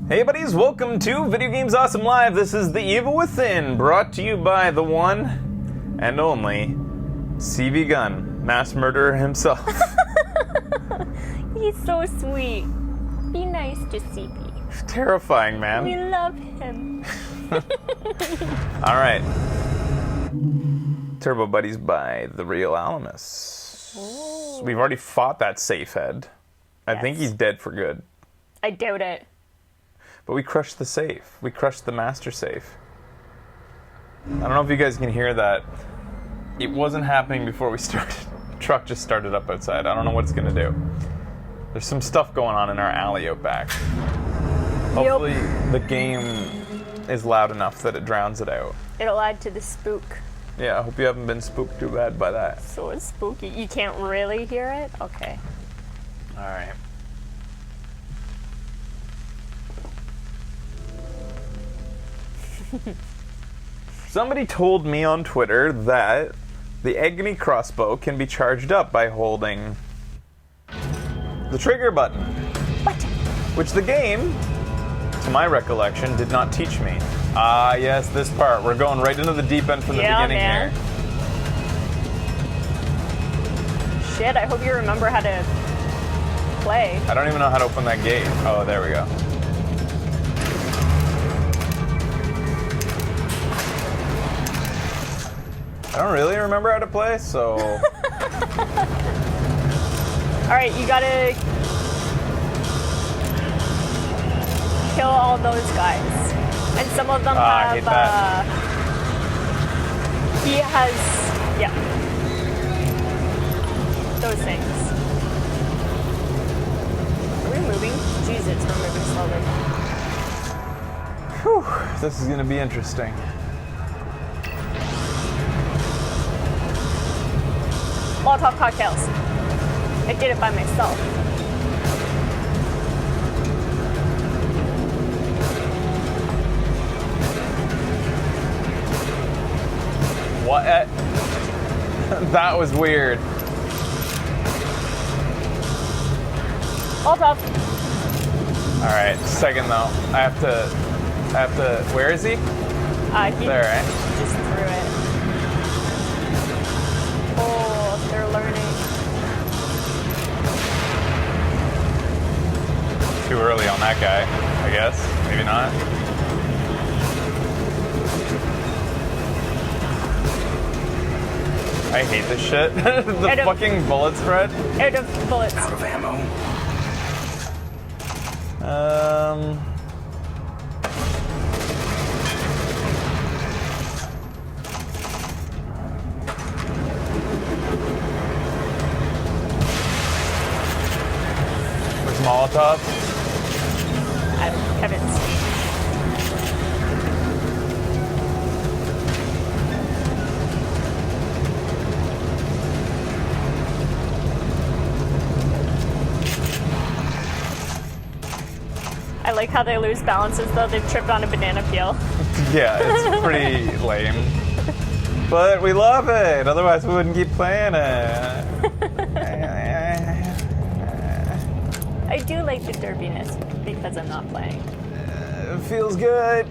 Hey buddies, welcome to Video Games Awesome Live. This is The Evil Within, brought to you by the one and only CV Gunn, mass murderer himself. He's so sweet. Be nice to CV. Terrifying, man. We love him. Alright. Turbo Buddies by The Real Alamus. Ooh. We've already fought that safe head. I think he's dead for good. I doubt it. But we crushed the safe. We crushed the master safe. I don't know if you guys can hear that. It wasn't happening before we started. The truck just started up outside. I don't know what it's going to do. There's some stuff going on in our alley out back. Hopefully the game is loud enough that it drowns it out. It'll add to the spook. Yeah, I hope you haven't been spooked too bad by that. So it's spooky. You can't really hear it? Okay. Alright. Somebody told me on Twitter that the Agony crossbow can be charged up by holding the trigger button. What? Which the game, to my recollection, did not teach me. Ah, yes, this part. We're going right into the deep end from the beginning man. here. Shit, I hope you remember how to play. I don't even know how to open that gate. Oh, there we go. I don't really remember how to play, so... Alright, you gotta kill all those guys. And some of them I hate that. He has, yeah. Those things. Are we moving? Jesus, we're moving slowly. Whew, this is gonna be interesting. Molotov cocktails. I did it by myself. What? That was weird. Molotov. Alright, second though. I have to, where is he? He There, right? just threw it. Oh, they're learning. Too early on that guy, I guess. Maybe not. I hate this shit. The fucking bullet spread. Out of bullets. Out of ammo. Where's Molotov? I haven't seen. I like how they lose balance as though they've tripped on a banana peel. Yeah, it's pretty lame. But we love it, otherwise we wouldn't keep playing it. I do like the derpiness because I'm not playing. It feels good.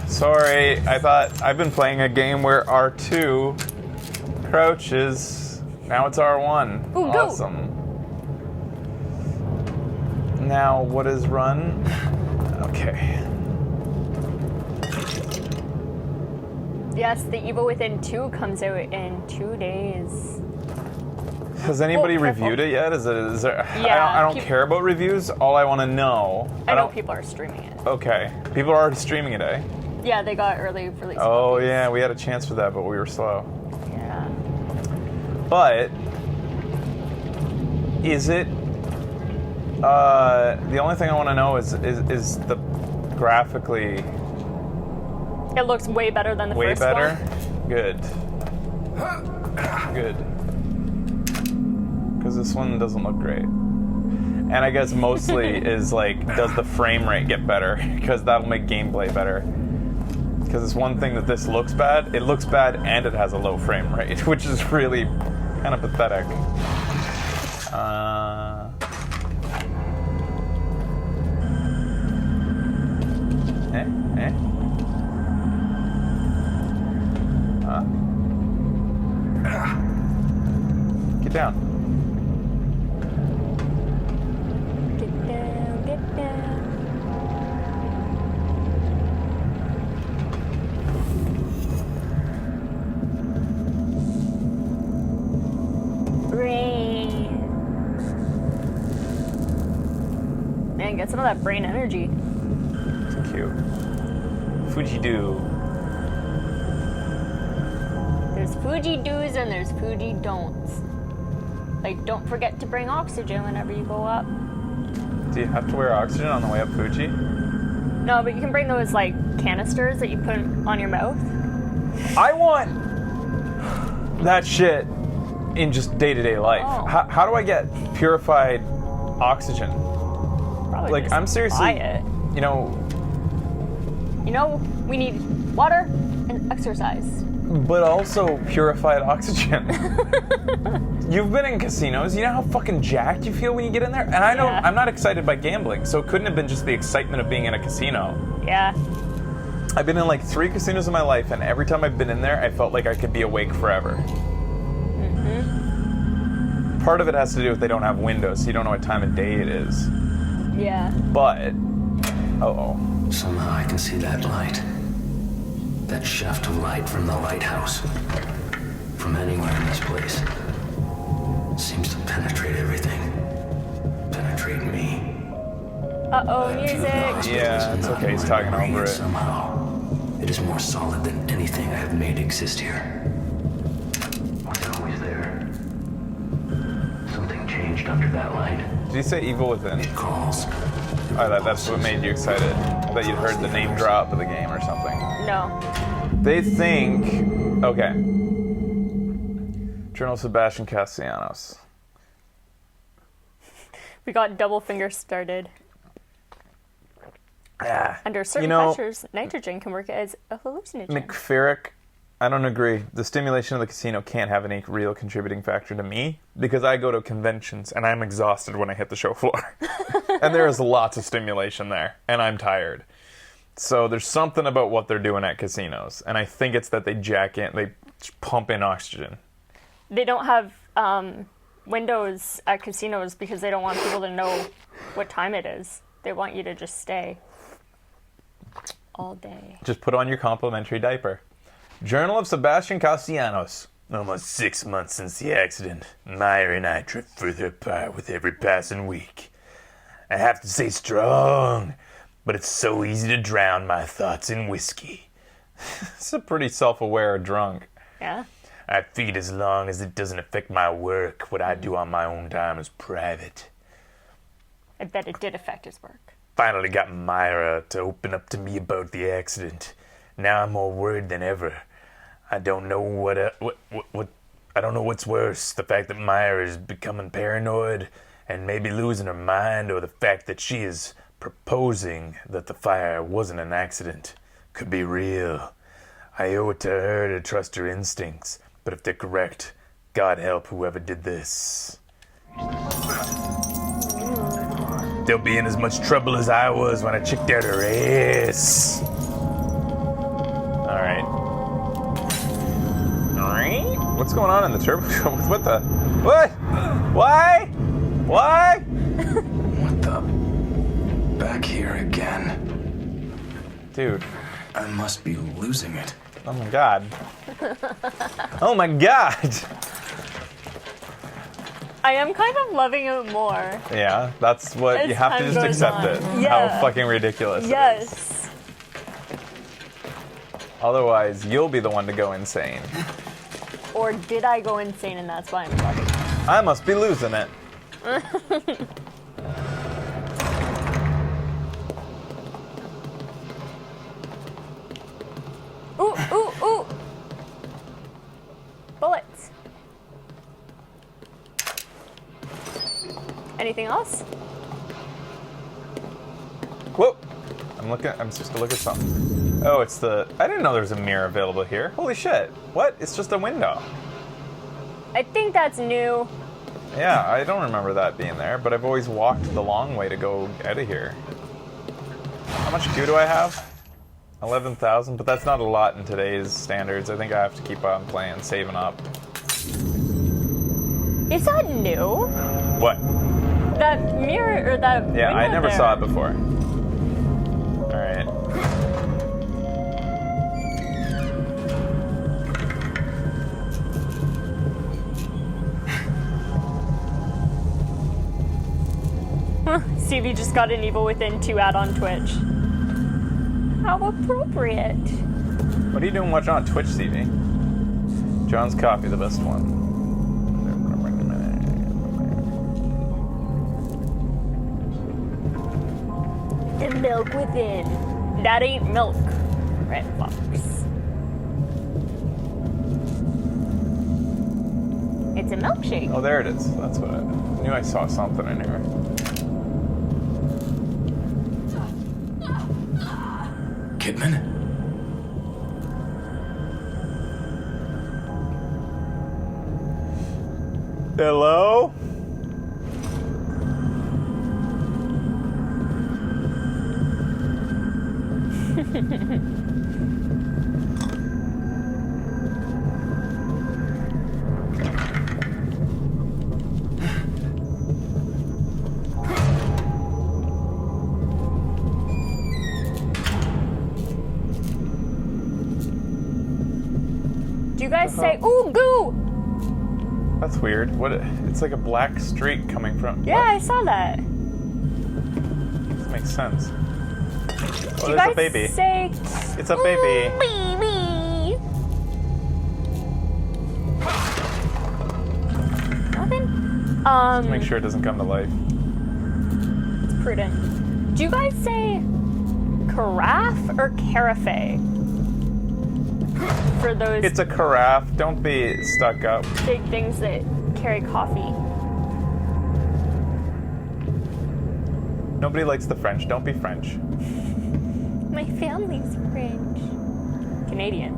Sorry. I thought I've been playing a game where R2 crouches. Now it's R1. Ooh, awesome. Go. Now what is run? Okay. Yes, The Evil Within 2 comes out in 2 days. Has anybody reviewed it yet? Is there? Yeah, I don't care about reviews. All I want to know. I know people are streaming it. Okay, people are already streaming it, eh? Yeah, they got early release. Oh copies. yeah, we had a chance for that, but we were slow. Yeah. But is it? The only thing I want to know is the graphically. It looks way better than the way first better? one. Good. Good. Because this one doesn't look great. And I guess mostly is like, does the frame rate get better? Because that'll make gameplay better. Because it's one thing that this looks bad. It looks bad and it has a low frame rate, which is really kind of pathetic. Get down. Get down, get down. Brain. Man, get some of that brain energy. It's cute. Fuji-do. There's Fuji do's and there's Fuji don'ts. Like, don't forget to bring oxygen whenever you go up. Do you have to wear oxygen on the way up Fuji? No, but you can bring those, like, canisters that you put on your mouth. I want that shit in just day-to-day life. Oh. How do I get purified oxygen? Probably Like, just I'm seriously, buy it. you know, We need water and exercise. but also purified oxygen. You've been in casinos. You know how fucking jacked you feel when you get in there? And I know Yeah. I'm not excited by gambling, so it couldn't have been just the excitement of being in a casino. Yeah. I've been in like 3 casinos in my life, and every time I've been in there, I felt like I could be awake forever. Mm-hmm. Part of it has to do with they don't have windows, so you don't know what time of day it is. Yeah. But, uh-oh. Somehow I can see that light. That shaft of light from the lighthouse. From anywhere in this place. Seems to penetrate everything. Penetrate me. Uh-oh, music. Yeah, it's okay, he's talking over it. Somehow. It is more solid than anything I have made exist here. It's always there. Something changed under that light. Did you say evil within? It calls. Oh, that's what made you excited. I thought you'd heard the name drop of the game or something. No. They think... Okay. Journal Sebastian Castellanos. We got double finger started. Yeah. Under certain pressures, nitrogen can work as a hallucinogen. McFerrick, I don't agree. The stimulation of the casino can't have any real contributing factor to me because I go to conventions and I'm exhausted when I hit the show floor. And there is lots of stimulation there, and I'm tired. So there's something about what they're doing at casinos, and I think it's that they pump in oxygen. They don't have windows at casinos because they don't want people to know what time it is. They want you to just stay all day. Just put on your complimentary diaper. Journal of Sebastian Castellanos. Almost 6 months since the accident. Meyer and I drift further apart with every passing week. I have to say strong, but it's so easy to drown my thoughts in whiskey. It's a pretty self-aware drunk. Yeah? I feed as long as it doesn't affect my work. What I do on my own time is private. I bet it did affect his work. Finally got Myra to open up to me about the accident. Now I'm more worried than ever. I don't know I don't know what's worse, the fact that Myra is becoming paranoid and maybe losing her mind, or the fact that she is proposing that the fire wasn't an accident. Could be real. I owe it to her to trust her instincts, but if they're correct, God help whoever did this. They'll be in as much trouble as I was when I checked out her ass. Alright. What's going on in the turbo? What the? What? Why? Why? What the? Back here again. Dude. I must be losing it. Oh my god. Oh my god. I am kind of loving it more. Yeah, that's what As you have to time just goes accept on. it. Yeah. How fucking ridiculous it is. Yes. Otherwise, you'll be the one to go insane. Or did I go insane and that's why I'm loving it? I must be losing it. Ooh, ooh, ooh! Bullets. Anything else? Whoa! I'm supposed to look at something. Oh, it's the... I didn't know there was a mirror available here. Holy shit. What? It's just a window. I think that's new. Yeah, I don't remember that being there, but I've always walked the long way to go out of here. How much goo do I have? 11,000, but that's not a lot in today's standards. I think I have to keep on playing, saving up. Is that new? What? That mirror or that? Yeah, I window never there. saw it before. Alright. Stevie just got an Evil Within 2 ad on Twitch. How appropriate. What are you doing watching on Twitch, CV? John's Coffee, the best one. The milk within. That ain't milk. Red Fox. It's a milkshake. Oh, there it is. That's what I knew. I saw something in here. Kidman? Hello? Do you guys say, ooh, goo? That's weird. What? It's like a black streak coming from. Yeah, I saw that. This makes sense. Do Oh, you there's guys a baby. say, It's a baby. ooh, baby? Nothing? Make sure it doesn't come to life. It's prudent. Do you guys say carafe or carafe? For those It's a carafe. Don't be stuck up. big things that carry coffee. Nobody likes the French. Don't be French. My family's French. Canadian.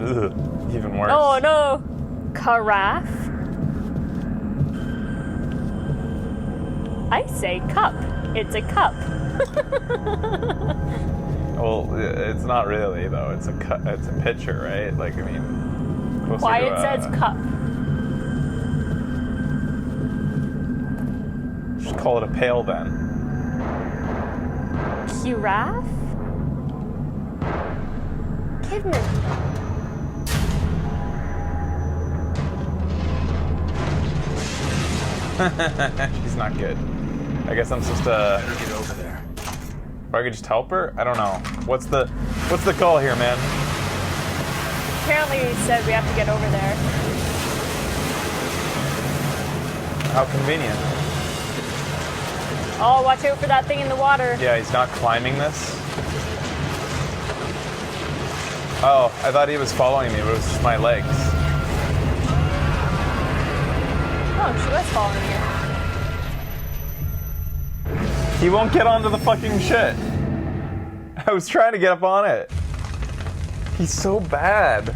Ugh, even worse. Oh no! Carafe? I say cup. It's a cup. Well, it's not really though. It's a it's a pitcher, right? Like I mean, closer Why to it says cup? Just call it a pail then. Giraffe? Kidman. She's not good. I guess I'm supposed to. Better get over there. Or I could just help her. I don't know. What's the call here, man? Apparently he said we have to get over there. How convenient. Oh, watch out for that thing in the water. Yeah, he's not climbing this. Oh, I thought he was following me, but it was just my legs. Oh, she was following you. He won't get onto the fucking shit. I was trying to get up on it. He's so bad.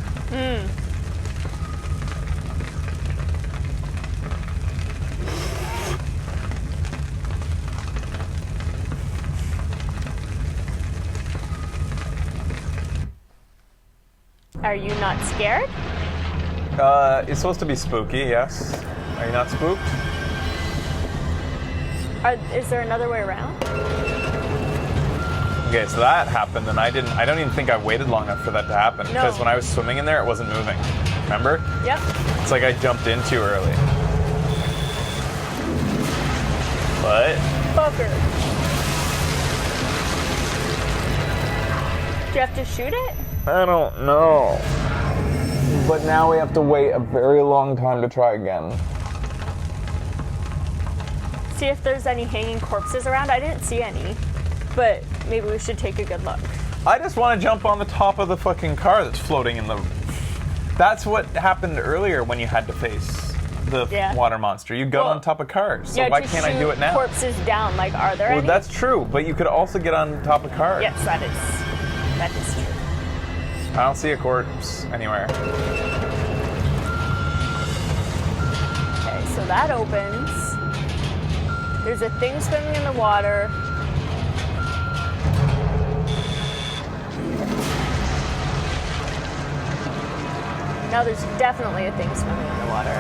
Are you not scared? It's supposed to be spooky, yes. Are you not spooked? Is there another way around? Okay, so that happened, and I don't even think I waited long enough for that to happen. No. Because when I was swimming in there, it wasn't moving. Remember? Yep. It's like I jumped in too early. But Fucker. Do you have to shoot it? I don't know. But now we have to wait a very long time to try again. See if there's any hanging corpses around. I didn't see any. But maybe we should take a good look. I just want to jump on the top of the fucking car that's floating in the... That's what happened earlier when you had to face the Yeah. water monster. You got Well, on top of cars. So yeah, why to can't I shoot do it now? corpses down. Like, are there Well, any? that's true, but you could also get on top of cars. Yes, that is true. I don't see a corpse anywhere. Okay, so that opens. There's a thing swimming in the water. Now there's definitely a thing swimming in the water.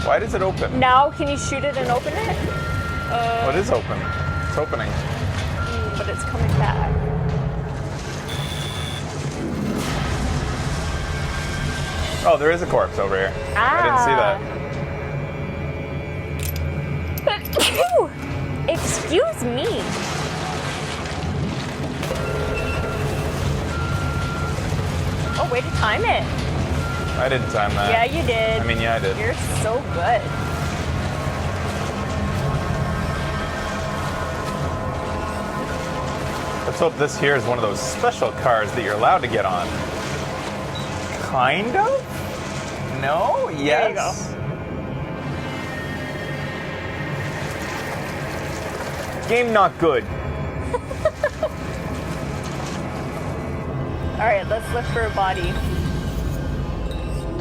Why does it open? Now, can you shoot it and open it? What is open? It's opening. But it's coming back. Oh, there is a corpse over here. I didn't see that. But, ew! Excuse me. Oh, way to time it. I didn't time that. Yeah, you did. I mean, yeah, I did. You're so good. Let's hope this here is one of those special cars that you're allowed to get on. Kind of? No? Yes? There you go. Game not good. Alright, let's look for a body.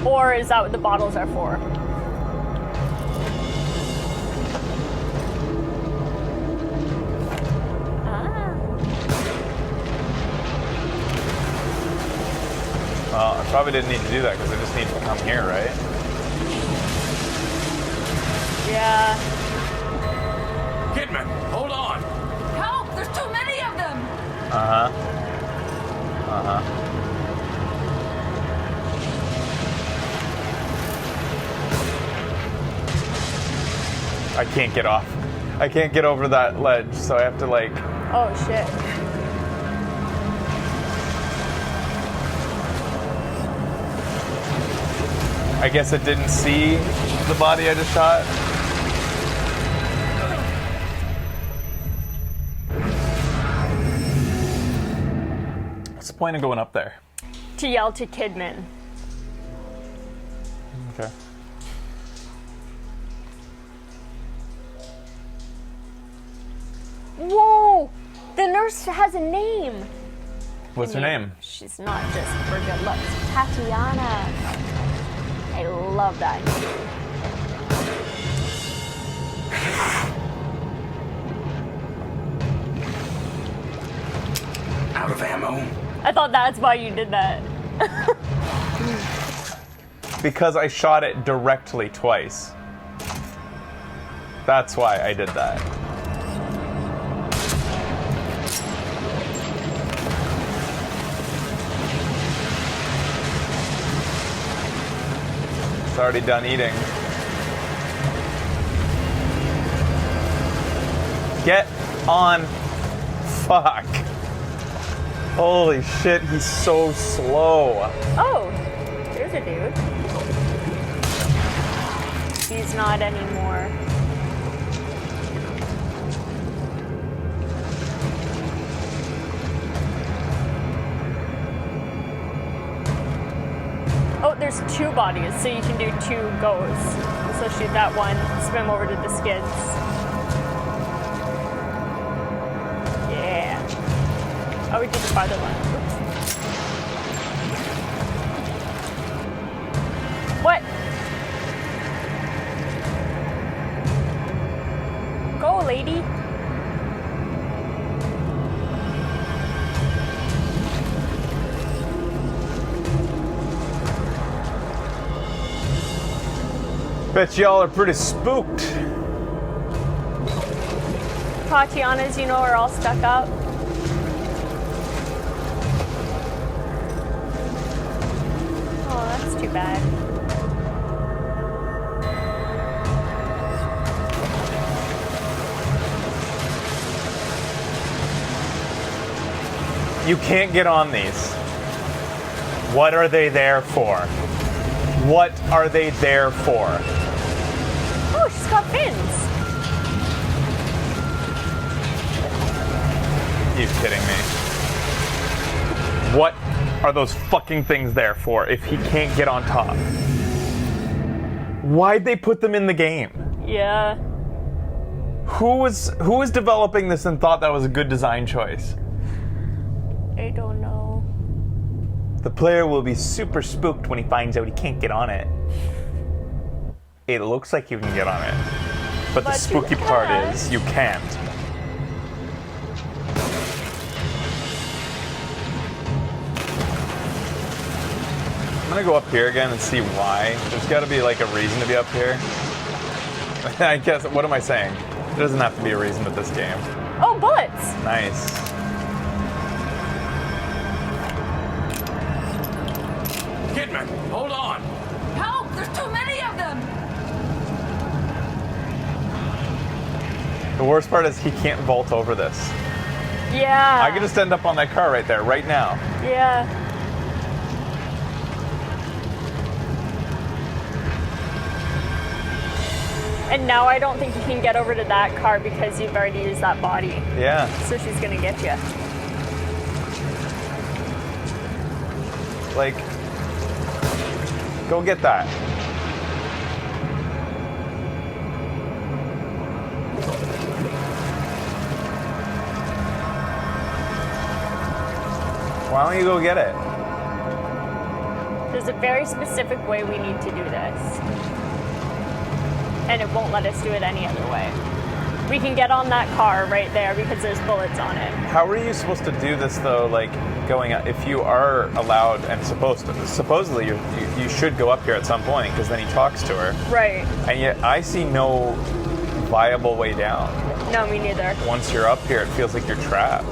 Or is that what the bottles are for? Well, I probably didn't need to do that because I just need to come here, right? Yeah. Kidman, hold on! Help! There's too many of them! Uh-huh. Uh-huh. I can't get off. I can't get over that ledge, so I have to like... Oh, shit. I guess it didn't see the body I just shot. What's the point of going up there? To yell to Kidman. Okay. Whoa! The nurse has a name. What's her name? She's not just for good looks. Tatiana. I love that name. Out of ammo. I thought that's why you did that. Because I shot it directly twice. That's why I did that. It's already done eating. Get on. Fuck. Holy shit, he's so slow. Oh, there's a dude. He's not anymore. Oh, there's two bodies, so you can do two goes. So shoot that one, swim over to the skids. Yeah. Oh, we did the farther one. Oops. What? Go, lady. Bet y'all are pretty spooked. Tatiana's, you know, are all stuck up. Oh, that's too bad. You can't get on these. What are they there for? What are they there for? Oh, she's got fins. You kidding me? What are those fucking things there for if he can't get on top? Why'd they put them in the game? Yeah. Who was developing this and thought that was a good design choice? I don't know. The player will be super spooked when he finds out he can't get on it. It looks like you can get on it. But the But you spooky part can't. is you can't. I'm gonna go up here again and see why. There's gotta be like a reason to be up here. I guess, what am I saying? There doesn't have to be a reason with this game. Oh, bullets! Nice. Kidman, hold on! Help! There's too many of them! The worst part is he can't vault over this. Yeah. I could just end up on that car right there, right now. Yeah. And now I don't think you can get over to that car because you've already used that body. Yeah. So she's gonna get you. Like, go get that. Why don't you go get it? There's a very specific way we need to do this. And it won't let us do it any other way. We can get on that car right there because there's bullets on it. How are you supposed to do this though? Like going up, if you are allowed and supposed to, supposedly you should go up here at some point because then he talks to her. Right. And yet I see no viable way down. No, me neither. Once you're up here, it feels like you're trapped.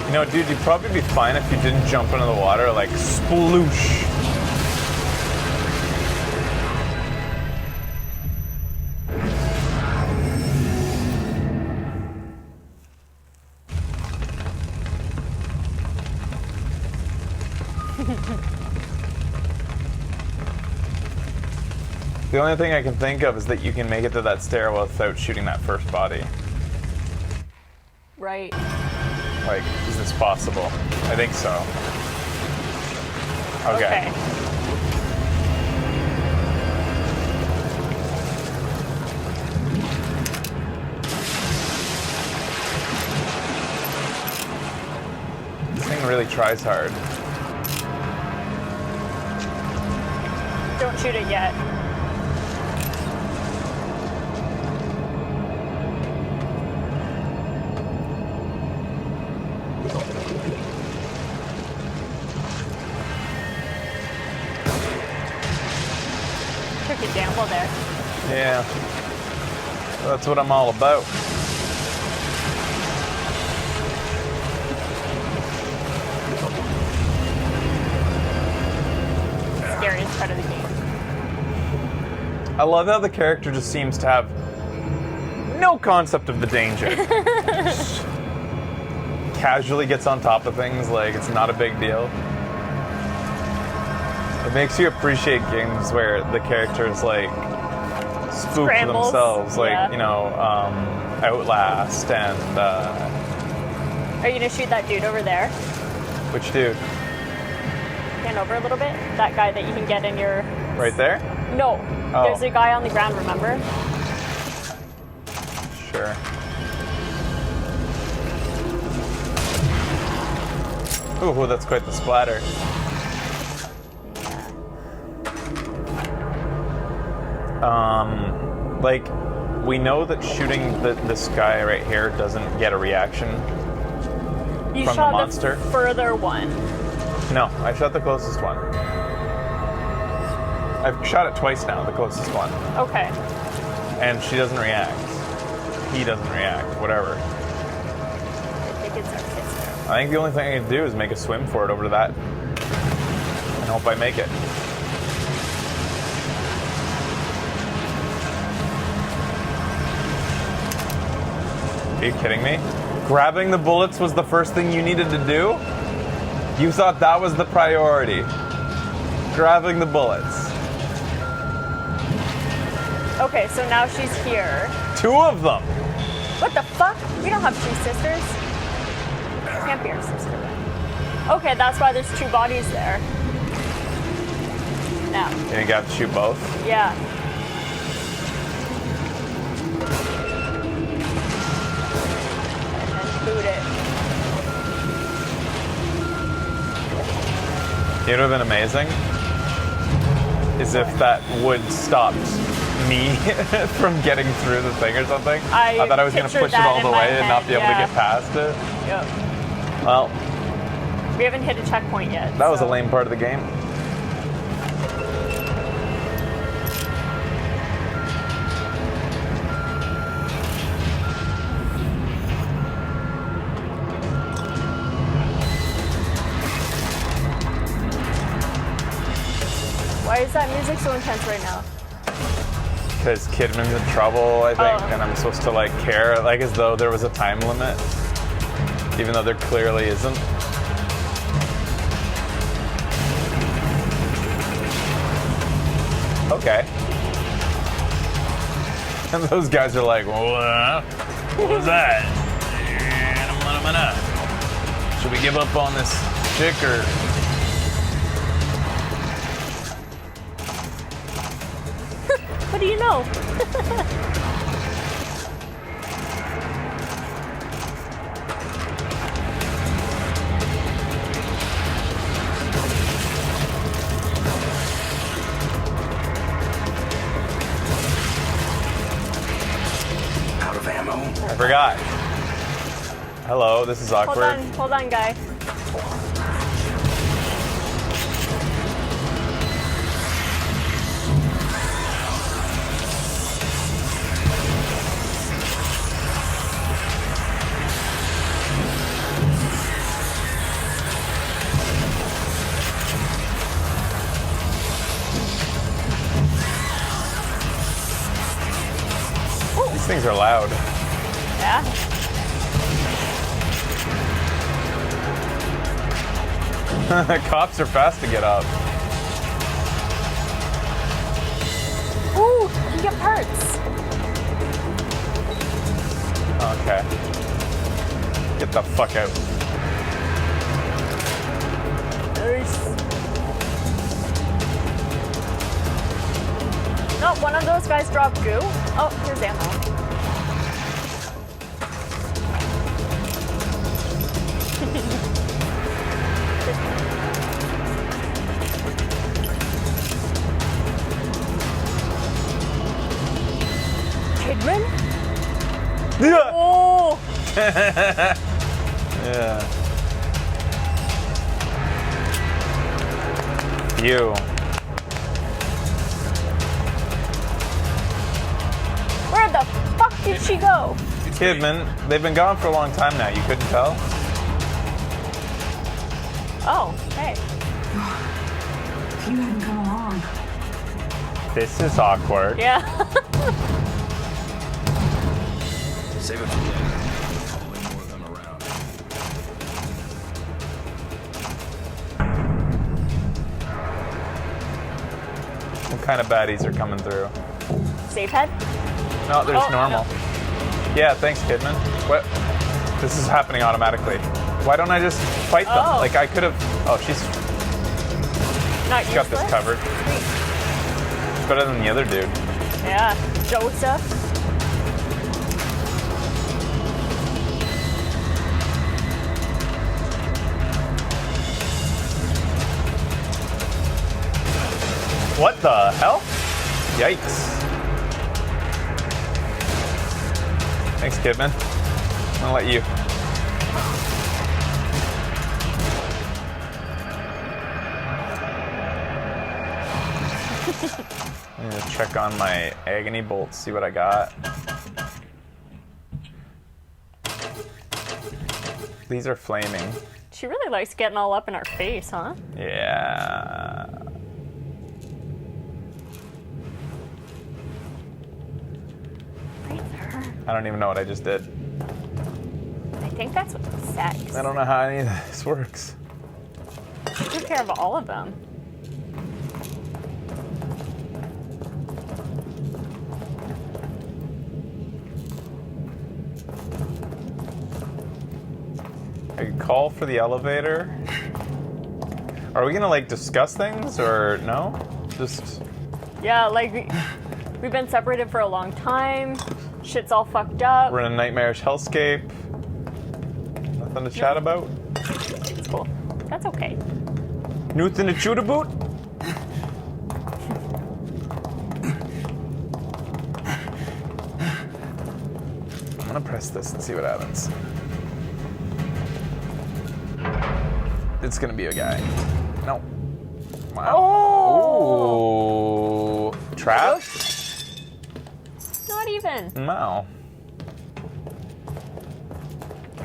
You know, dude, you'd probably be fine if you didn't jump into the water like sploosh. The only thing I can think of is that you can make it to that stairwell without shooting that first body. Right. Like, is this possible? I think so. Okay. This thing really tries hard. Don't shoot it yet. Took a gamble there. Yeah. That's what I'm all about. Scariest part of the game. I love how the character just seems to have no concept of the danger. Just casually gets on top of things like it's not a big deal. It makes you appreciate games where the characters like spook Scrambles, themselves, like, yeah. you know, Outlast and Are you gonna shoot that dude over there? which dude? Stand over a little bit. That guy that you can get in your... Right there? No. Oh. There's a guy on the ground, remember? Sure. Ooh, that's quite the splatter. Like, we know that shooting this guy right here doesn't get a reaction. You From the shot monster? the further one. No, I shot the closest one. I've shot it twice now, the closest one. Okay. And she doesn't react. He doesn't react, whatever. I think it's our sister. I think the only thing I can do is make a swim for it over to that. And hope I make it. Are you kidding me? Grabbing the bullets was the first thing you needed to do? You thought that was the priority. Grabbing the bullets. Okay, so now she's here. 2 of them. What the fuck? We don't have 2 sisters. Can't be our sister then. Okay, that's why there's 2 bodies there. Now. And you got to shoot both? Yeah. And then boot it. It would have been amazing is if that would stopped me from getting through the thing or something. I thought I was going to push it all the way and not be able to get past it. Yep. Well, we haven't hit a checkpoint yet. That was a lame part of the game. Why is that music so intense right now? Because Kidman's in trouble, I think, Oh. and I'm supposed to like care, like as though there was a time limit, even though there clearly isn't. Okay. And those guys are like, what was that? Should we give up on this chick or? What do you know? Out of ammo. I forgot. Hello, this is awkward. Hold on, guy. These things are loud. Yeah. Cops are fast to get up. Ooh, you can get parts. Okay. Get the fuck out. Nice. No, one of those guys dropped goo. Oh, here's ammo. Kidman? Yeah. Oh! Yeah. You. Where the fuck did she go? Kidman, they've been gone for a long time now. You couldn't tell? Oh, hey. If you hadn't come along. This is awkward. Yeah. Save it for later. Probably more of them around. What kind of baddies are coming through? Safe head? No, there's Oh, normal. Yeah, thanks, Kidman. What? This is happening automatically. Why don't I just fight them? Oh. Like I could have. Oh, she's Not got this useless? covered. It's better than the other dude. Yeah. Joseph. What the hell? Yikes. Thanks, Kidman. I'll let you. I'm gonna check on my agony bolts, see what I got. These are flaming. She really likes getting all up in our face, huh? Yeah. Right there. I don't even know what I just did. I think that's what sex. I don't know how any of this works. She took care of all of them. I could call for the elevator. Are we gonna like discuss things or no? Just Yeah, like we've been separated for a long time. Shit's all fucked up. we're in a nightmarish hellscape. Nothing to chat about. It's cool. That's okay. Nothing to shoot about. I'm gonna press this and see what happens. It's gonna be a guy. No. Wow. Oh! Ooh. Trap? Not even. Wow.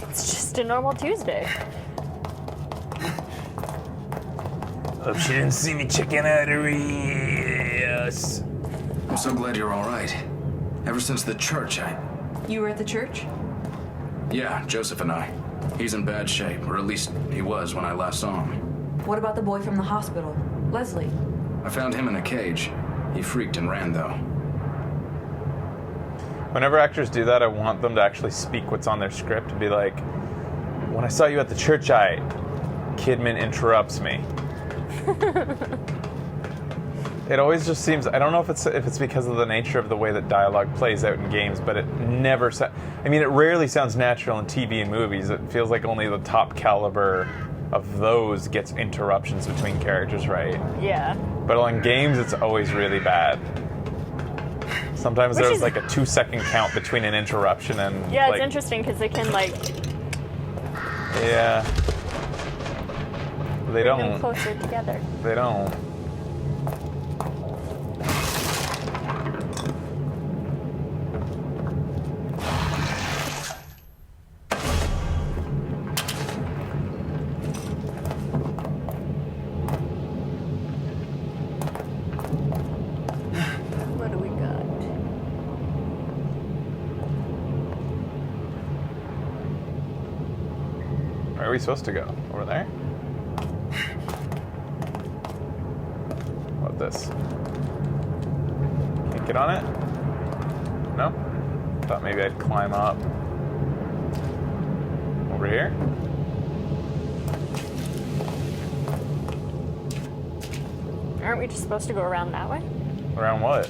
It's just a normal Tuesday. Hope she didn't see me checking out her ears. I'm so glad you're all right. Ever since the church, You were at the church? Yeah, Joseph and I. He's in bad shape, or at least he was when I last saw him. What about the boy from the hospital? Leslie? I found him in a cage. He freaked and ran, though. Whenever actors do that, I want them to actually speak what's on their script and be like, when I saw you at the church, Kidman interrupts me. It always just seems, I don't know if it's because of the nature of the way that dialogue plays out in games, but it never it rarely sounds natural in TV and movies. It feels like only the top caliber of those gets interruptions between characters, right? Yeah. But in games, it's always really bad. Sometimes Which there's is- like a 2-second count between an interruption and Yeah, it's like, interesting because they can like yeah. They bring them don't. closer together. They don't. What do we got? Where are we supposed to go? Over there? What this? Can't get on it? No? Thought maybe I'd climb up. Over here? Aren't we just supposed to go around that way? Around what?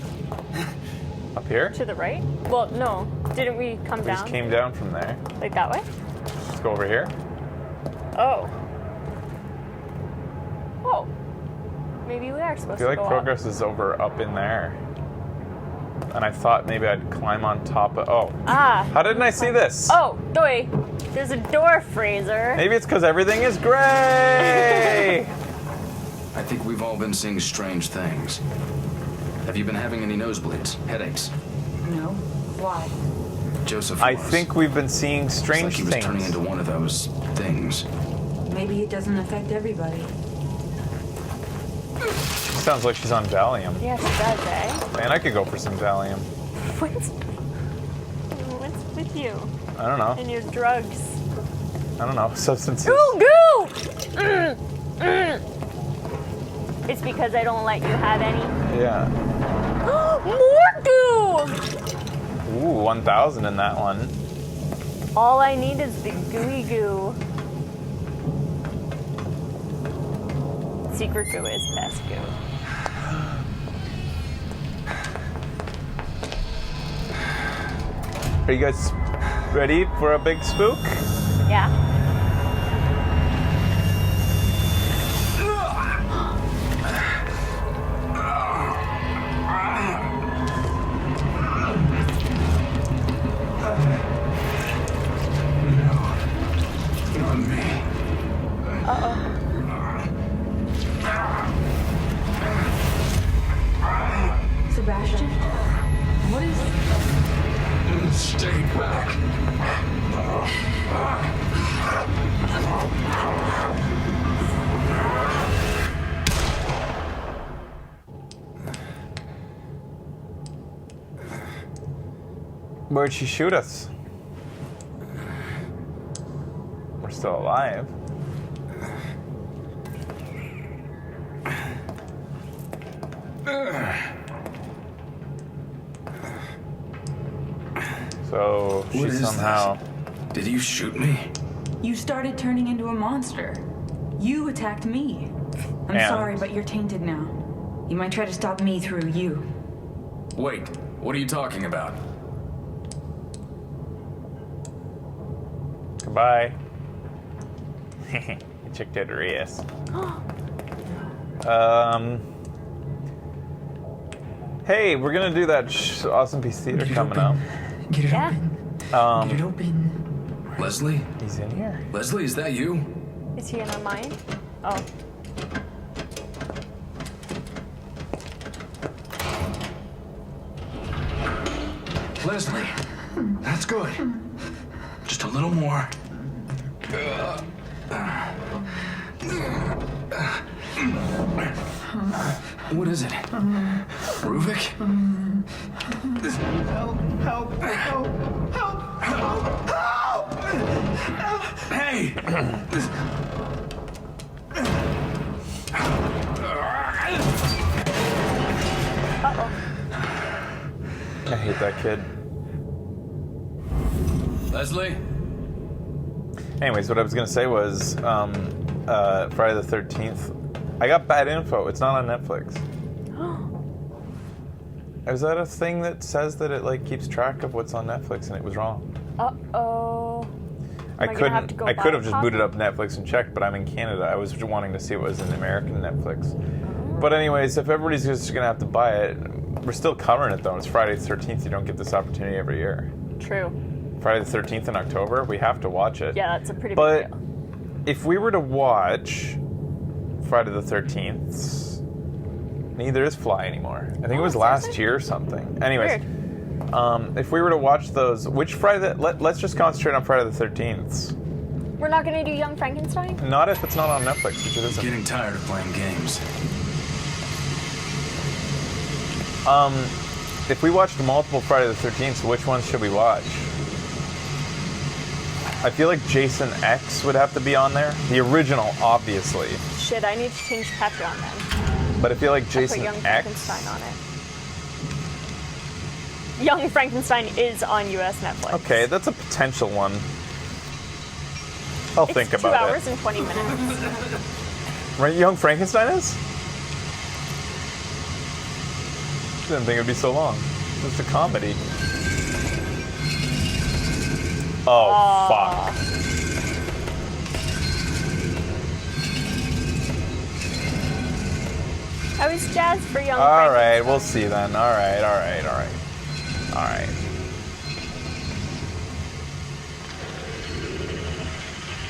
Up here? To the right? Well, no. Didn't we come We down? just came down from there. Like that way? Let's go over here. Oh. Oh. Maybe we are I supposed feel to like go progress is over up in there. And I thought maybe I'd climb on top of... Oh. up. Ah. How didn't I see this? Oh, doy. There's a door, Fraser. Maybe it's because everything is gray! I think we've all been seeing strange things. Have you been having any nosebleeds, headaches? No. Why? Joseph I was. think we've been seeing It's strange like he was things. turning into one of those things. Maybe it doesn't affect everybody. Sounds like she's on Valium. Yes, it does, eh? Man, I could go for some Valium. What's with you I don't know. and your drugs? I don't know. Substances. Goo goo! It's because I don't let you have any. Yeah. More goo! Ooh, 1,000 in that one. All I need is the gooey goo. Secret goo is best goo. Are you guys ready for a big spook? Yeah. Not me. Sebastian? What is... Stay back. Where'd she shoot us? We're still alive. So What she is somehow. this? Did you shoot me? You started turning into a monster. You attacked me. I'm And? sorry, but you're tainted now. You might try to stop me through you. Wait, what are you talking about? Goodbye. You checked out her ass. Hey, we're gonna do that awesome piece of theater coming up. Get it Yeah. open. Get it open. Leslie? He's in here. Leslie, is that you? Is he in our mind? Oh. Leslie, that's good. Just a little more. What is it? Ruvik? Help! Hey! Uh-oh. I hate that kid. Leslie? Anyways, what I was gonna say was Friday the 13th. I got bad info. It's not on Netflix. Is that a thing that says that it like keeps track of what's on Netflix and it was wrong? Uh-oh. I Am I gonna have to go I buy could a have just copy? booted up Netflix and checked, but I'm in Canada. I was wanting to see what was in the American Netflix. But anyways, if everybody's just gonna have to buy it, we're still covering it though. It's Friday the 13th. You don't get this opportunity every year. True. Friday the 13th in October, we have to watch it. Yeah, that's a pretty But big deal. if we were to watch Friday the 13th, neither is Fly anymore. I think it was last seriously? year or something. Anyways, Weird. if we were to watch those, which Friday? Let's just concentrate on Friday the 13th. We're not gonna do Young Frankenstein? Not if it's not on Netflix, which it isn't. Getting tired of playing games. If we watched multiple Friday the 13th, which ones should we watch? I feel like Jason X would have to be on there. The original, obviously. Shit, I need to change Patreon then. But I feel like Put Jason Young X. Frankenstein on it. Young Frankenstein is on US Netflix. Okay, that's a potential one. I'll think It's about 2 hours it. and 20 minutes. Right, Young Frankenstein is? Didn't think it'd be so long. It's a comedy. Oh, fuck. I was jazzed for Young Alright, Frankenstein. we'll see then. Alright.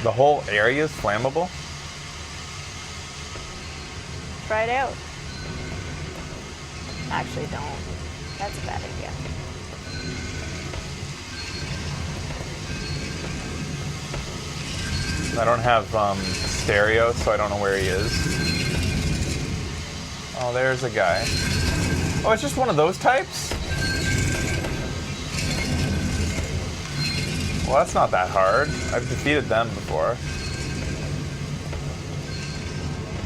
The whole area is flammable? Try it out. Actually, don't. That's a bad idea. I don't have stereo, so I don't know where he is. Oh, there's a guy. Oh, it's just one of those types? Well, that's not that hard. I've defeated them before.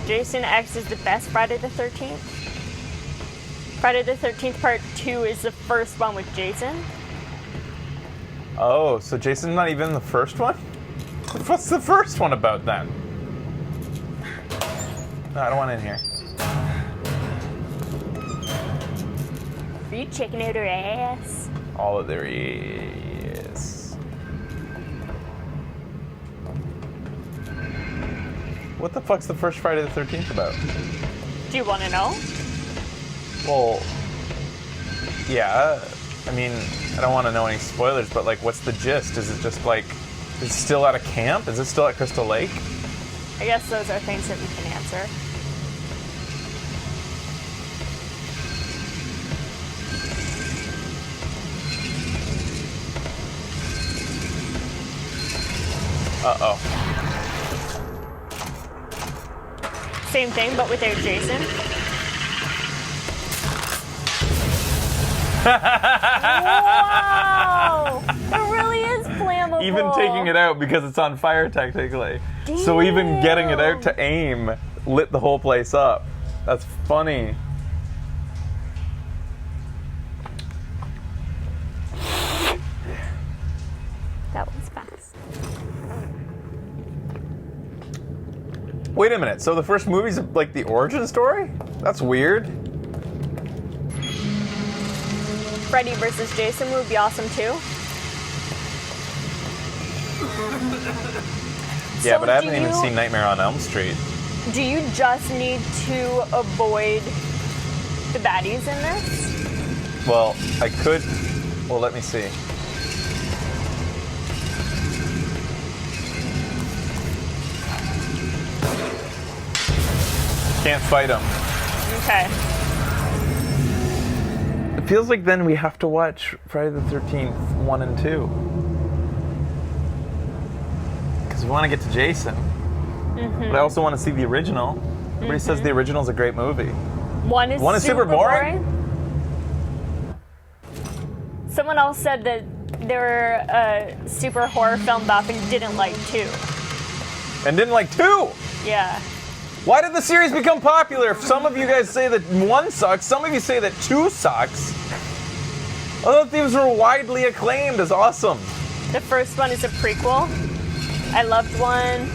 Jason X is the best Friday the 13th. Friday the 13th Part 2 is the first one with Jason. Oh, so Jason's not even in the first one? What's the first one about then? No, I don't want in here. Are you checking out her ass? All of their is. What the fuck's the first Friday the 13th about? Do you want to know? Well, yeah. I mean, I don't want to know any spoilers, but like, what's the gist? Is it just like, is it still at a camp? Is it still at Crystal Lake? I guess those are things that we can answer. Uh-oh. Same thing, but without Jason. Wow! It really is flammable. Even taking it out because it's on fire technically. So even getting it out to aim lit the whole place up. That's funny. That was fast. Wait a minute. So the first movie's like the origin story? That's weird. Freddy versus Jason would be awesome too. Yeah, So but I haven't do even you- seen Nightmare on Elm Street. Do you just need to avoid the baddies in this? Well, I could. Well, let me see. Can't fight them. Okay. It feels like then we have to watch Friday the 13th 1 and 2. Because we want to get to Jason. But I also want to see the original. Everybody says the original's a great movie. One is super boring? Someone else said that they were a super horror film buff and didn't like 2. And didn't like 2! Yeah. Why did the series become popular? If some of you guys say that 1 sucks, some of you say that 2 sucks. I thought these were widely acclaimed as awesome. The first one is a prequel. I loved 1.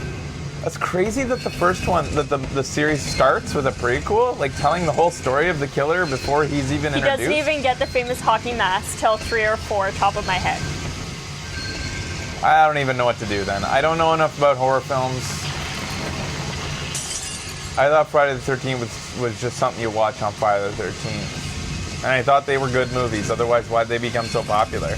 That's crazy that the first one, that the series starts with a prequel, like telling the whole story of the killer before he's even He introduced. doesn't even get the famous hockey mask till 3 or 4, top of my head. I don't even know what to do then. I don't know enough about horror films. I thought Friday the 13th was just something you watch on Friday the 13th. And I thought they were good movies, otherwise why'd they become so popular?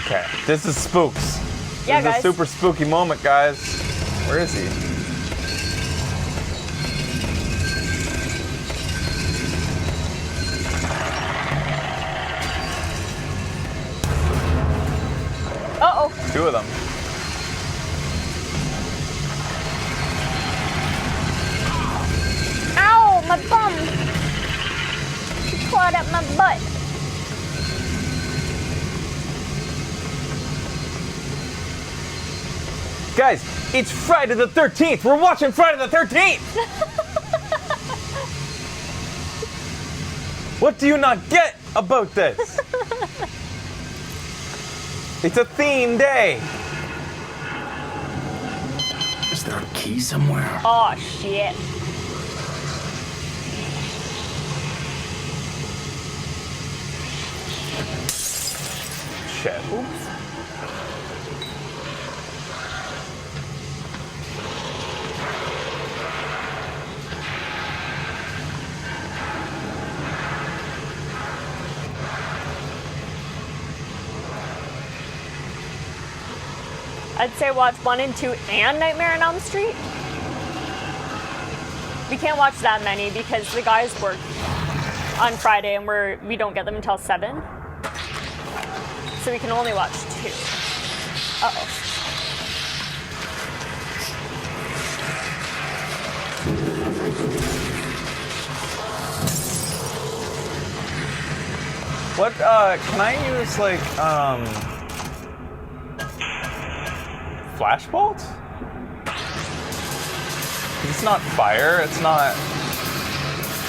Okay, this is Spooks. Yeah, This is guys. a super spooky moment, guys. Where is he? Uh-oh. 2 of them. Ow, my bum. She clawed at my butt. Guys, it's Friday the 13th. We're watching Friday the 13th. What do you not get about this? It's a theme day. Is there a key somewhere? Oh, shit. Shit. Oops. I'd say watch 1 and 2 and Nightmare on Elm Street. We can't watch that many because the guys work on Friday and we don't get them until 7. So we can only watch 2. Uh-oh. What, can I use, like, flashbolt? It's not fire, it's not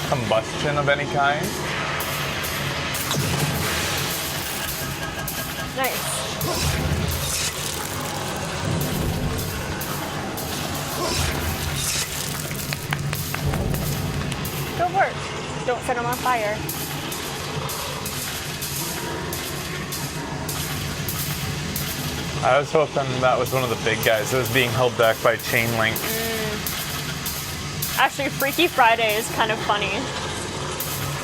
combustion of any kind. Nice. Good work. Don't set them on fire. I was hoping that was one of the big guys that was being held back by chain link. Actually, Freaky Friday is kind of funny.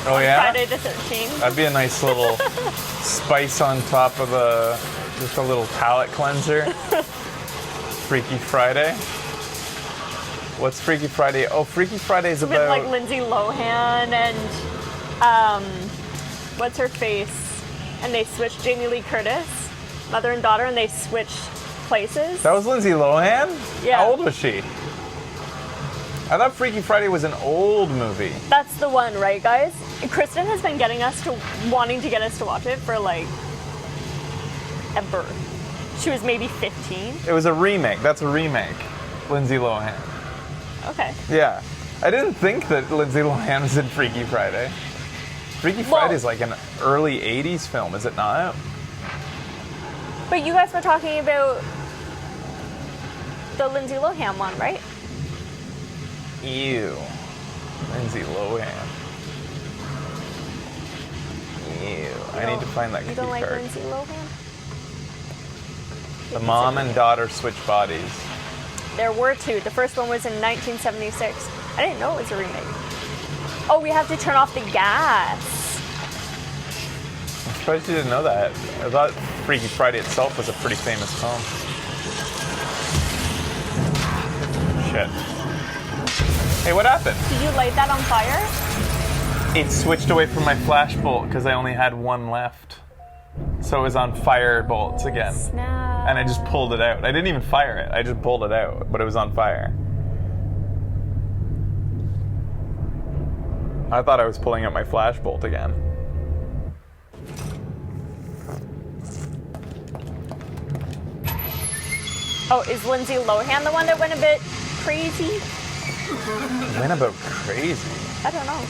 Oh yeah? Friday the 13th. That'd be a nice little spice on top of just a little palate cleanser. Freaky Friday. What's Freaky Friday? Oh, Freaky Friday's With about... like Lindsay Lohan and what's her face? And they switched Jamie Lee Curtis, mother and daughter, and they switched places. That was Lindsay Lohan? Yeah. How old was she? I thought Freaky Friday was an old movie. That's the one, right, guys? Kristen has been wanting to get us to watch it for like ever. She was maybe 15. It was a remake. That's a remake. Lindsay Lohan. Okay. Yeah. I didn't think that Lindsay Lohan was in Freaky Friday. Freaky Friday is like an early 80s film, is it not? But you guys were talking about the Lindsay Lohan one, right? Ew. Lindsay Lohan. Ew. I need to find that You key don't like card. Lindsay Lohan? The mom and daughter switch bodies. There were two. The first one was in 1976. I didn't know it was a remake. Oh, we have to turn off the gas. I'm surprised you didn't know that. I thought Freaky Friday itself was a pretty famous film. Shit. Hey, what happened? Did you light that on fire? It switched away from my flash bolt because I only had one left. So it was on fire bolts again. Snap. And I just pulled it out. I didn't even fire it. I just pulled it out, but it was on fire. I thought I was pulling out my flash bolt again. Oh, is Lindsay Lohan the one that went a bit crazy? Went about crazy. I don't know.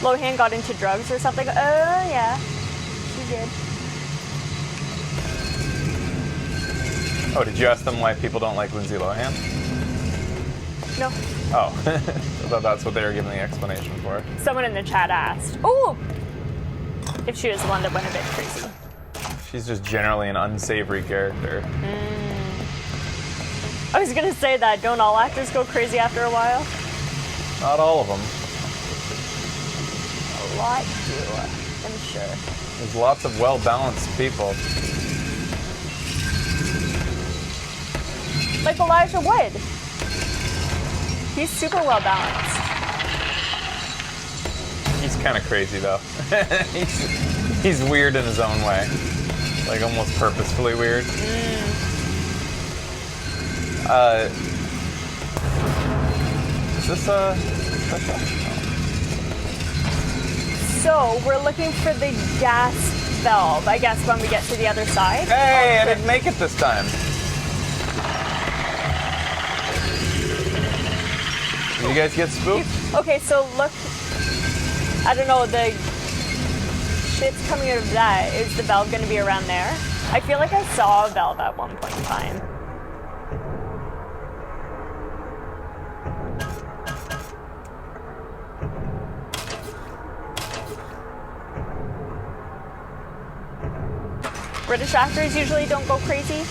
Lohan got into drugs or something. Oh, yeah. She did. Oh, did you ask them why people don't like Lindsay Lohan? No. Oh, I thought that's what they were giving the explanation for. Someone in the chat asked, oh, if she was the one that went a bit crazy. She's just generally an unsavory character. I was going to say that. Don't all actors go crazy after a while? Not all of them. A lot do, I'm sure. There's lots of well-balanced people. Like Elijah Wood. He's super well balanced. He's kind of crazy though. he's weird in his own way, like almost purposefully weird. Is this a special? So we're looking for the gas valve, I guess, when we get to the other side. Hey, I didn't make it this time. Did you guys get spooked? Okay, so look. I don't know, the shit's coming out of that. Is the valve going to be around there? I feel like I saw a valve at one point in time. British actors usually don't go crazy.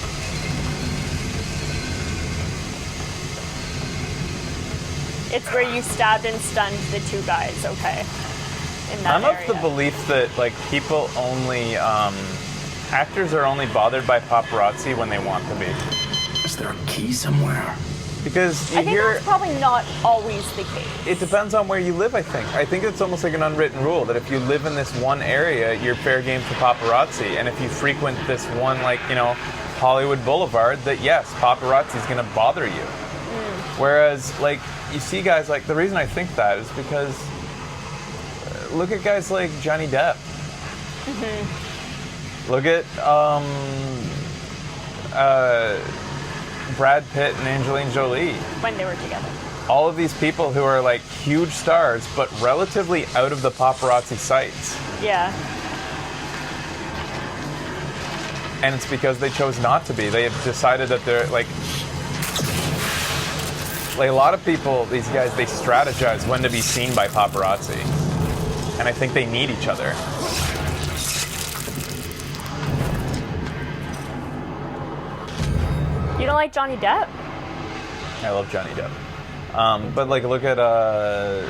It's where you stabbed and stunned the two guys, okay? In that I'm area. of the belief that like people only actors are only bothered by paparazzi when they want to be. Is there a key somewhere? Because you I think hear that's probably not always the case. it depends on where you live, I think. I think it's almost like an unwritten rule that if you live in this one area, you're fair game for paparazzi. And if you frequent this one, like, you know, Hollywood Boulevard, that yes, paparazzi's gonna bother you. Whereas, like, you see guys like, the reason I think that is because look at guys like Johnny Depp. Look at Brad Pitt and Angelina Jolie. When they were together. All of these people who are like huge stars, but relatively out of the paparazzi sights. Yeah. And it's because they chose not to be. They have decided that they're like a lot of people, these guys, they strategize when to be seen by paparazzi. And I think they need each other. You don't like Johnny Depp? I love Johnny Depp. But like, look at Okay,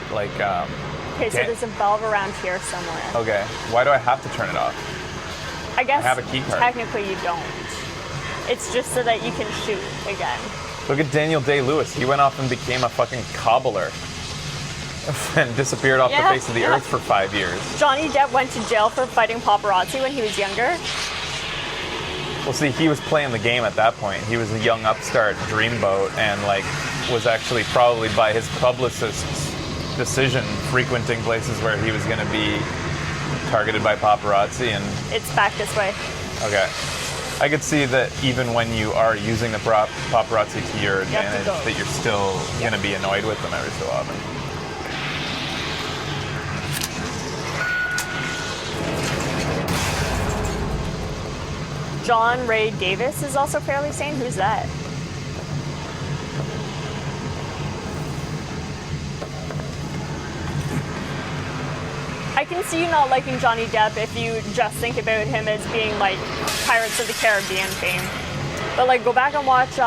so there's a valve around here somewhere. okay, why do I have to turn it off? I guess I have a key card. technically you don't. It's just so that you can shoot again. Look at Daniel Day-Lewis. He went off and became a fucking cobbler. And disappeared off the Yeah, face of the yeah. earth for 5 years. Johnny Depp went to jail for fighting paparazzi when he was younger. Well, see, he was playing the game at that point. He was a young upstart dreamboat and, like, was actually probably by his publicist's decision frequenting places where he was going to be targeted by paparazzi. And It's back this way. okay, I could see that even when you are using the paparazzi to your have to advantage, go. that you're still going to be annoyed with them every so often. John Ray Davis is also fairly sane. Who's that? I can see you not liking Johnny Depp if you just think about him as being like Pirates of the Caribbean fame. But like, go back and watch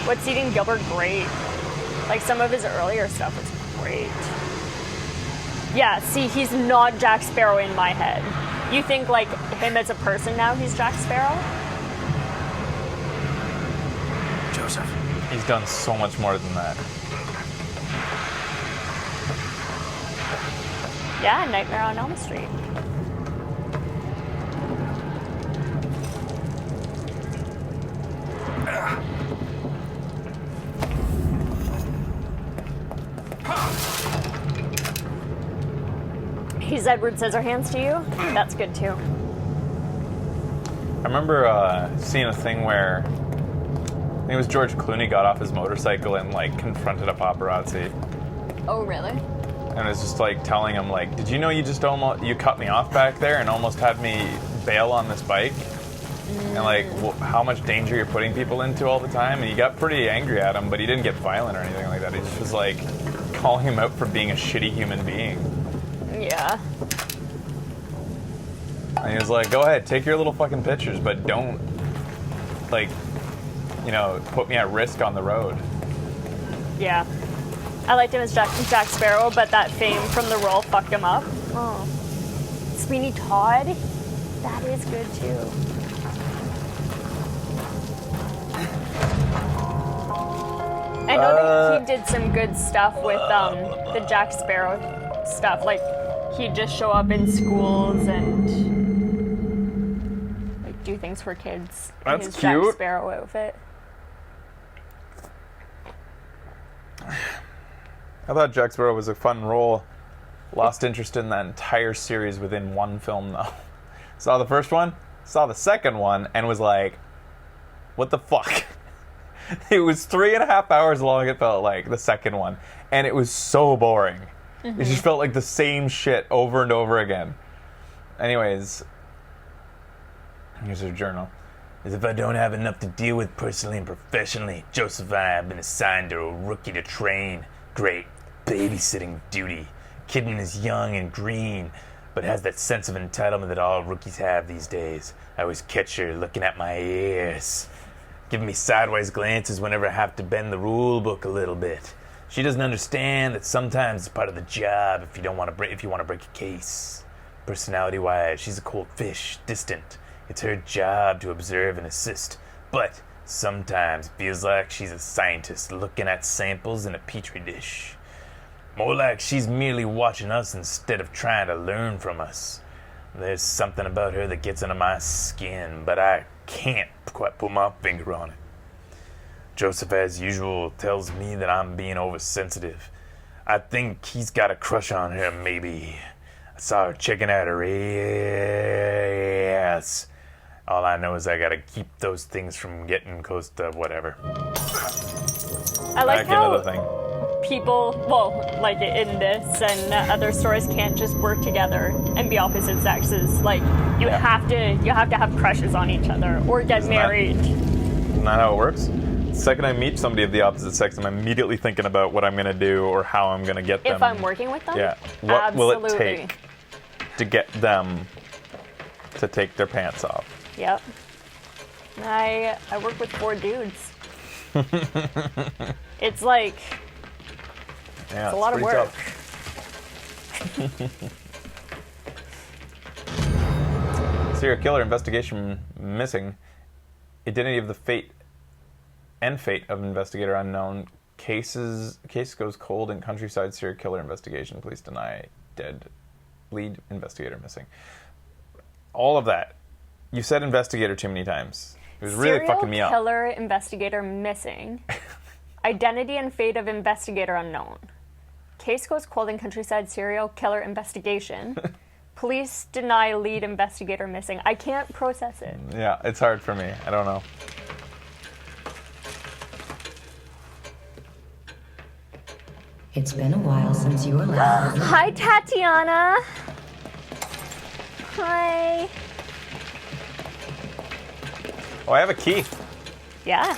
What's Eating Gilbert Grape. Like, some of his earlier stuff was great. Yeah, see, he's not Jack Sparrow in my head. You think like him as a person now, he's Jack Sparrow? Joseph. He's done so much more than that. Yeah, Nightmare on Elm Street. He's Edward Scissorhands to you? That's good too. I remember seeing a thing where I think it was George Clooney got off his motorcycle and like confronted a paparazzi. Oh, really? And was just like telling him like, did you know you just you cut me off back there and almost had me bail on this bike? And like how much danger you're putting people into all the time. And he got pretty angry at him, but he didn't get violent or anything like that. He just was like calling him out for being a shitty human being. Yeah. And he was like, go ahead, take your little fucking pictures, but don't like, you know, put me at risk on the road. Yeah. I liked him as Jack Sparrow, but that fame from the role fucked him up. Oh. Sweeney Todd? That is good too. I know that he did some good stuff with the Jack Sparrow stuff. Like, he'd just show up in schools and like do things for kids. That's in his cute. Jack Sparrow outfit. I thought Jack Sparrow was a fun role. Lost interest in that entire series within one film, though. Saw the first one, saw the second one, and was like, what the fuck? It was 3.5 hours long, it felt like, the second one. And it was so boring. It just felt like the same shit over and over again. Anyways, here's her journal. As if I don't have enough to deal with personally and professionally, Joseph and I have been assigned to a rookie to train. Great babysitting duty. Kitten is young and green, but has that sense of entitlement that all rookies have these days. I always catch her looking at my ears, giving me sideways glances whenever I have to bend the rule book a little bit. She doesn't understand that sometimes it's part of the job if you want to break a case. Personality-wise, she's a cold fish, distant. It's her job to observe and assist, but sometimes it feels like she's a scientist looking at samples in a petri dish. More like she's merely watching us instead of trying to learn from us. There's something about her that gets under my skin, but I can't quite put my finger on it. Joseph, as usual, tells me that I'm being oversensitive. I think he's got a crush on her, maybe. I saw her checking out her ass. All I know is I gotta keep those things from getting close to whatever. I like Back how into the thing. people, well, like in this and other stories, can't just work together and be opposite sexes. Like, you have to have crushes on each other or get married. Isn't that how it works? The second I meet somebody of the opposite sex, I'm immediately thinking about what I'm gonna do or how I'm gonna get them. If I'm working with them? Yeah. What will it Absolutely. take to get them to take their pants off? Yep. I work with 4 dudes. It's like, Yeah, it's a lot of pretty work. tough. Serial killer investigation missing. Identity of the fate of investigator unknown. Case goes cold in countryside serial killer investigation. Police deny dead. Lead investigator missing. All of that. You said investigator too many times. It was really fucking me up. Serial killer investigator missing. Identity and fate of investigator unknown. Case goes cold in countryside serial killer investigation. Police deny lead investigator missing. I can't process it. Yeah, it's hard for me. I don't know. It's been a while since you were last. Hi, Tatiana. Hi. Oh, I have a key. Yeah.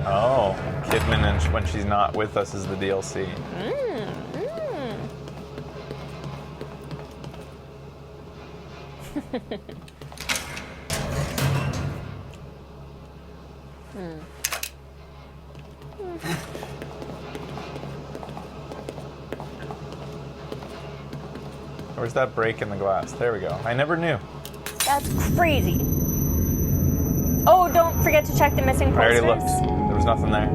Oh, Kidman and when she's not with us is the DLC. Where's that break in the glass? There we go. I never knew. That's crazy. Oh, don't forget to check the missing I already posters. looked. There was nothing there.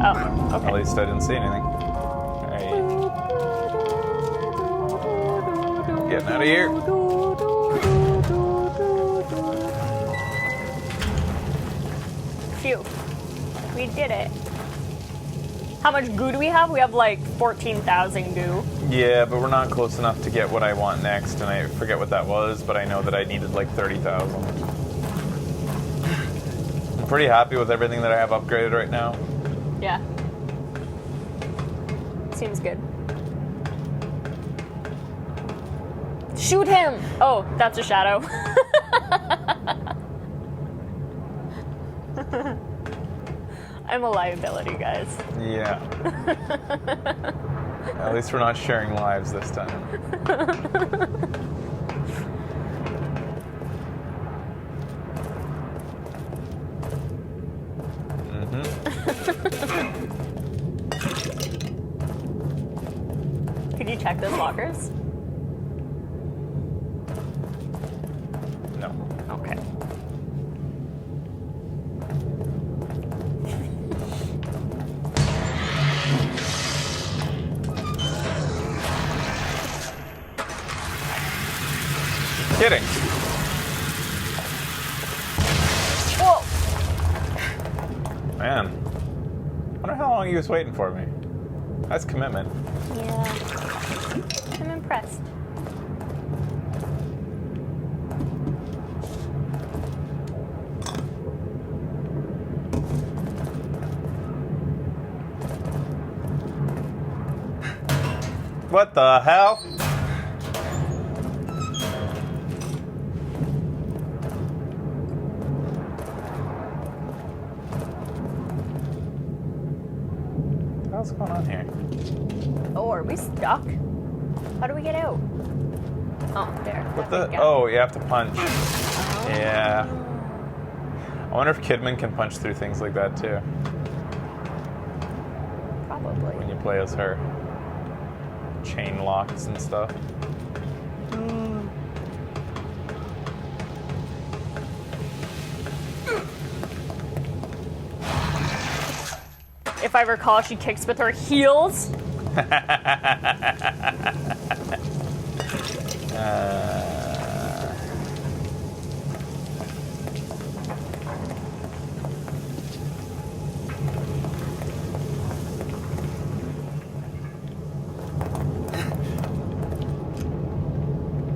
Oh, okay. At least I didn't see anything. Alright. Getting out of here. Phew. We did it. How much goo do we have? We have like 14,000 goo. Yeah, but we're not close enough to get what I want next, and I forget what that was, but I know that I needed like 30,000. I'm pretty happy with everything that I have upgraded right now. Yeah. Seems good. Shoot him! Oh, that's a shadow. I'm a liability, guys. Yeah. At least we're not sharing lives this time. Could you check those lockers? No. Okay. Kidding. Whoa! Man. I wonder how long he was waiting for me. That's commitment. Yeah. I'm impressed. What the hell? What's going on here? Oh, are we stuck? How do we get out? Oh, there. What That the? big gap. Oh, you have to punch. Yeah. I wonder if Kidman can punch through things like that too Probably. when you play as her. Chain locks and stuff. If I recall, she kicks with her heels.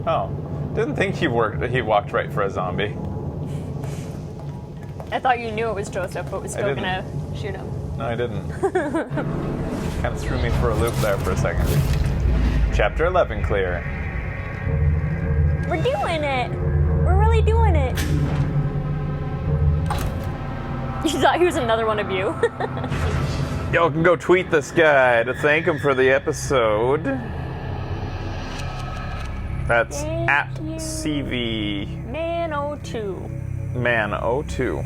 Oh, didn't think he walked right for a zombie. I thought you knew it was Joseph, but was still didn't. gonna shoot him. No, I didn't. Kind of threw me for a loop there for a second. Chapter 11 clear. We're doing it! We're really doing it! You thought he was another one of you? Y'all can go tweet this guy to thank him for the episode. That's Thank at you. CV Man, oh two. Man 02.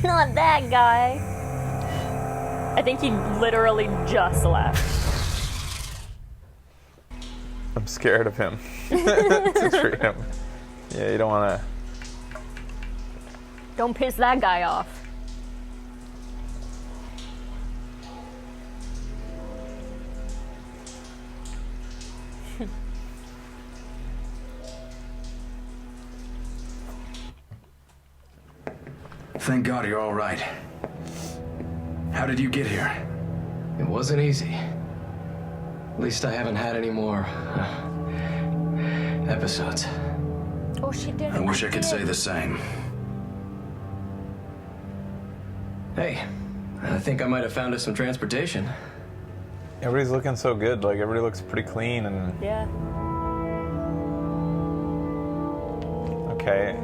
Not that guy. I think he literally just left. I'm scared of him. To treat him. Yeah, you don't want to. Don't piss that guy off. Thank God you're all right. How did you get here? It wasn't easy. At least I haven't had any more episodes. Oh, she did. I wish I could say the same. Hey, I think I might have found us some transportation. Everybody's looking so good. Like, everybody looks pretty clean and. Yeah. Okay.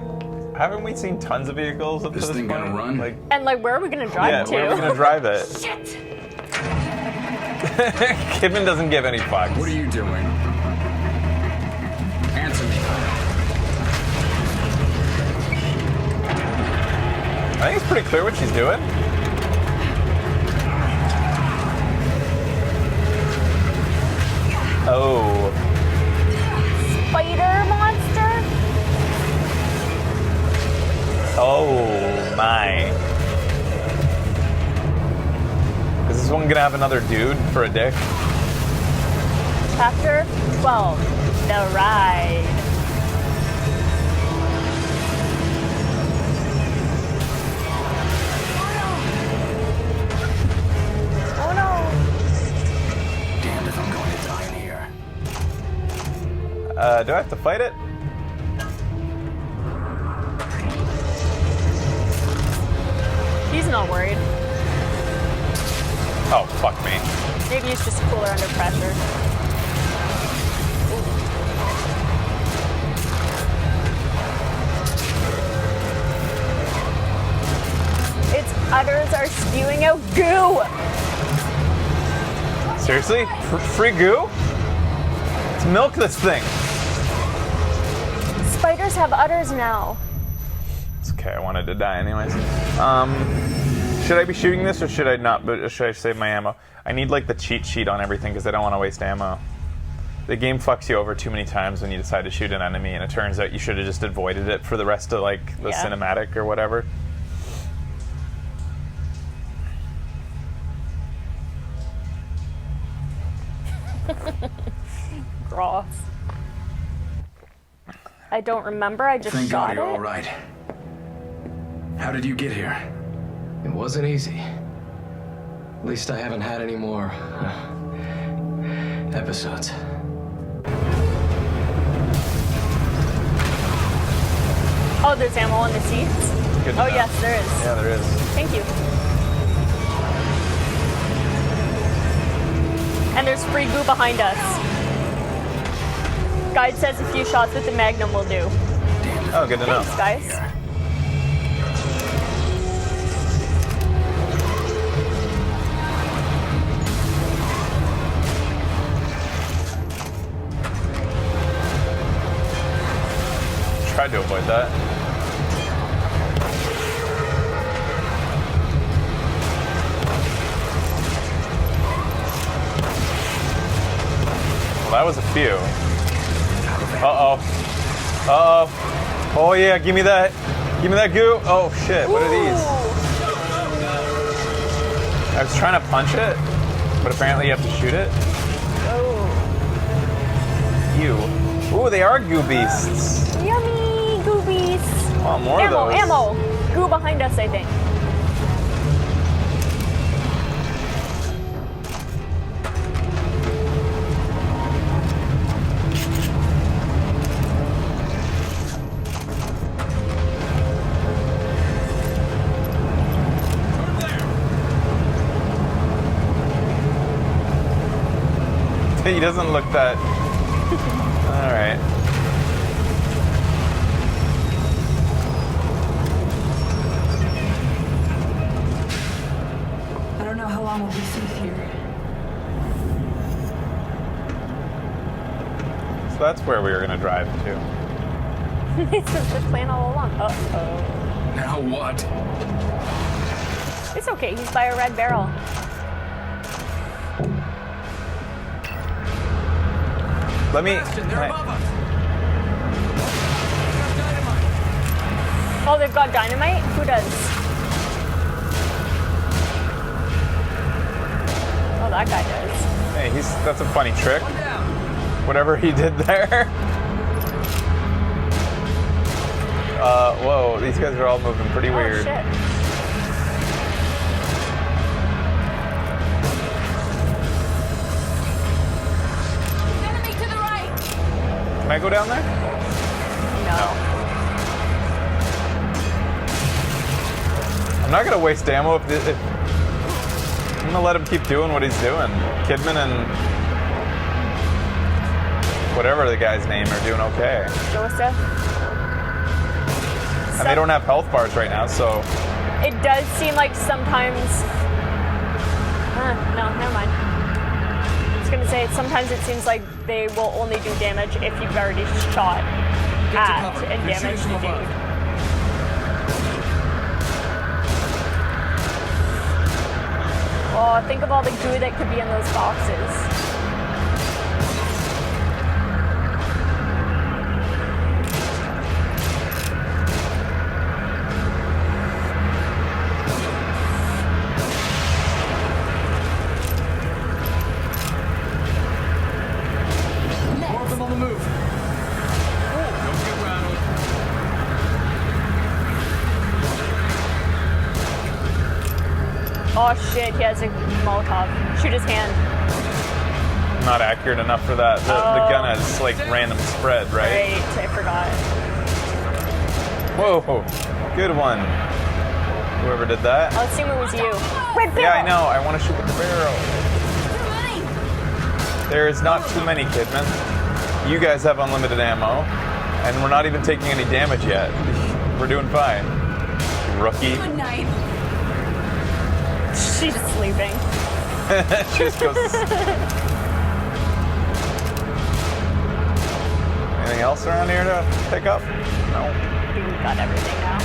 Haven't we seen tons of vehicles up to This this thing point? gonna run? Like, And like, where are we gonna drive yeah, to? where are we gonna drive it? Shit! Kidman doesn't give any fucks. What are you doing? Answer me. I think it's pretty clear what she's doing. Oh. Spider monster? Oh my. Is this one gonna have another dude for a dick? Chapter 12. The Ride. Oh no. Damned if I'm going to die in here. Do I have to fight it? He's not worried. Oh, fuck me. Maybe he's just cooler under pressure. Its udders are spewing out goo! Seriously? Free goo? Let's milk this thing. Spiders have udders now. It's okay, I wanted to die anyways. Should I be shooting this or should I not? But should I save my ammo? I need like the cheat sheet on everything because I don't want to waste ammo. The game fucks you over too many times when you decide to shoot an enemy, and it turns out you should have just avoided it for the rest of like the cinematic or whatever. Gross. I don't remember, I just Thank shot God you're it. all right. How did you get here? It wasn't easy. At least I haven't had any more episodes. Oh, there's ammo on the seats? Good to Oh know. yes, there is. Yeah, there is. Thank you. And there's free goo behind us. Guide says a few shots with the Magnum will do. Oh, good to know. Thanks, guys. Tried to avoid that. Well, that was a few. Uh-oh. Uh-oh. Oh, yeah, give me that. Give me that goo. Oh, shit. What are these? I was trying to punch it, but apparently you have to shoot it. Oh. Ew. Ooh, they are goo beasts. Yummy goobies. Oh, more Ammo, of those. ammo. Goo behind us, I think. He doesn't look that... Alright. I don't know how long we'll be safe here. So that's where we were going to drive to. This was the plan all along. Uh-oh. Now what? It's okay, he's by a red barrel. Let me... Oh, they've got dynamite? Who does? Oh, that guy does. Hey, that's a funny trick. Whatever he did there. Whoa, these guys are all moving pretty Oh, weird. shit. Enemy to the right! Can I go down there? No. I'm not gonna waste ammo if I'm gonna let him keep doing what he's doing. Kidman and whatever the guy's name are doing okay. Joseph. And they don't have health bars right now, so... It does seem like sometimes... no, never mind. I was gonna say, sometimes it seems like they will only do damage if you've already shot at and damaged the dude. Oh, think of all the goo that could be in those boxes. Oh shit, he has a Molotov. Shoot his hand. Not accurate enough for that. The gun has like random spread, right? Right, I forgot. Whoa, good one. Whoever did that. I'll assume it was you. Red barrel. Yeah, I know. I want to shoot with the barrel. There's not too many, Kidman. You guys have unlimited ammo, and we're not even taking any damage yet. We're doing fine. Rookie. Good night. She's sleeping. She just goes to sleep. Anything else around here to pick up? No. I think we've got everything now.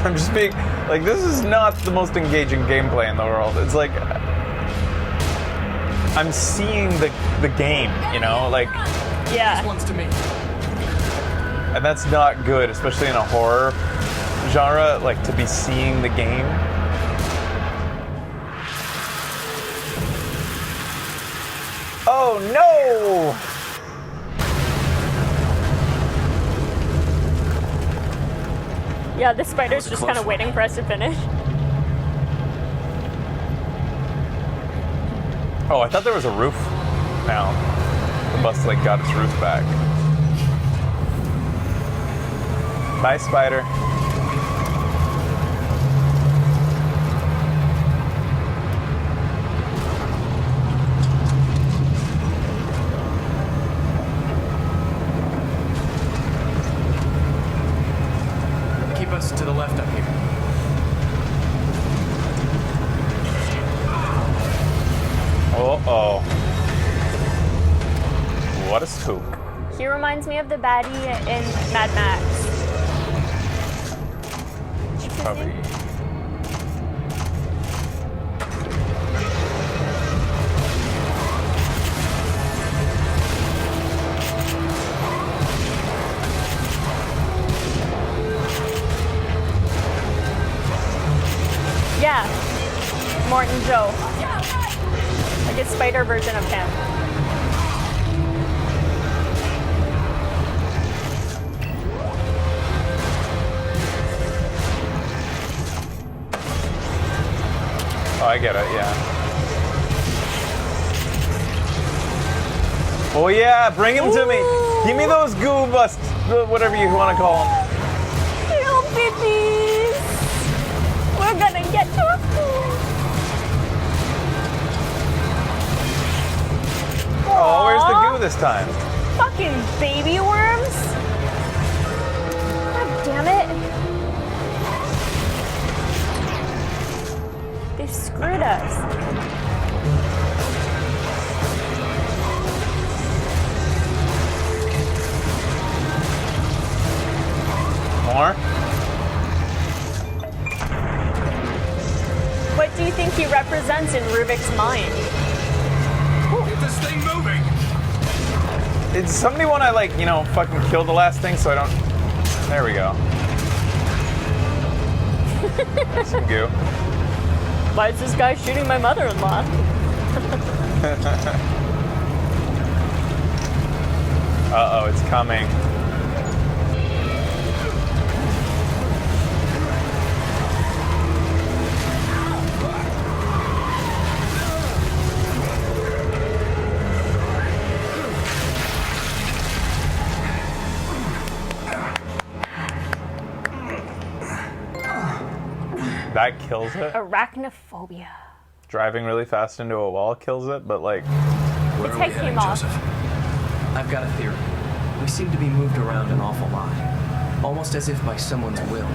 I'm just being like, this is not the most engaging gameplay in the world. It's like I'm seeing the game, you know, like. Yeah. This one's to me. And that's not good, especially in a horror genre, like to be seeing the game. Oh no! Yeah, the spider's just kind of waiting for us to finish. Oh, I thought there was a roof now. The bus like got its roof back. Bye, spider. Keep us to the left up here. Uh-oh. What a spook. He reminds me of the baddie in Mad Max. Probably. Yeah, Morton Joe. Like a spider version of him. Oh, I get it, yeah. Oh yeah, bring him to me. Give me those goo bust, whatever you want to call them. Little bitties. We're gonna get to a food. Oh, where's the goo this time? Fucking baby worms. God damn it. They screwed us. More? What do you think he represents in Rubik's mind? Get this thing moving! Did somebody want to, like, you know, fucking kill the last thing so I don't... There we go. That's some goo. Why is this guy shooting my mother-in-law? Uh-oh, it's coming. That kills it. Arachnophobia. Driving really fast into a wall kills it, but like, Where Its are we head heading, came off. Joseph? I've got a theory. We seem to be moved around an awful lot, almost as if by someone's will.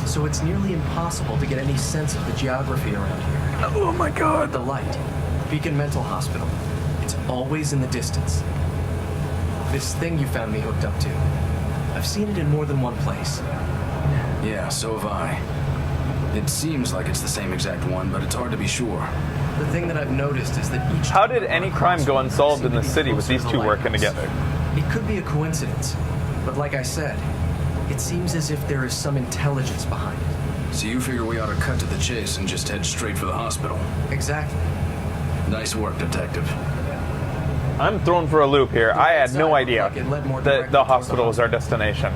So it's nearly impossible to get any sense of the geography around here. oh my god. The light. Beacon Mental Hospital. It's always in the distance. This thing you found me hooked up to. I've seen it in more than one place. Yeah, so have I. It seems like it's the same exact one, but it's hard to be sure. The thing that I've noticed is that each... How did any crime go unsolved in the city with these two working together? It could be a coincidence, but like I said, it seems as if there is some intelligence behind it. So you figure we ought to cut to the chase and just head straight for the hospital? Exactly. Nice work, detective. I'm thrown for a loop here. I had Inside, no idea like it led more that directly the toward hospital was our destination.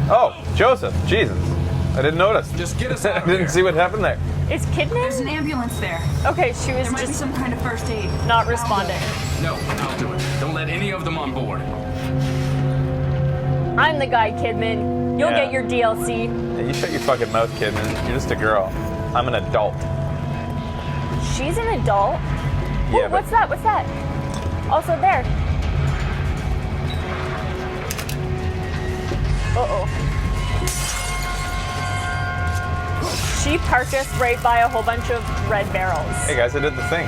Oh, Joseph. Jesus. I didn't notice. Just get us out I of didn't here. see what happened there. Is There's Kidman? an ambulance there. Okay, she was There might be just some kind of first aid. not responding. No, I'll do it. Don't let any of them on board. I'm the guy, Kidman. You'll Yeah. get your DLC. Yeah, you shut your fucking mouth, kid, man. You're just a girl. I'm an adult. She's an adult. Yeah, Ooh, what's that? What's that? Also there. Uh-oh. She parked us right by a whole bunch of red barrels. Hey guys, I did the thing.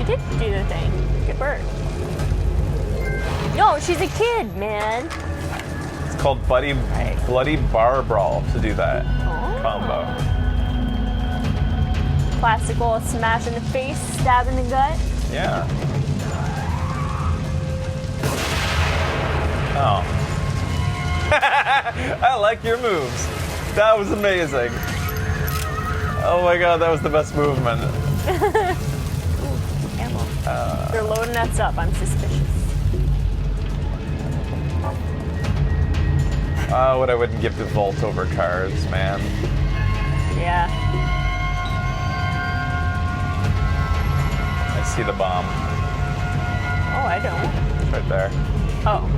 You did do the thing. Good work. No, she's a kid, man. It's called Bloody Bar Brawl to do that combo. Classical smash in the face, stab in the gut. Yeah. Oh. I like your moves. That was amazing. Oh my god, that was the best movement. Ammo. They're loading us up. I'm suspicious. What I wouldn't give to vault over cars, man. Yeah. I see the bomb. Oh, I don't. It's right there. Oh.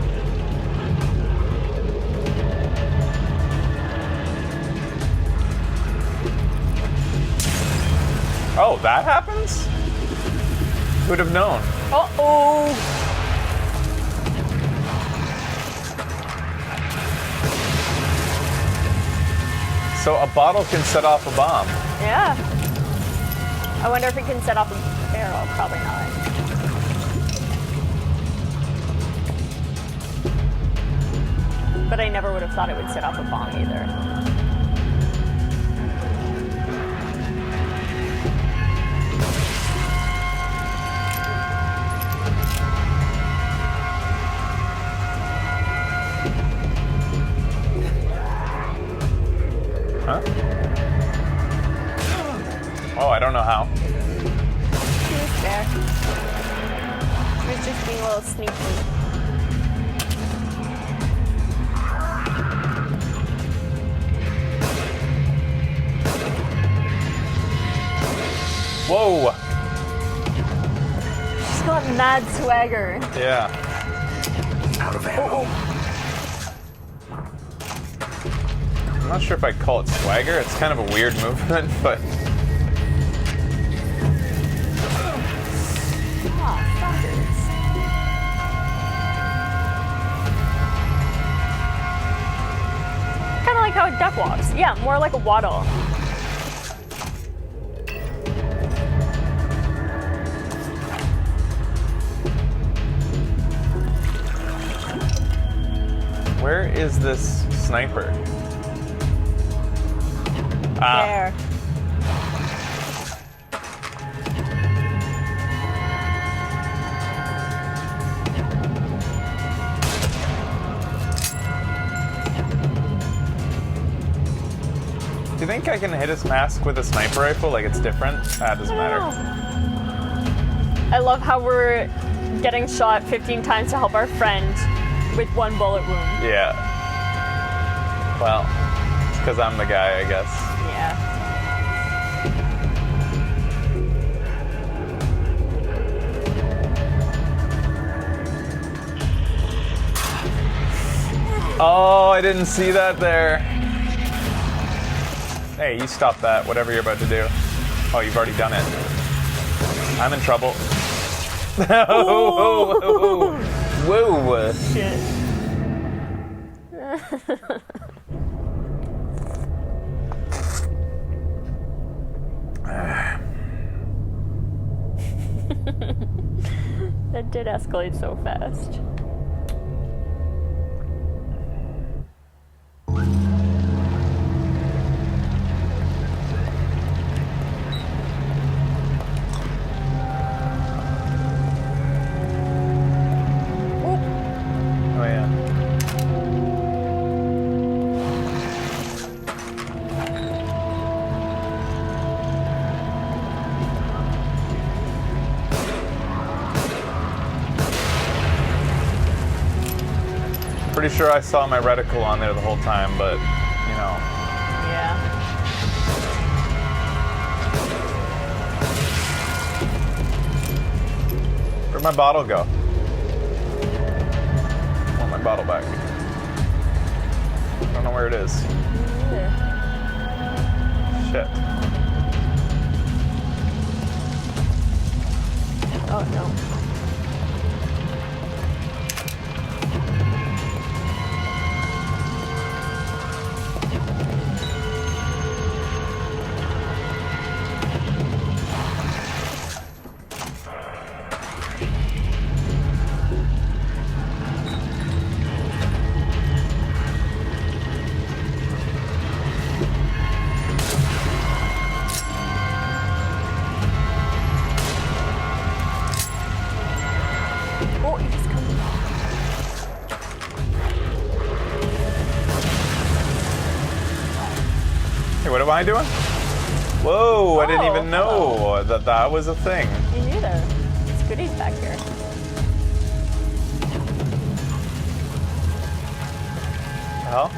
Oh, that happens? Who'd have known? Uh-oh. So a bottle can set off a bomb. Yeah. I wonder if it can set off a barrel. Probably not. But I never would have thought it would set off a bomb either. Huh? Oh, I don't know how. She was there. She was just being a little sneaky. Whoa! She's got mad swagger. Yeah. Out of ammo. I'm not sure if I'd call it swagger. It's kind of a weird movement, but Ah, fuckers. Kind of like how a duck walks. Yeah, more like a waddle. where is this sniper? Ah. There. Do you think I can hit his mask with a sniper rifle? Like it's different? That doesn't matter. I love how we're getting shot 15 times to help our friend with one bullet wound. Yeah. Well, it's because I'm the guy, I guess. Yeah. Oh, I didn't see that there. Hey, you stop that, whatever you're about to do. Oh, you've already done it. I'm in trouble. Whoa! Whoa! Shit. That did escalate so fast. Oh yeah. Pretty sure I saw my reticle on there the whole time, but you know. Yeah. Where'd my bottle go? I want my bottle back. I don't know where it is. Shit. Oh no. Oh, he's coming. Hey, what am I doing? Whoa, I didn't Oh, even know that that was a thing. Me neither. There's goodies back here. Hell?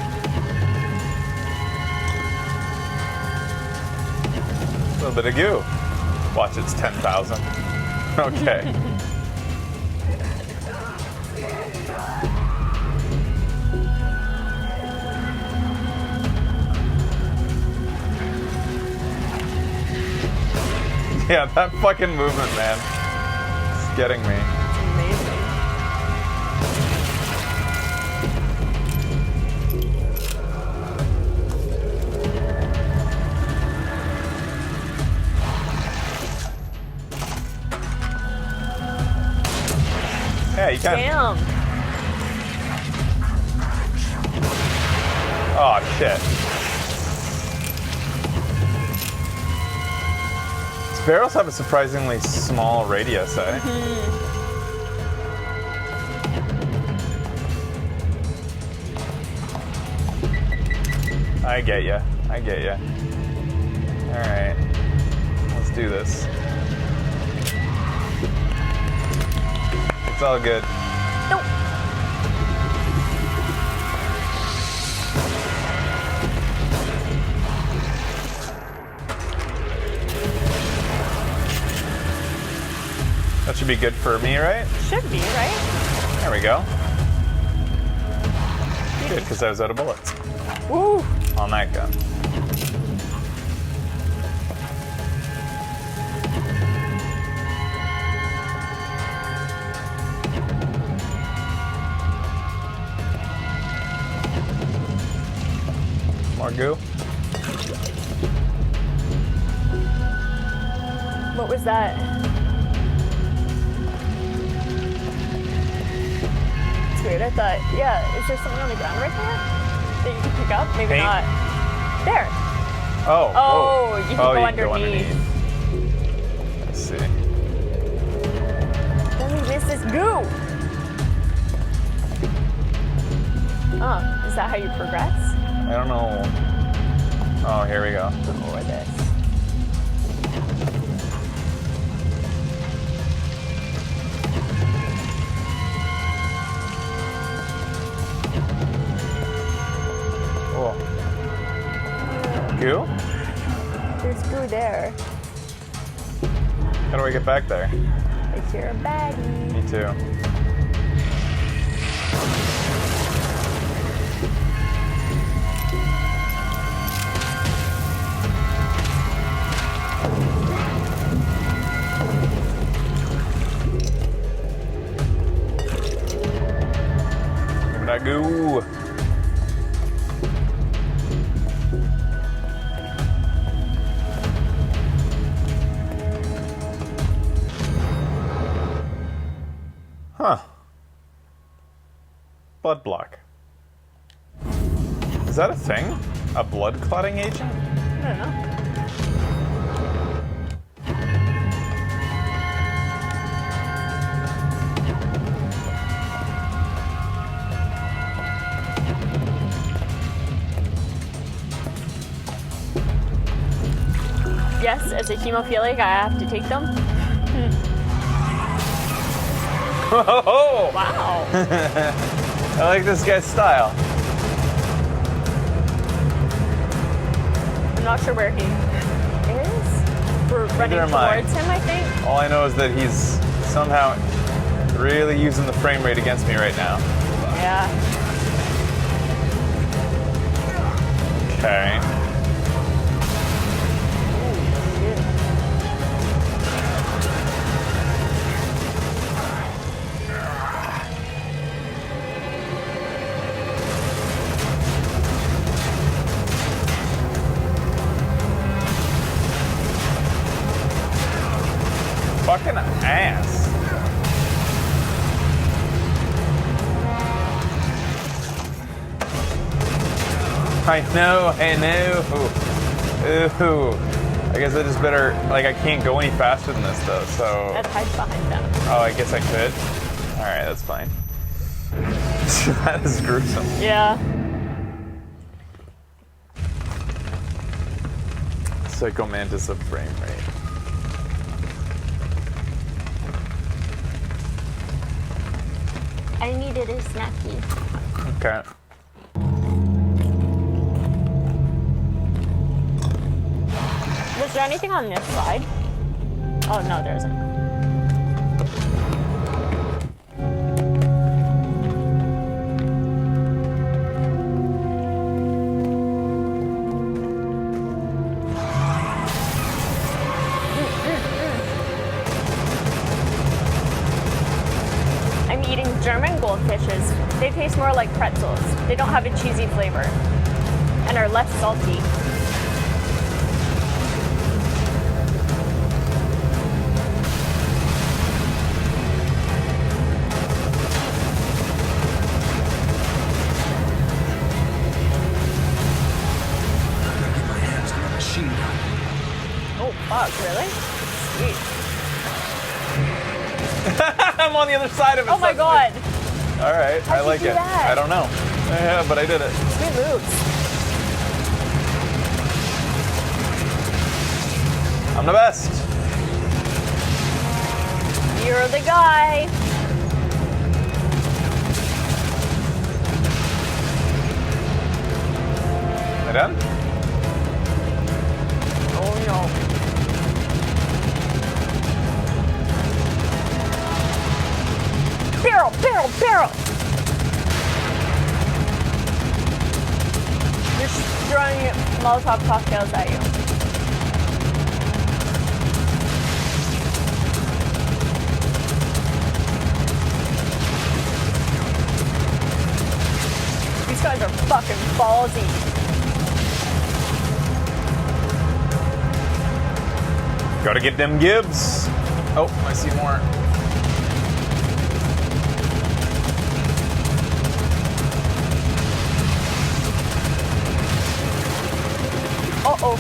A little bit of goo. Watch, it's 10,000. Okay. Yeah, that fucking movement, man. It's getting me. It's amazing. Yeah, you can. Damn. Oh, shit. Sparrows have a surprisingly small radius, eh? I get ya. I get ya. Alright. Let's do this. It's all good. Nope. That should be good for me, right? Should be, right? There we go. Good, because I was out of bullets Ooh. on that gun. More goo. What was that? It's weird. I thought, yeah, is there something on the ground right there that you can pick up? Maybe Paint. not. There. Oh. Oh, whoa. you can go you underneath. Let's see. Then we miss this goo. Oh, is that how you progress? I don't know. Oh, here we go. Or this? Cool. Goo? There's goo there. How do I get back there? Like you're a baddie. Me too. That goo. Huh. Blood block. Is that a thing? A blood clotting agent? I don't know. Yes, as a hemophiliac, I have to take them. Oh! Wow. I like this guy's style. I'm not sure where he is. We're running am I. towards him, I think. All I know is that he's somehow really using the frame rate against me right now. Yeah. Okay. Fucking ass. I know. Ooh. I guess I just better, like, I can't go any faster than this though, so. Let's hide behind them. Oh, I guess I could. Alright, that's fine. That is gruesome. Yeah. Psycho Mantis of frame rate. I needed a snacky. Okay. Was there anything on this side? Oh, no, there isn't. I'm eating German goldfishes. They taste more like pretzels. They don't have a cheesy flavor and are less salty. Oh, fuck, really? Sweet. I'm on the other side of it. Oh my god. All right, How'd I you like do it. that? I don't know. Yeah, but I did it. Sweet moves. I'm the best. You're the guy. Am I done? Oh no. Barrel, barrel, barrel! Just throwing Molotov cocktails at you. These guys are fucking ballsy. Gotta get them Gibbs. Oh, I see more. Uh-oh.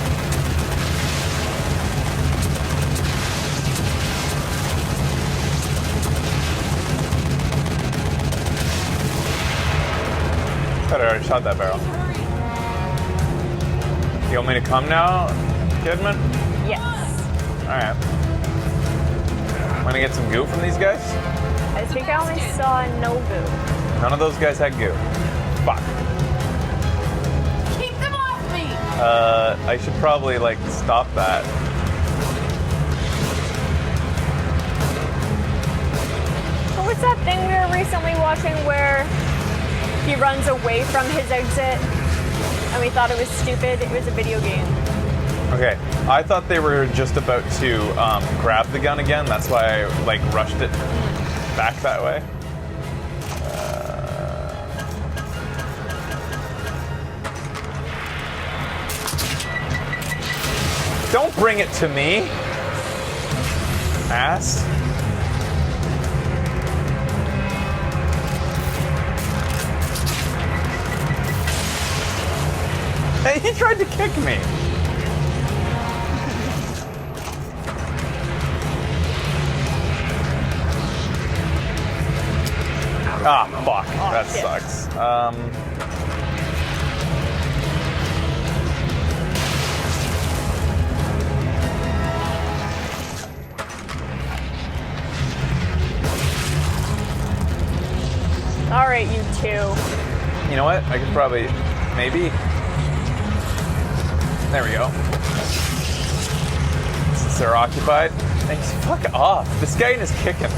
Thought I already shot that barrel. You want me to come now, Kidman? Yes. Alright. I'm gonna get some goo from these guys. I think I only saw no goo. None of those guys had goo. Fuck. Keep them off me! I should probably, like, stop that. What was that thing we were recently watching where he runs away from his exit and we thought it was stupid? It was a video game. Okay, I thought they were just about to grab the gun again. That's why I, like, rushed it back that way. Don't bring it to me. Ass. Hey, he tried to kick me. Ah, fuck. That shit. sucks. All right, you two. You know what? I could probably, maybe. There we go. Since they're occupied. Thanks. Fuck off. This guy is kicking.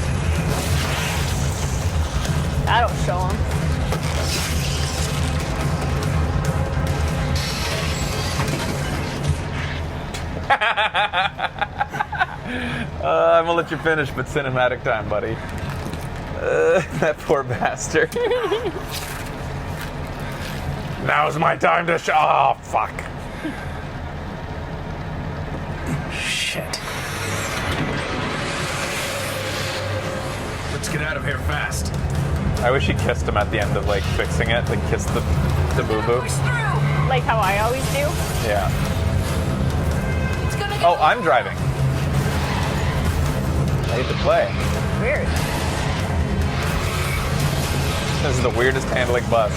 That'll show him. I'm gonna let you finish, but cinematic time, buddy. That poor bastard. Now's my time to show. Oh, fuck. Shit. Let's get out of here fast. I wish he kissed him at the end of like fixing it, like kiss the boo-boo. Like how I always do. Yeah. Oh, I'm driving. I hate to play. Weird. This is the weirdest handling bus.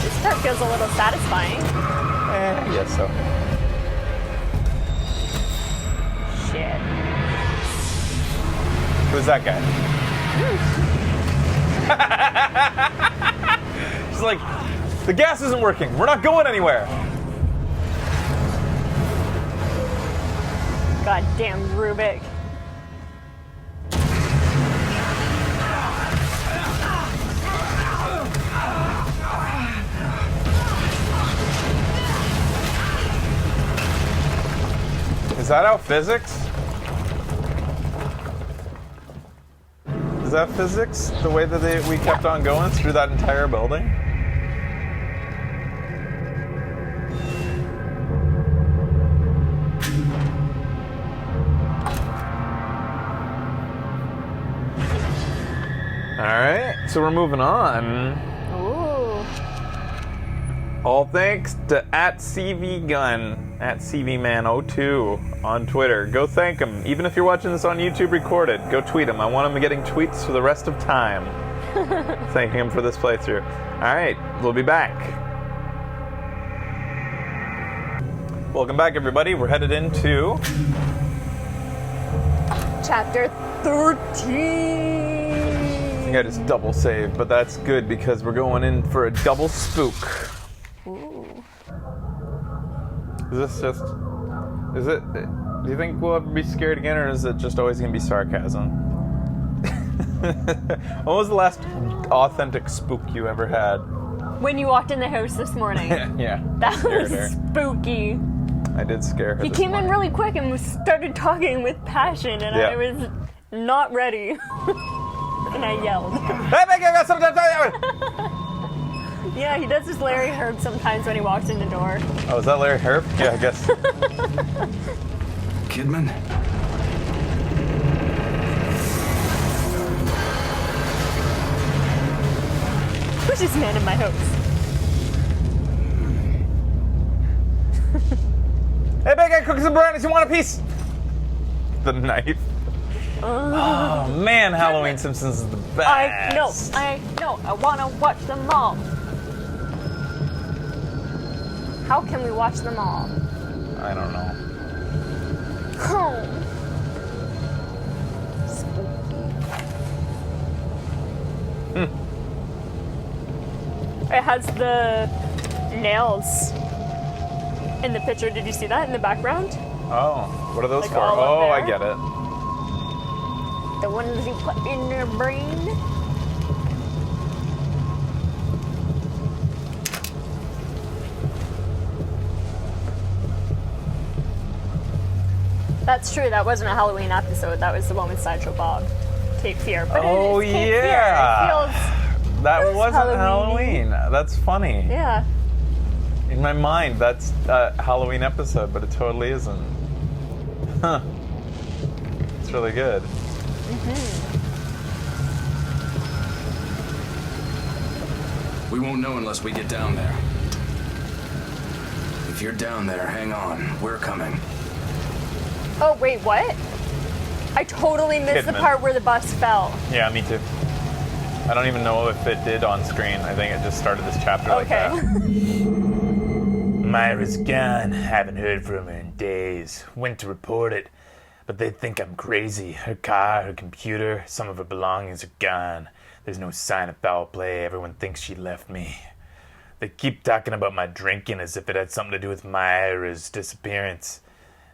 This part feels a little satisfying. Yes, so. Shit. Who's that guy? She's like, the gas isn't working. We're not going anywhere. Goddamn Rubik. Is that how physics? Is that physics? The way that we kept on going through that entire building? Alright, so we're moving on. Ooh. All thanks to @CVGun, @CVMan02 on Twitter. Go thank him. Even if you're watching this on YouTube recorded, go tweet him. I want him getting tweets for the rest of time. Thanking him for this playthrough. Alright, we'll be back. Welcome back, everybody. We're headed into Chapter 13. I think I just double saved, but that's good because we're going in for a double spook. Ooh. Is this just... Is it... Do you think we'll ever be scared again, or is it just always going to be sarcasm? When was the last authentic spook you ever had? When you walked in the house this morning. Yeah. That scared was her. spooky. I did scare her He this came morning. in really quick and started talking with passion, and Yeah. I was not ready. And I yelled. Hey, Becky, I got something to tell you! Yeah, he does this Larry Herb sometimes when he walks in the door. Oh, is that Larry Herb? Yeah, I guess. Kidman? Who's this man in my house? Hey, Becky, I cooked some brownies. You want a piece? The knife. Oh, man, Halloween Simpsons is the best. I know. I want to watch them all. How can we watch them all? I don't know. Oh. It has the nails in the picture. Did you see that in the background? Oh, what are those Like for? all up Oh, I there? get it. The ones you put in your brain. That's true. That wasn't a Halloween episode. That was the one with Sideshow Bob. Cape Fear. But Oh, it is Cape yeah. Fear. It feels That wasn't Halloween-y. Halloween. That's funny. Yeah. In my mind, that's a Halloween episode, but it totally isn't. Huh. It's really good. We won't know unless we get down there. If you're down there, hang on. We're coming. Oh, wait, what? I totally missed the Kidman. part where the bus fell. Yeah, me too. I don't even know if it did on screen. I think it just started this chapter like Okay. that. Myra's gone. Haven't heard from her in days. Went to report it, but they think I'm crazy. Her car, her computer, some of her belongings are gone. There's no sign of foul play. Everyone thinks she left me. They keep talking about my drinking as if it had something to do with Myra's disappearance.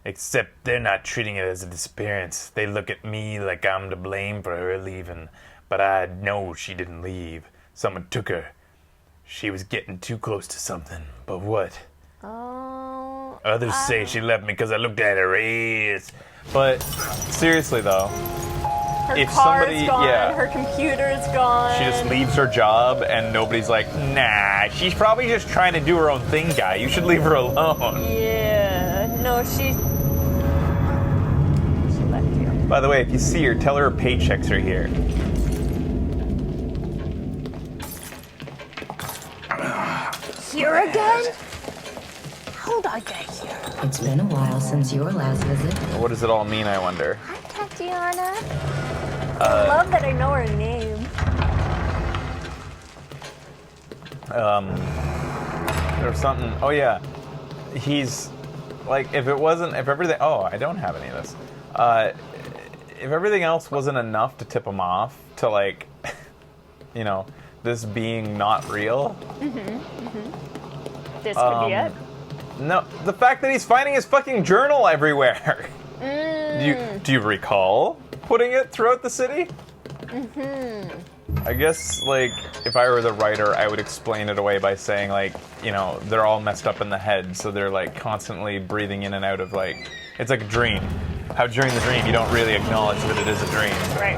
Except they're not treating it as a disappearance. They look at me like I'm to blame for her leaving. But I know she didn't leave. Someone took her. She was getting too close to something. But what? Oh. Others say she left me because I looked at her ears. But seriously though, Her if car's somebody- gone, yeah. her computer's gone. she just leaves her job and nobody's like, nah, she's probably just trying to do her own thing, guy. You should leave her alone. Yeah. No, she left you. By the way, if you see her, tell her paychecks are here. Here again? How'd I get here? It's been a while since your last visit. What does it all mean, I wonder? Hi, Tatiana. I love that I know her name. There's something. Oh yeah, he's like if everything. Oh, I don't have any of this. If everything else wasn't enough to tip him off to like, you know, this being not real. This could be it. No, the fact that he's finding his fucking journal everywhere. Do you recall putting it throughout the city? I guess, like, if I were the writer, I would explain it away by saying, like, you know, they're all messed up in the head, so they're, like, constantly breathing in and out of, like, it's like a dream. How during the dream you don't really acknowledge that it is a dream. Right.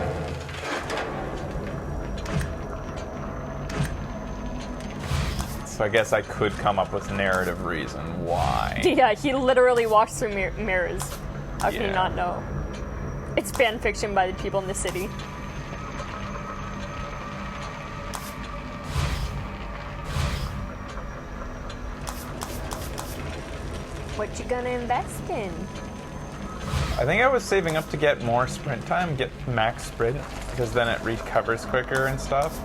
So I guess I could come up with narrative reason why. Yeah, he literally walks through mirrors. How can you Yeah. not know? It's fan fiction by the people in the city. What you gonna invest in? I think I was saving up to get more sprint time, get max sprint, because then it recovers quicker and stuff.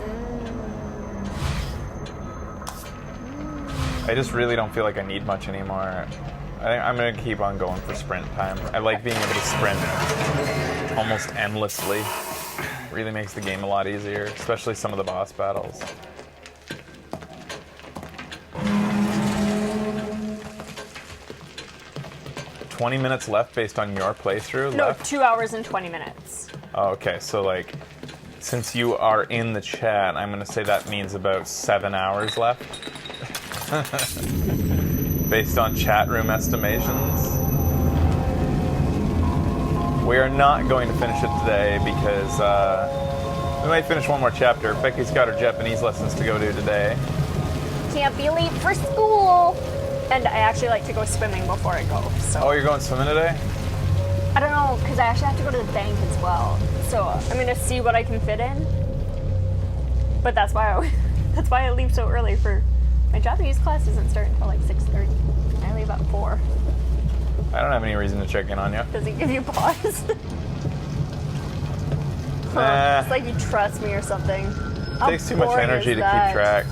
I just really don't feel like I need much anymore. I think I'm gonna keep on going for sprint time. I like being able to sprint almost endlessly. Really makes the game a lot easier, especially some of the boss battles. $20 minutes left based on your playthrough No, left? 2 hours and 20 minutes. Oh, okay, so like, since you are in the chat, I'm gonna say that means about 7 hours left. Based on chat room estimations. We are not going to finish it today because we might finish one more chapter. Becky's got her Japanese lessons to go to today. Can't be late for school. And I actually like to go swimming before I go. So Oh, you're going swimming today? I don't know, because I actually have to go to the bank as well. So I'm gonna see what I can fit in. But that's why I leave so early for my Japanese class doesn't start until like 6:30. I leave at 4. I don't have any reason to check in on you. Does it give you pause? Nah. It's like you trust me or something. It How takes too much boring energy is to that? keep track.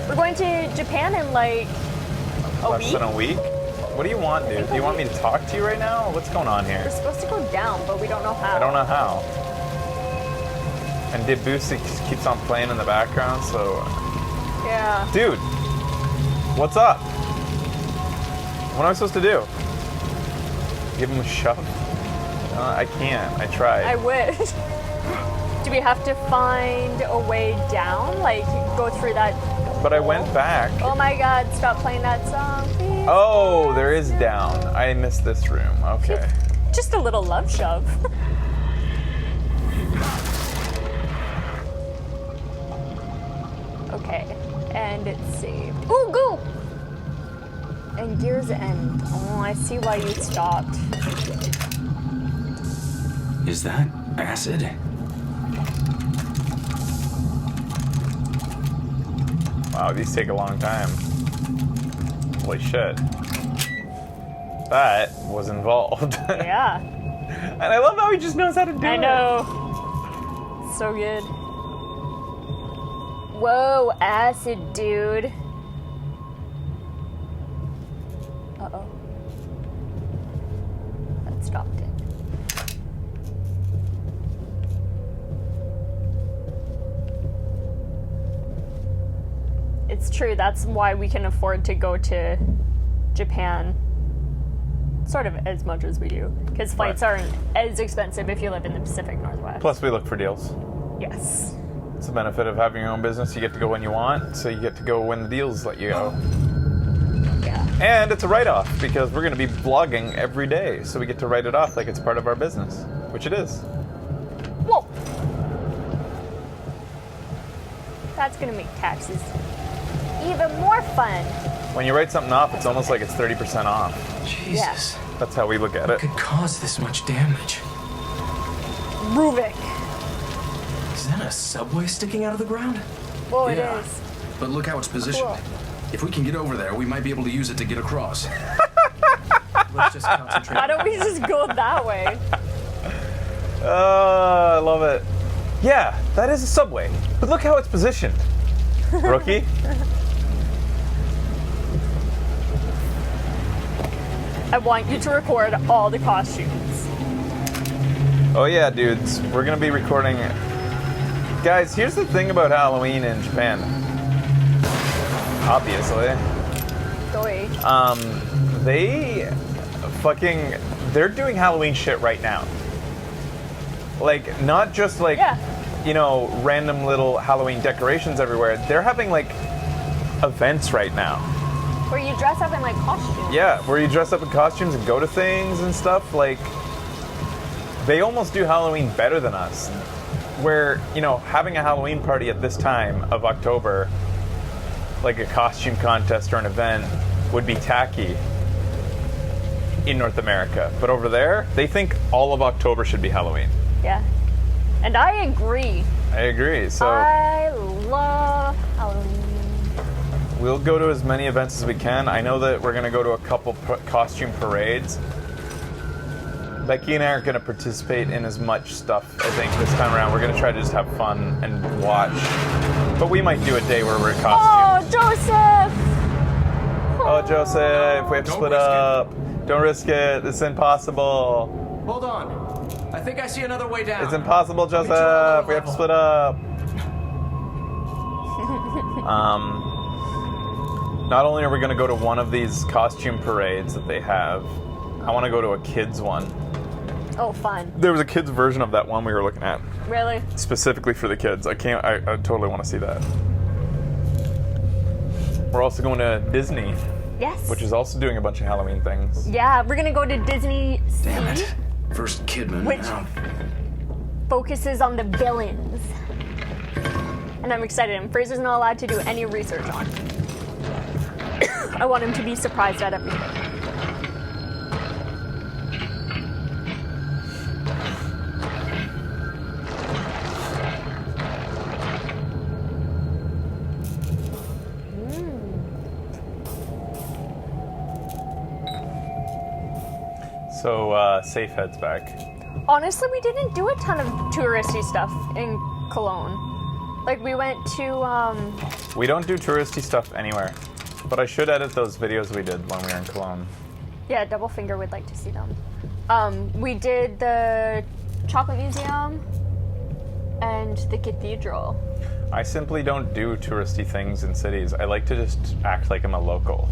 We're going to Japan in like a Less week. than a week? What do you want, dude? Do you want me to talk to you right now? What's going on here? We're supposed to go down, but we don't know how. I don't know how. And Debussy keeps on playing in the background, so... Yeah. Dude! What's up? What am I supposed to do? Give him a shove? I can't. I tried. I wish. Do we have to find a way down? Like, go through that... But I went back. Oh my god, stop playing that song, please. Oh, there is down. I missed this room. Okay. Just a little love shove. Okay, and it's saved. Ooh, go! And Gears End. Oh, I see why you stopped. Is that acid? Wow, these take a long time. Holy shit. That was involved. Yeah. And I love how he just knows how to do it. I know. So good. Whoa, acid, dude. Uh-oh. That stopped it. It's true, that's why we can afford to go to Japan. Sort of as much as we do. Because flights aren't as expensive if you live in the Pacific Northwest. Plus, we look for deals. Yes. It's the benefit of having your own business. You get to go when you want, so you get to go when the deals let you go. Yeah. And it's a write-off, because we're going to be vlogging every day, so we get to write it off like it's part of our business, which it is. Whoa! That's gonna make taxes even more fun. When you write something off, it's almost like it's 30% off. Jesus. That's how we look at it. Could cause this much damage. Ruvik. Is that a subway sticking out of the ground? Well, Yeah. it is. But look how it's positioned. Cool. If we can get over there, we might be able to use it to get across. Let's just concentrate. Why don't we just go that way? Oh, I love it. Yeah, that is a subway. But look how it's positioned. Rookie? I want you to record all the costumes. Oh yeah, dudes. We're going to be recording... Guys, here's the thing about Halloween in Japan. Obviously. Joey. They're doing Halloween shit right now. Like, not just like, you know, random little Halloween decorations everywhere. They're having like events right now. Where you dress up in like costumes. Yeah, where you dress up in costumes and go to things and stuff. Like, they almost do Halloween better than us. Where, you know, having a Halloween party at this time of October, like a costume contest or an event, would be tacky in North America. But over there, they think all of October should be Halloween. Yeah. And I agree. I agree. So I love Halloween. we'll go to as many events as we can. I know that we're going to go to a couple costume parades. Becky and I aren't going to participate in as much stuff, I think, this time around. We're going to try to just have fun and watch. But we might do a day where we're costumed. Oh, Joseph! Oh, Joseph, we have to Don't split risk it. up. Don't risk it. It's impossible. Hold on. I think I see another way down. It's impossible, Let me Joseph. try We have to another split up. Not only are we going to go to one of these costume parades that they have, I want to go to a kids one. Oh, fun. There was a kids version of that one we were looking at, Really? specifically for the kids. I totally want to see that. We're also going to Disney, Yes. which is also doing a bunch of Halloween things. Yeah, we're gonna go to Disney Damn Sea, it. First Kidman. Which- now. focuses on the villains. And I'm excited. And Fraser's not allowed to do any research on. I want him to be surprised at everything. So, Safe heads back. Honestly, we didn't do a ton of touristy stuff in Cologne. Like, we went to, We don't do touristy stuff anywhere, but I should edit those videos we did when we were in Cologne. yeah, Double Finger would like to see them. We did the Chocolate Museum and the Cathedral. I simply don't do touristy things in cities. I like to just act like I'm a local.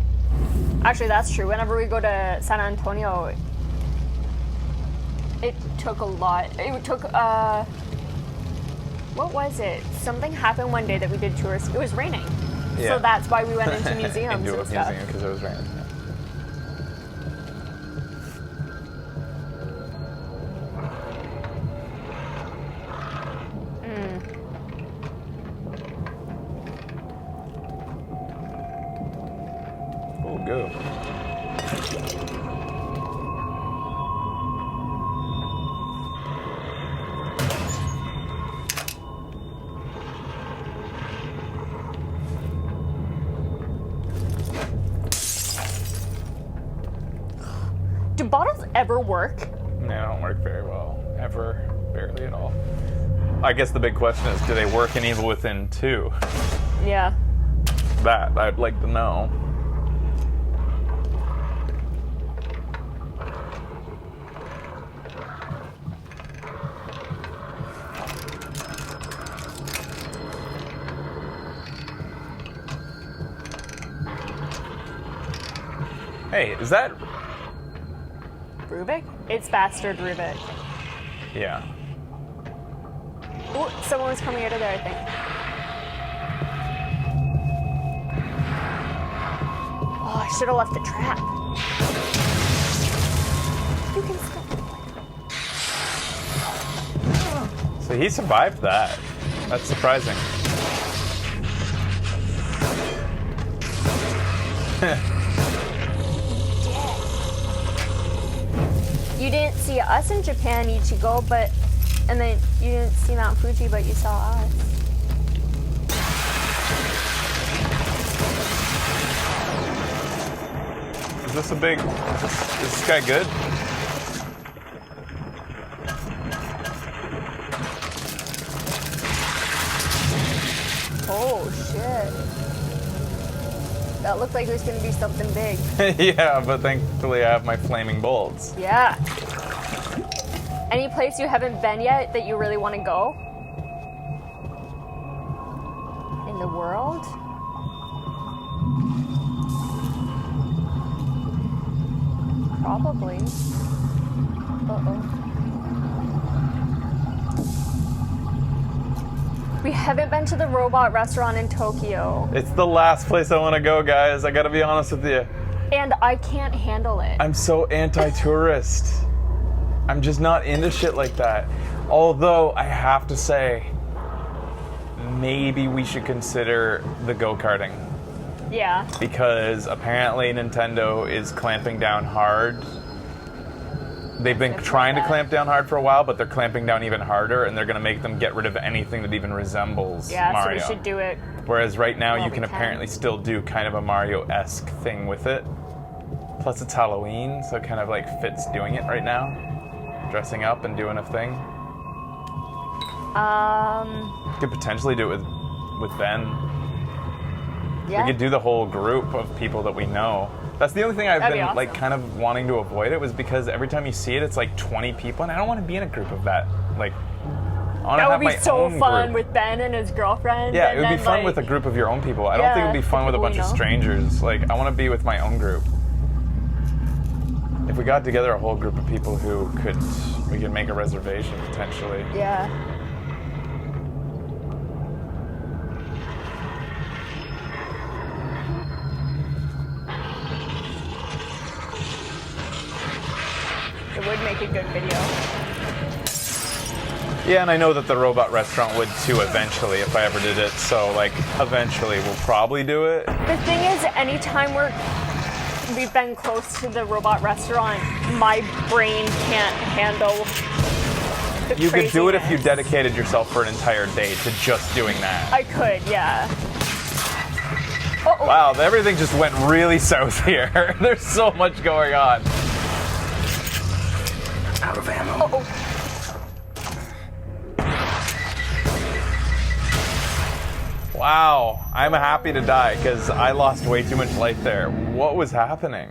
Actually, that's true. Whenever we go to San Antonio, it took a lot. It took, what was it? Something happened one day that we did tourists. It was raining. Yeah. So that's why we went into museums Into a and stuff. museum because it was raining. Oh, go. Do bottles ever work? They don't work very well. Ever. Barely at all. I guess the big question is, do they work in Evil Within 2? Yeah. That, I'd like to know. Hey, is that... Rubik? It's Bastard Rubik. Yeah. Oh, someone was coming out of there, I think. Oh, I should have left the trap. You can still... So he survived that. That's surprising. You didn't see us in Japan, Ichigo, but... And then you didn't see Mount Fuji, but you saw us. Is this a big... Is this guy good? Oh, shit. That looked like it was going to be something big. Yeah, but thankfully I have my flaming bolts. Yeah. Any place you haven't been yet that you really want to go? In the world? Probably. Uh-oh. We haven't been to the robot restaurant in Tokyo. It's the last place I want to go, guys. I gotta be honest with you. And I can't handle it. I'm so anti-tourist. I'm just not into shit like that. Although, I have to say, maybe we should consider the go-karting. Yeah. Because apparently Nintendo is clamping down hard. They've been trying to clamp down hard for a while, but they're clamping down even harder, and they're going to make them get rid of anything that even resembles Mario. So we should do it. Whereas right now Well, you can apparently still do kind of a Mario-esque thing with it. Plus it's Halloween, so it kind of like fits doing it right now. Dressing up and doing a thing. Could potentially do it with Ben. Yeah. We could do the whole group of people that we know. That's the only thing I've That'd been be like awesome. kind of wanting to avoid it was because every time you see it, it's like 20 people, and I don't want to be in a group of that. Like, I want to That have would my be so own fun group. with Ben and his girlfriend. Yeah, and it would be then, fun like, with a group of your own people. I don't think it would be Yeah, fun with a people bunch we of know. strangers. Like, I want to be with my own group. If we got together a whole group of people who we could make a reservation potentially. Yeah. It would make a good video. Yeah, and I know that the robot restaurant would too eventually if I ever did it. So, like, eventually we'll probably do it. The thing is, anytime we've been close to the robot restaurant, my brain can't handle the You could do it if you craziness. dedicated yourself for an entire day to just doing that. I could, yeah. Uh-oh. Wow, everything just went really south here. There's so much going on. Out of ammo. Uh-oh. Wow, I'm happy to die because I lost way too much life there. What was happening?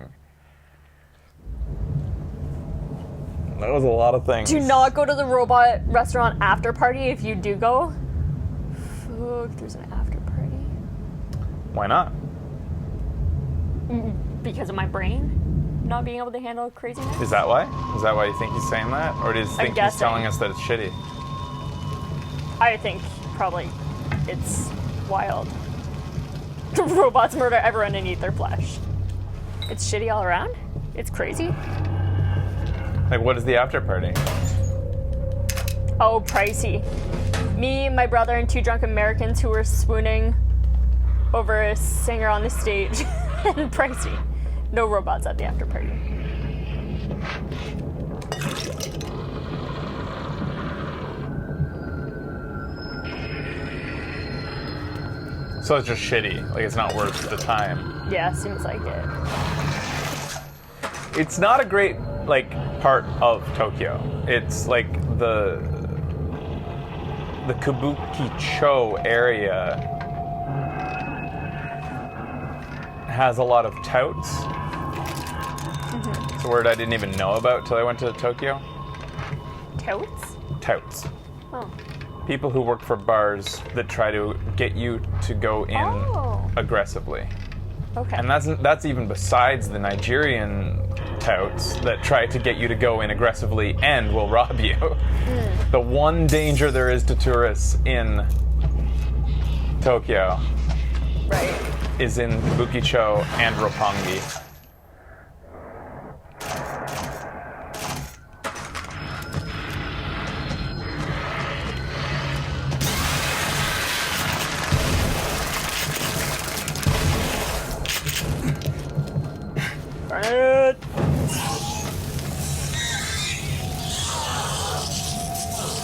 That was a lot of things. Do not go to the robot restaurant after party if you do go. Fuck, there's an after party. Why not? Because of my brain not being able to handle craziness. Is that why? Is that why you think he's saying that? Or do you think he's guessing. telling us that it's shitty? I think probably it's wild. The robots murder everyone and eat their flesh. It's shitty all around. It's crazy. Like, what is the after party? Oh, pricey. Me, my brother, and two drunk Americans who were swooning over a singer on the stage. and pricey. No robots at the after party. So it's just shitty. Like, it's not worth the time. Yeah, seems like it. It's not a great, like, part of Tokyo. It's like the Kabukicho area has a lot of touts. It's a word I didn't even know about till I went to Tokyo. Totes? Touts. Oh. People who work for bars that try to get you to go in aggressively. Okay. And that's even besides the Nigerian touts that try to get you to go in aggressively and will rob you. The one danger there is to tourists in Tokyo is in Kabukicho and Roppongi. Burn it!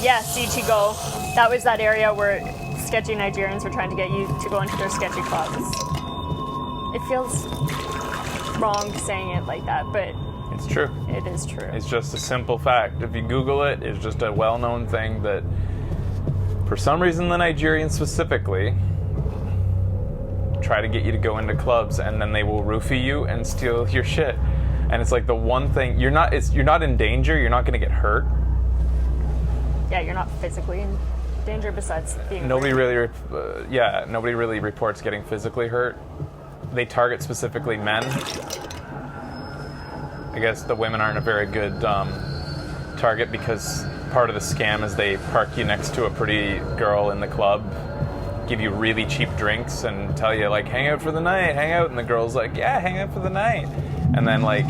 Yes, Ichigo. That was that area where sketchy Nigerians were trying to get you to go into their sketchy clubs. It feels wrong saying it like that, but It's true. it is true. It's just a simple fact. If you Google it, it's just a well-known thing that for some reason the Nigerians specifically try to get you to go into clubs and then they will roofie you and steal your shit. And it's like the one thing you're not in danger, you're not going to get hurt. Yeah, you're not physically in danger besides being Nobody really reports getting physically hurt. They target specifically men. I guess the women aren't a very good target because part of the scam is they park you next to a pretty girl in the club, give you really cheap drinks and tell you like, hang out for the night, hang out. And the girl's like, yeah, hang out for the night. And then like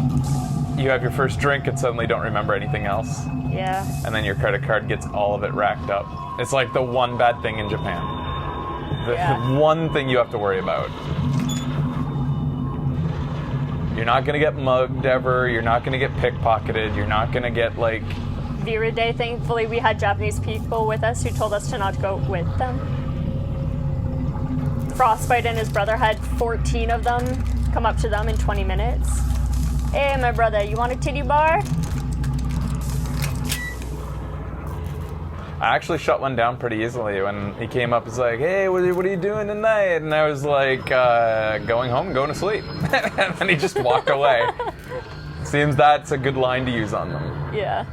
you have your first drink and suddenly don't remember anything else. Yeah. And then your credit card gets all of it racked up. It's like the one bad thing in Japan. The one thing you have to worry about. You're not going to get mugged ever. You're not going to get pickpocketed. You're not going to get like... Vera Day, thankfully, we had Japanese people with us who told us to not go with them. Frostbite and his brother had 14 of them come up to them in 20 minutes. Hey, my brother, you want a titty bar? I actually shut one down pretty easily when he came up. He's like, hey, what are you doing tonight? And I was like, going home, going to sleep. And then he just walked away. Seems that's a good line to use on them. Yeah.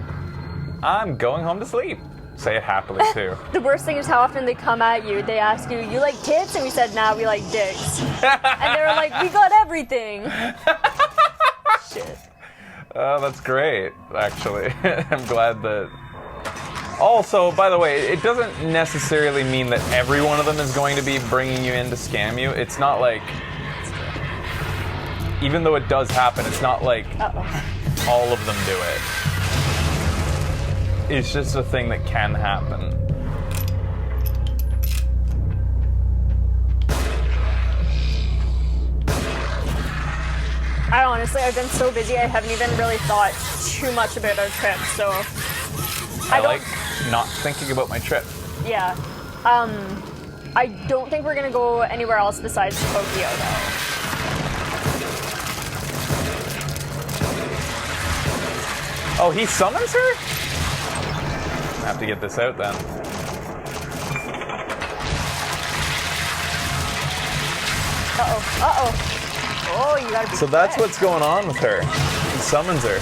I'm going home to sleep. Say it happily, too. The worst thing is how often they come at you. They ask you, you like tits? And we said, nah, we like dicks. And they were like, we got everything. Shit. Oh, that's great, actually. I'm glad that... Also, by the way, it doesn't necessarily mean that every one of them is going to be bringing you in to scam you. It's not like... Even though it does happen, it's not like all of them do it. It's just a thing that can happen. I've been so busy, I haven't even really thought too much about our trip, so... I like not thinking about my trip. Yeah. I don't think we're gonna go anywhere else besides Tokyo, though. Oh, he summons her? I have to get this out then. Uh-oh. Oh, you gotta be So that's quick. what's going on with her. He summons her.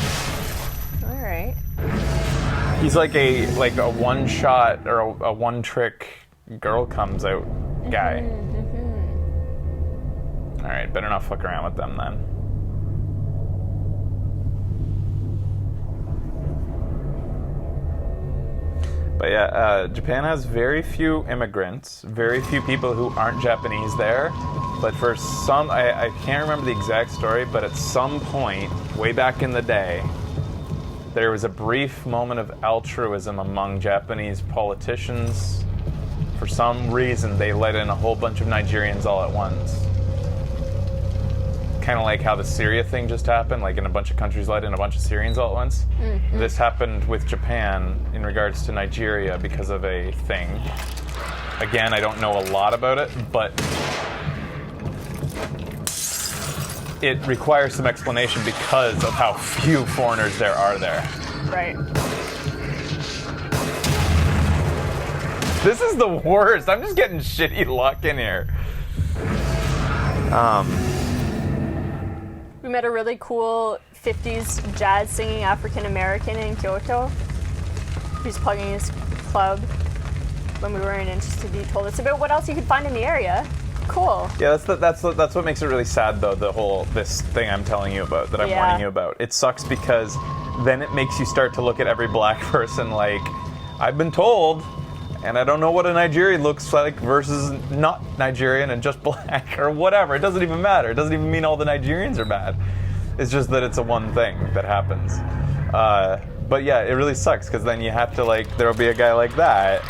All right. He's like a one-shot or a one-trick girl comes out guy. All right, better not fuck around with them then. But yeah, Japan has very few immigrants, very few people who aren't Japanese there. But for some, I can't remember the exact story, but at some point, way back in the day, there was a brief moment of altruism among Japanese politicians. For some reason, they let in a whole bunch of Nigerians all at once. kind of like how the Syria thing just happened, like in a bunch of countries let in a bunch of Syrians all at once. This happened with Japan in regards to Nigeria because of a thing. Again, I don't know a lot about it, but it requires some explanation because of how few foreigners there are there. Right. This is the worst. I'm just getting shitty luck in here. We met a really cool 50s jazz singing African American in Kyoto. He's plugging his club. When we weren't interested, he told us about what else you could find in the area. Cool. Yeah, that's what makes it really sad, though. This thing I'm telling you about, that I'm warning you about. It sucks because then it makes you start to look at every black person like, I've been told, and I don't know what a Nigerian looks like versus not Nigerian and just black or whatever. It doesn't even matter. It doesn't even mean all the Nigerians are bad. It's just that it's a one thing that happens. But yeah, it really sucks because then you have to there'll be a guy like that.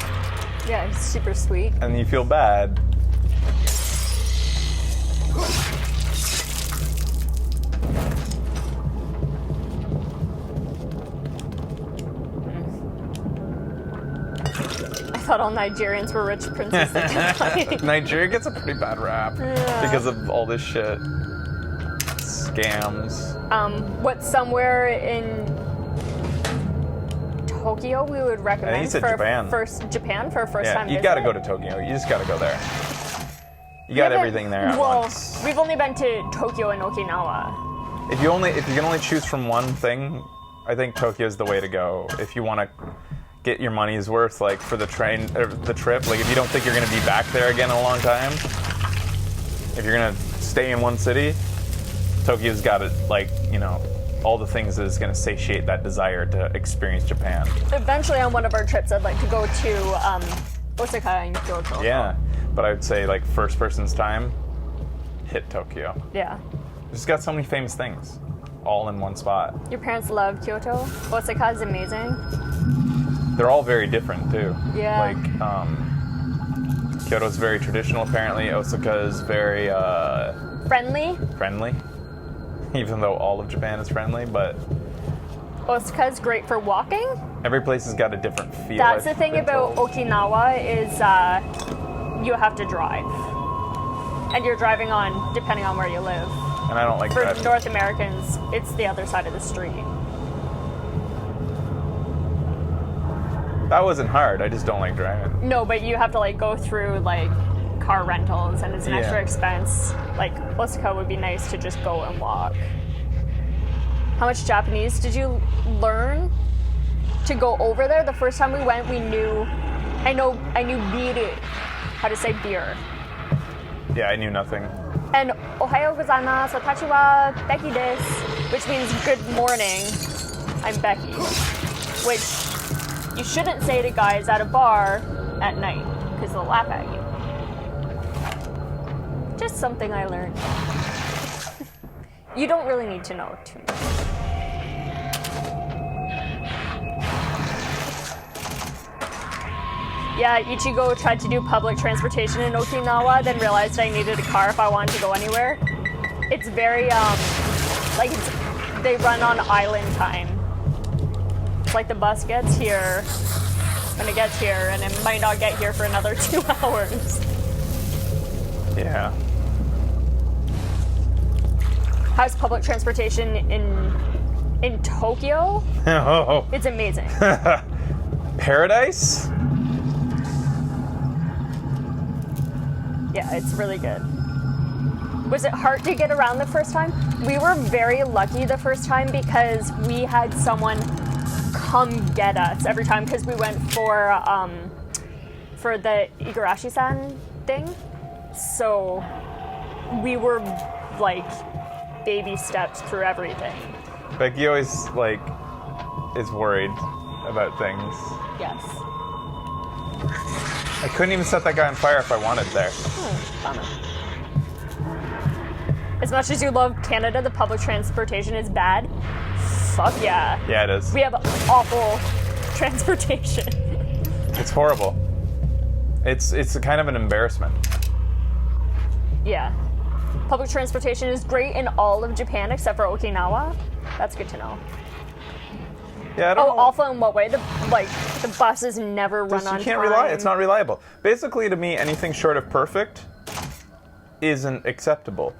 Yeah, he's super sweet. And you feel bad. I thought all Nigerians were rich princes. Nigeria gets a pretty bad rap because of all this shit. Scams. What's somewhere in Tokyo we would recommend I think you said for Japan. For a first time You visit? gotta go to Tokyo. You just gotta go there. You got everything there at once. We've only been to Tokyo and Okinawa. If you can only choose from one thing, I think Tokyo's the way to go. If you want to get your money's worth, for the trip, if you don't think you're going to be back there again in a long time, if you're going to stay in one city, Tokyo's got it, all the things that is going to satiate that desire to experience Japan. Eventually, on one of our trips, I'd like to go to Osaka and Kyoto. Yeah, but I would say first person's time, hit Tokyo. Yeah. It's got so many famous things, all in one spot. Your parents love Kyoto. Osaka is amazing. They're all very different too. Yeah. Kyoto's very traditional apparently. Osaka is very Friendly. Even though all of Japan is friendly, but Osaka is great for walking. every place has got a different feel. That's the thing about Okinawa is you have to drive. And you're driving on, depending on where you live. And I don't like For driving. North Americans, it's the other side of the street. That wasn't hard. I just don't like driving. No, but you have to go through car rentals, and it's an extra expense. Osaka would be nice to just go and walk. How much Japanese did you learn to go over there? The first time we went, I knew beer, how to say beer. Yeah, I knew nothing. And Ohayo gozaimasu, watashi wa Becky desu, which means good morning, I'm Becky. Which you shouldn't say to guys at a bar at night, because they'll laugh at you. Just something I learned. You don't really need to know too much. Yeah, Ichigo tried to do public transportation in Okinawa, then realized I needed a car if I wanted to go anywhere. It's very, they run on island time. It's the bus gets here when it gets here, and it might not get here for another 2 hours. Yeah. How's public transportation in Tokyo? Oh. It's amazing. Paradise? Yeah, it's really good. Was it hard to get around the first time? We were very lucky the first time because we had someone come get us every time because we went for the Igarashi-san thing. So we were baby steps through everything. Becky always is worried about things. Yes. I couldn't even set that guy on fire if I wanted there. Bummer. As much as you love Canada, the public transportation is bad. Fuck yeah. Yeah, it is. We have awful transportation. It's horrible. It's kind of an embarrassment. Yeah. Public transportation is great in all of Japan except for Okinawa. That's good to know. Yeah, I don't Oh, know. awful in what way? The buses never run on You can't time. rely. It's not reliable. Basically, to me, anything short of perfect isn't acceptable.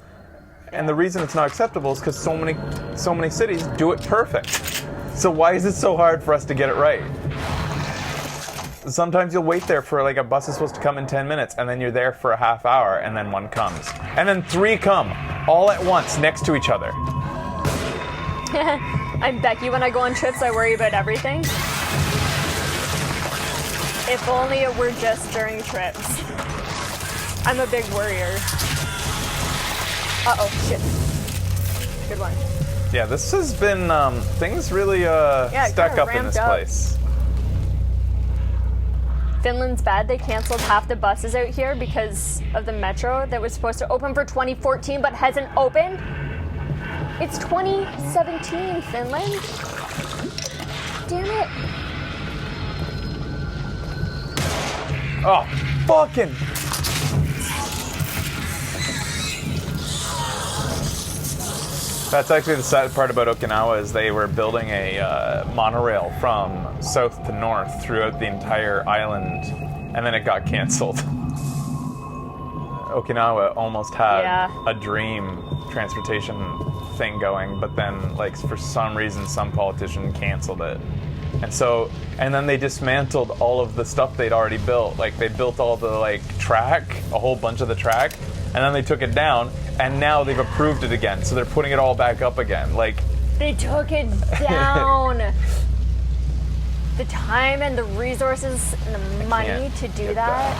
And the reason it's not acceptable is because so many cities do it perfect. So why is it so hard for us to get it right? Sometimes you'll wait there for like a bus is supposed to come in 10 minutes, and then you're there for a half hour, and then one comes, and then 3 come all at once next to each other. I'm Becky. When I go on trips, I worry about everything. If only it were just during trips. I'm a big worrier. Uh-oh, shit. Good one. Yeah, this has been things really it stuck kinda up in this ramped up. place. Finland's bad. They canceled half the buses out here because of the metro that was supposed to open for 2014 but hasn't opened. It's 2017, Finland. Damn it. Oh, fucking. That's actually the sad part about Okinawa is they were building a monorail from south to north throughout the entire island, and then it got canceled. Okinawa almost had a dream transportation thing going, but then, like, for some reason, some politician canceled it. And then they dismantled all of the stuff they'd already built. Like, they built all the, like, track, a whole bunch of the track, and then they took it down, and now they've approved it again. So they're putting it all back up again. Like, they took it down. The time and the resources and the money to do that.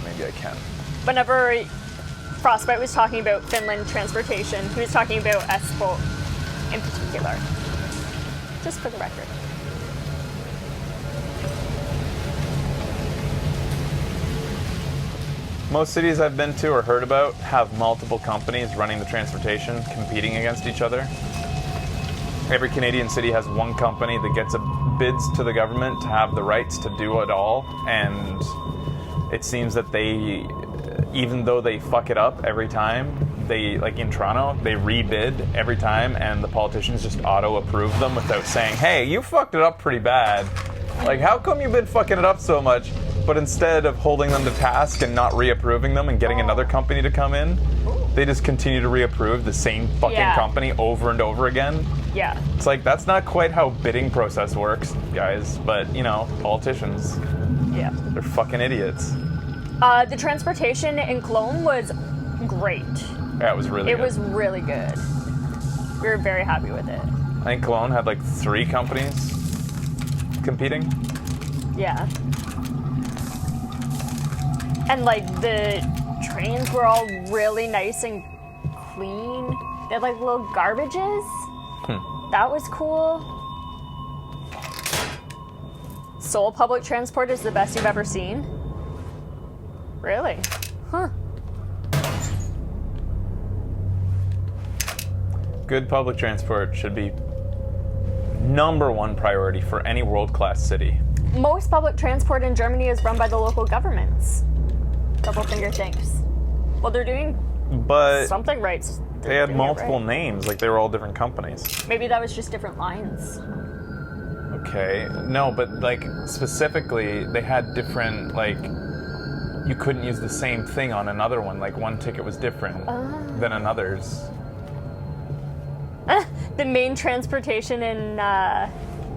Maybe I can. Whenever Frostbite was talking about Finland transportation, he was talking about Espoo in particular. Just for the record. Most cities I've been to or heard about have multiple companies running the transportation, competing against each other. Every Canadian city has one company that gets bids to the government to have the rights to do it all, and it seems that they, even though they fuck it up every time, they, like in Toronto, they rebid every time, and the politicians just auto-approve them without saying, hey, you fucked it up pretty bad. Like, how come you've been fucking it up so much? But instead of holding them to task and not reapproving them and getting another company to come in, they just continue to reapprove the same fucking company over and over again. Yeah. It's like, that's not quite how bidding process works, guys. But, you know, politicians, they're fucking idiots. The transportation in Cologne was great. Yeah, it was really good. It was really good. We were very happy with it. I think Cologne had like 3 companies competing. Yeah. And like the trains were all really nice and clean. They had like little garbages. That was cool. Seoul public transport is the best you've ever seen? Really? Huh. Good public transport should be #1 priority for any world-class city. Most public transport in Germany is run by the local governments. Double finger thanks. Well, they're doing something right. They had multiple names, like they were all different companies. Maybe that was just different lines. Okay. No, but like specifically, they had different, like, you couldn't use the same thing on another one. Like one ticket was different than another's. The main transportation in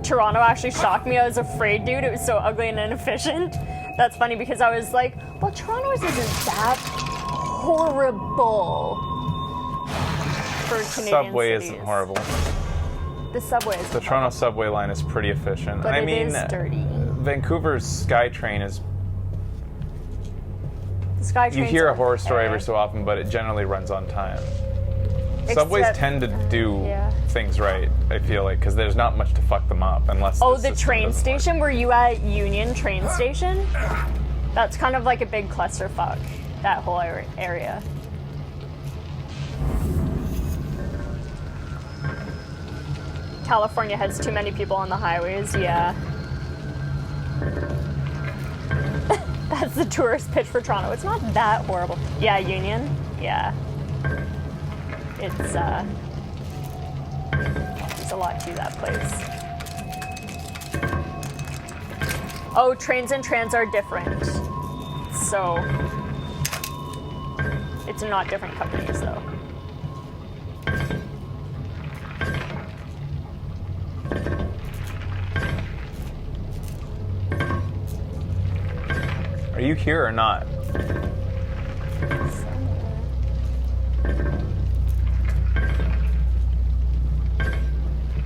Toronto actually shocked me. I was afraid, dude. It was so ugly and inefficient. That's funny because I was like, well, Toronto's isn't that horrible for Canadian Subway cities. isn't horrible. The subway is The Toronto subway line is pretty efficient. But I it mean, is dirty. Vancouver's SkyTrain is. The SkyTrain's You hear a horror okay. story every so often, but it generally runs on time. Except- Subways tend to do things right, I feel like, because there's not much to fuck them up unless. Oh, the the system train doesn't station? Were you at Union train station? That's kind of like a big clusterfuck, that whole area. California has too many people on the highways, yeah. That's the tourist pitch for Toronto. It's not that horrible. Yeah, Union. Yeah. It's a lot to that place. Oh, trains and trans are different. So it's not different companies though. Are you here or not?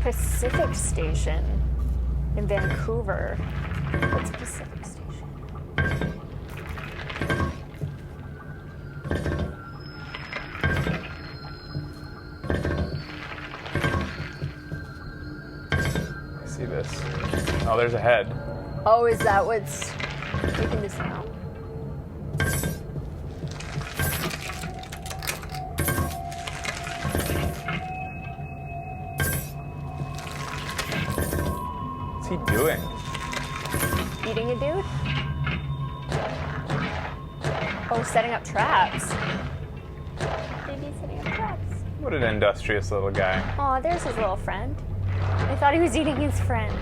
Pacific Station in Vancouver. What's Pacific Station? I see this. Oh, there's a head. Oh, is that what's making this sound? What's he doing? Eating a dude? Oh, setting up traps. Maybe setting up traps. What an industrious little guy. Oh, there's his little friend. I thought he was eating his friend.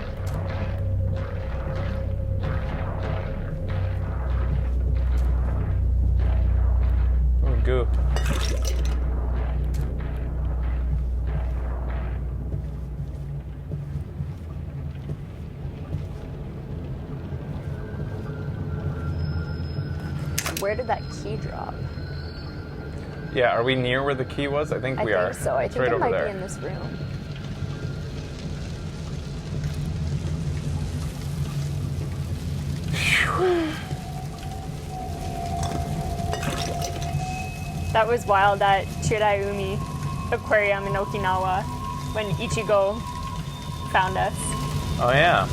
Oh, goo. Where did that key drop? Yeah, are we near where the key was? I think we are. I think so. I It's think right it over might there. be in this room. That was wild at Chirayumi Aquarium in Okinawa when Ichigo found us. Oh, yeah.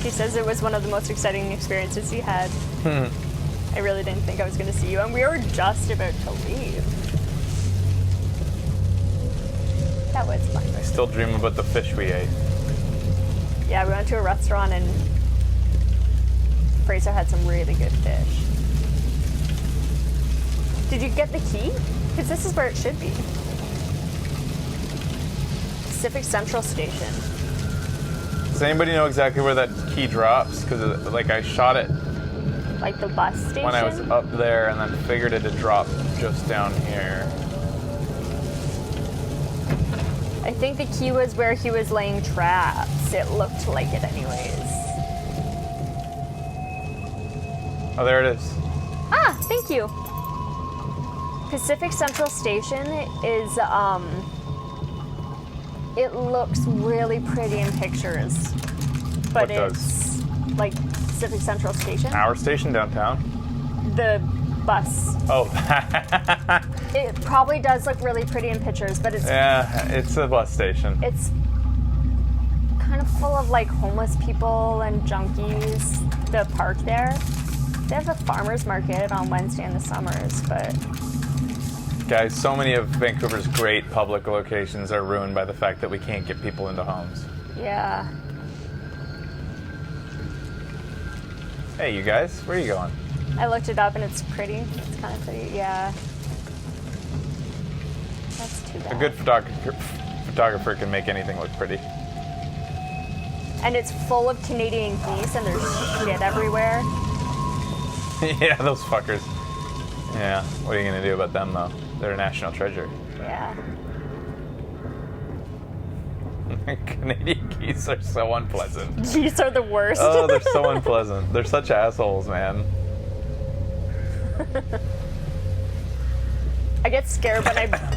She says it was one of the most exciting experiences he had. I really didn't think I was going to see you, and we were just about to leave. That was fun. I still dream about the fish we ate. Yeah, we went to a restaurant and Fraser had some really good fish. Did you get the key? Because this is where it should be. Pacific Central Station. Does anybody know exactly where that key drops? Because, like, I shot it Like the bus station? when I was up there and then figured it had dropped just down here. I think the key was where he was laying traps. It looked like it anyways. Oh, there it is. Ah, thank you. Pacific Central Station is, it looks really pretty in pictures. But What does? it's like Pacific Central Station. Our station downtown. The bus. Oh, It probably does look really pretty in pictures, but yeah, it's a bus station. it's kind of full of like homeless people and junkies. The park there. They have a farmer's market on Wednesday in the summers, but Guys, so many of Vancouver's great public locations are ruined by the fact that we can't get people into homes. yeah. Hey, you guys, where are you going? I looked it up and it's pretty. It's kind of pretty, yeah. That's too bad. A good photographer can make anything look pretty. And it's full of Canadian geese and there's shit everywhere. Yeah, those fuckers. Yeah, what are you gonna do about them though? They're a national treasure. Yeah. Canadian geese are so unpleasant. Geese are the worst. Oh, they're so unpleasant. They're such assholes, man. I get scared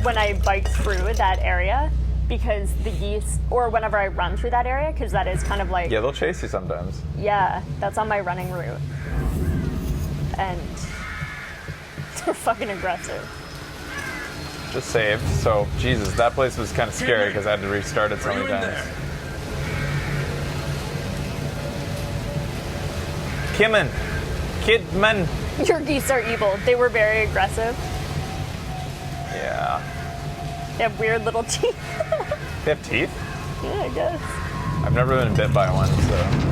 when I bike through that area because the geese, or whenever I run through that area, because that is kind of like, Yeah, they'll chase you sometimes. yeah, that's on my running route. And they're fucking aggressive. Just saved. So, Jesus, that place was kind of scary because I had to restart it so many times. Kimmin! Kidman! Your geese are evil. They were very aggressive. Yeah. They have weird little teeth. They have teeth? Yeah, I guess. I've never been bit by one, so.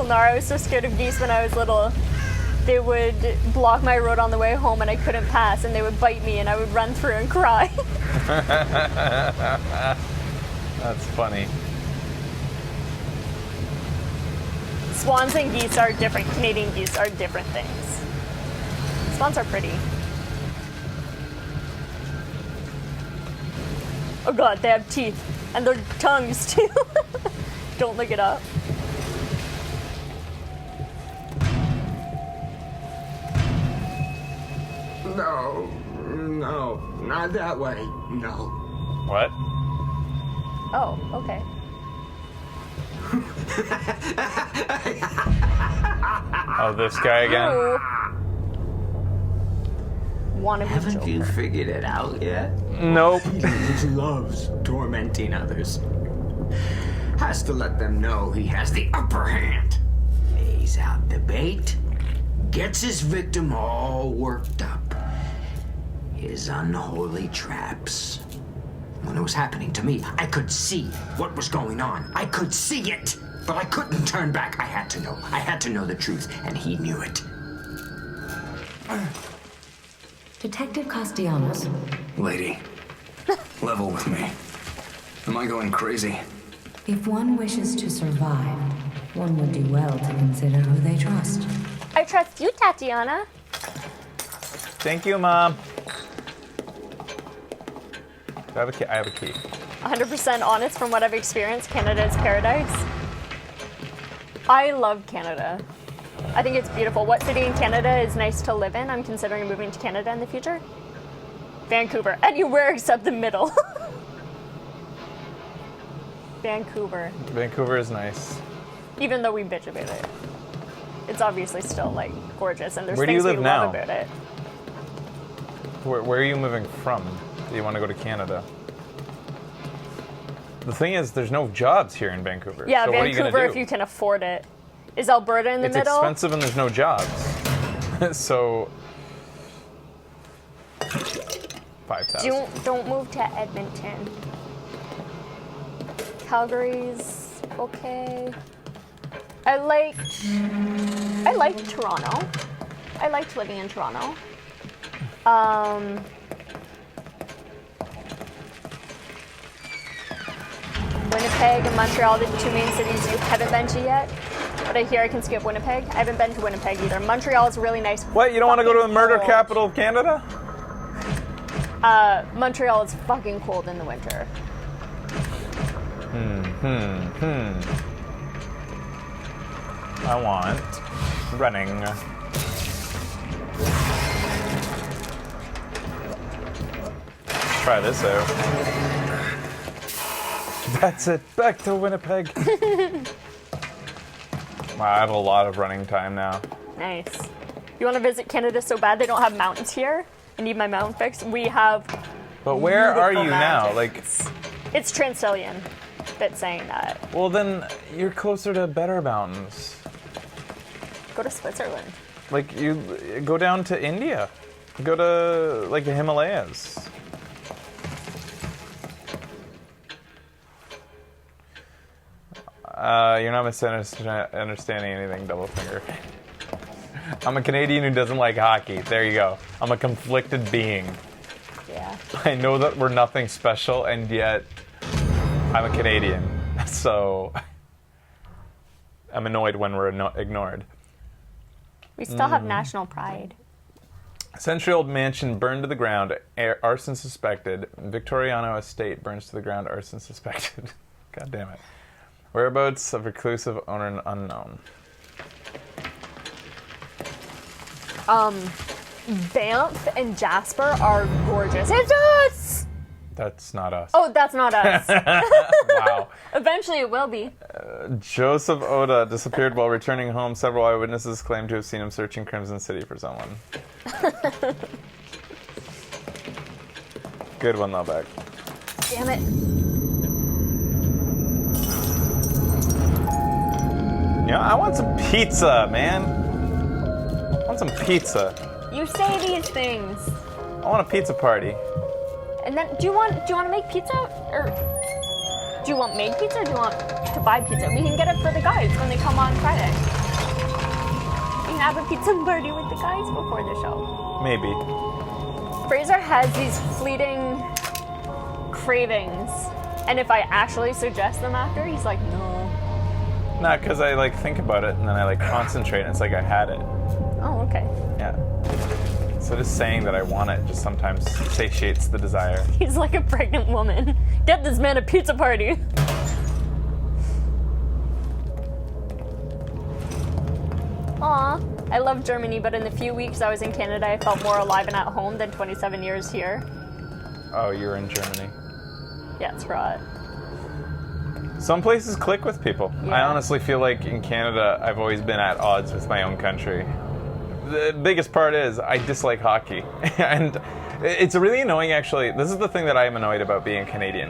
Nara, I was so scared of geese when I was little. They would block my road on the way home and I couldn't pass, and they would bite me and I would run through and cry. That's funny. Swans and geese are different. Canadian geese are different things. Swans are pretty. Oh god, they have teeth. And their tongues too. Don't look it up. No, no, not that way. No. What? Oh, okay. Oh, this guy again? Oh. Wanna be Haven't you Joker. figured it out yet? Nope. He loves tormenting others. Has to let them know he has the upper hand. Lays out the bait, gets his victim all worked up. His unholy traps. When it was happening to me, I could see what was going on. I could see it, but I couldn't turn back. I had to know. I had to know the truth, and he knew it. Detective Castellanos, Lady, level with me. Am I going crazy? if one wishes to survive, one would do well to consider who they trust. I trust you, Tatiana. Thank you, Mom. I have a key. I have a key. 100% honest from what I've experienced, Canada is paradise. I love Canada. I think it's beautiful. What city in Canada is nice to live in? I'm considering moving to Canada in the future. Vancouver. Anywhere except the middle. Vancouver. Vancouver is nice. Even though we bitch about it. It's obviously still, like, gorgeous, and there's Where do you things we live now? love about it. Where are you moving from? Do you want to go to Canada? The thing is, there's no jobs here in Vancouver. Yeah, so what are you Vancouver, gonna do? if you can afford it. Is Alberta in the It's middle? expensive and there's no jobs. So 5,000. Don't move to Edmonton. Calgary's okay. I liked Toronto. I liked living in Toronto. Winnipeg and Montreal, the two main cities you haven't been to yet. But I hear I can skip Winnipeg. I haven't been to Winnipeg either. Montreal is really nice. What? You don't want to go to the murder Cold. capital of Canada? Montreal is fucking cold in the winter. I want running. Try this out. That's it. Back to Winnipeg. Wow, I have a lot of running time now. Nice. You want to visit Canada so bad they don't have mountains here? I need my mountain fix. We have. But where are beautiful you now? mountains. It's Transilien that's saying that. Well, then you're closer to better mountains. Go to Switzerland. Like, you go down to India. Go to, like, the Himalayas. You're not misunderstanding anything, double finger. I'm a Canadian who doesn't like hockey. There you go. I'm a conflicted being. Yeah. I know that we're nothing special, and yet I'm a Canadian. So I'm annoyed when we're ignored. We still have national pride. Century-old mansion burned to the ground. Arson suspected. Victoriano estate burns to the ground. Arson suspected. God damn it. Whereabouts of reclusive owner unknown. Banff and Jasper are gorgeous. It's us! That's not us. Oh, that's not us. Wow. Eventually it will be. Joseph Oda disappeared while returning home. Several eyewitnesses claim to have seen him searching Crimson City for someone. Good one, though, Beck. Damn it. You know, I want some pizza, man. I want some pizza. You say these things. I want a pizza party. And then do you want to make pizza or Do you want made pizza or do you want to buy pizza? We can get it for the guys when they come on Friday. We can have a pizza party with the guys before the show. Maybe. Fraser has these fleeting cravings, and if I actually suggest them after, he's like, no. Not because I like think about it and then I like concentrate and it's like I had it. Oh, okay. Yeah. So just saying that I want it just sometimes satiates the desire. He's like a pregnant woman. Get this man a pizza party. Aw, I love Germany, but in the few weeks I was in Canada, I felt more alive and at home than 27 years here. Oh, you're in Germany. Yeah, it's right. Some places click with people. I Yeah. honestly feel like in Canada, I've always been at odds with my own country. The biggest part is I dislike hockey. And it's really annoying, actually. This is the thing that I am annoyed about being Canadian.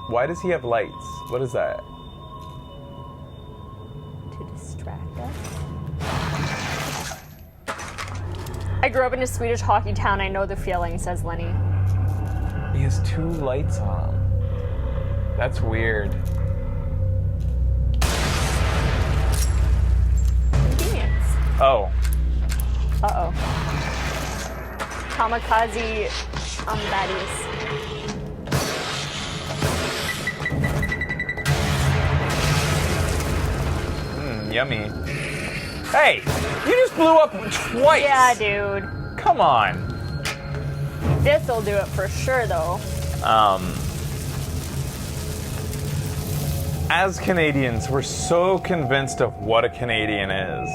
Why does he have lights? What is that? To distract us. I grew up in a Swedish hockey town. I know the feeling, says Lenny. He has 2 lights on him. That's weird. Convenience. Oh. Uh-oh. Kamikaze baddies. Yummy. Hey! You just blew up twice! Yeah, dude. Come on. This'll do it for sure, though. As Canadians, we're so convinced of what a Canadian is.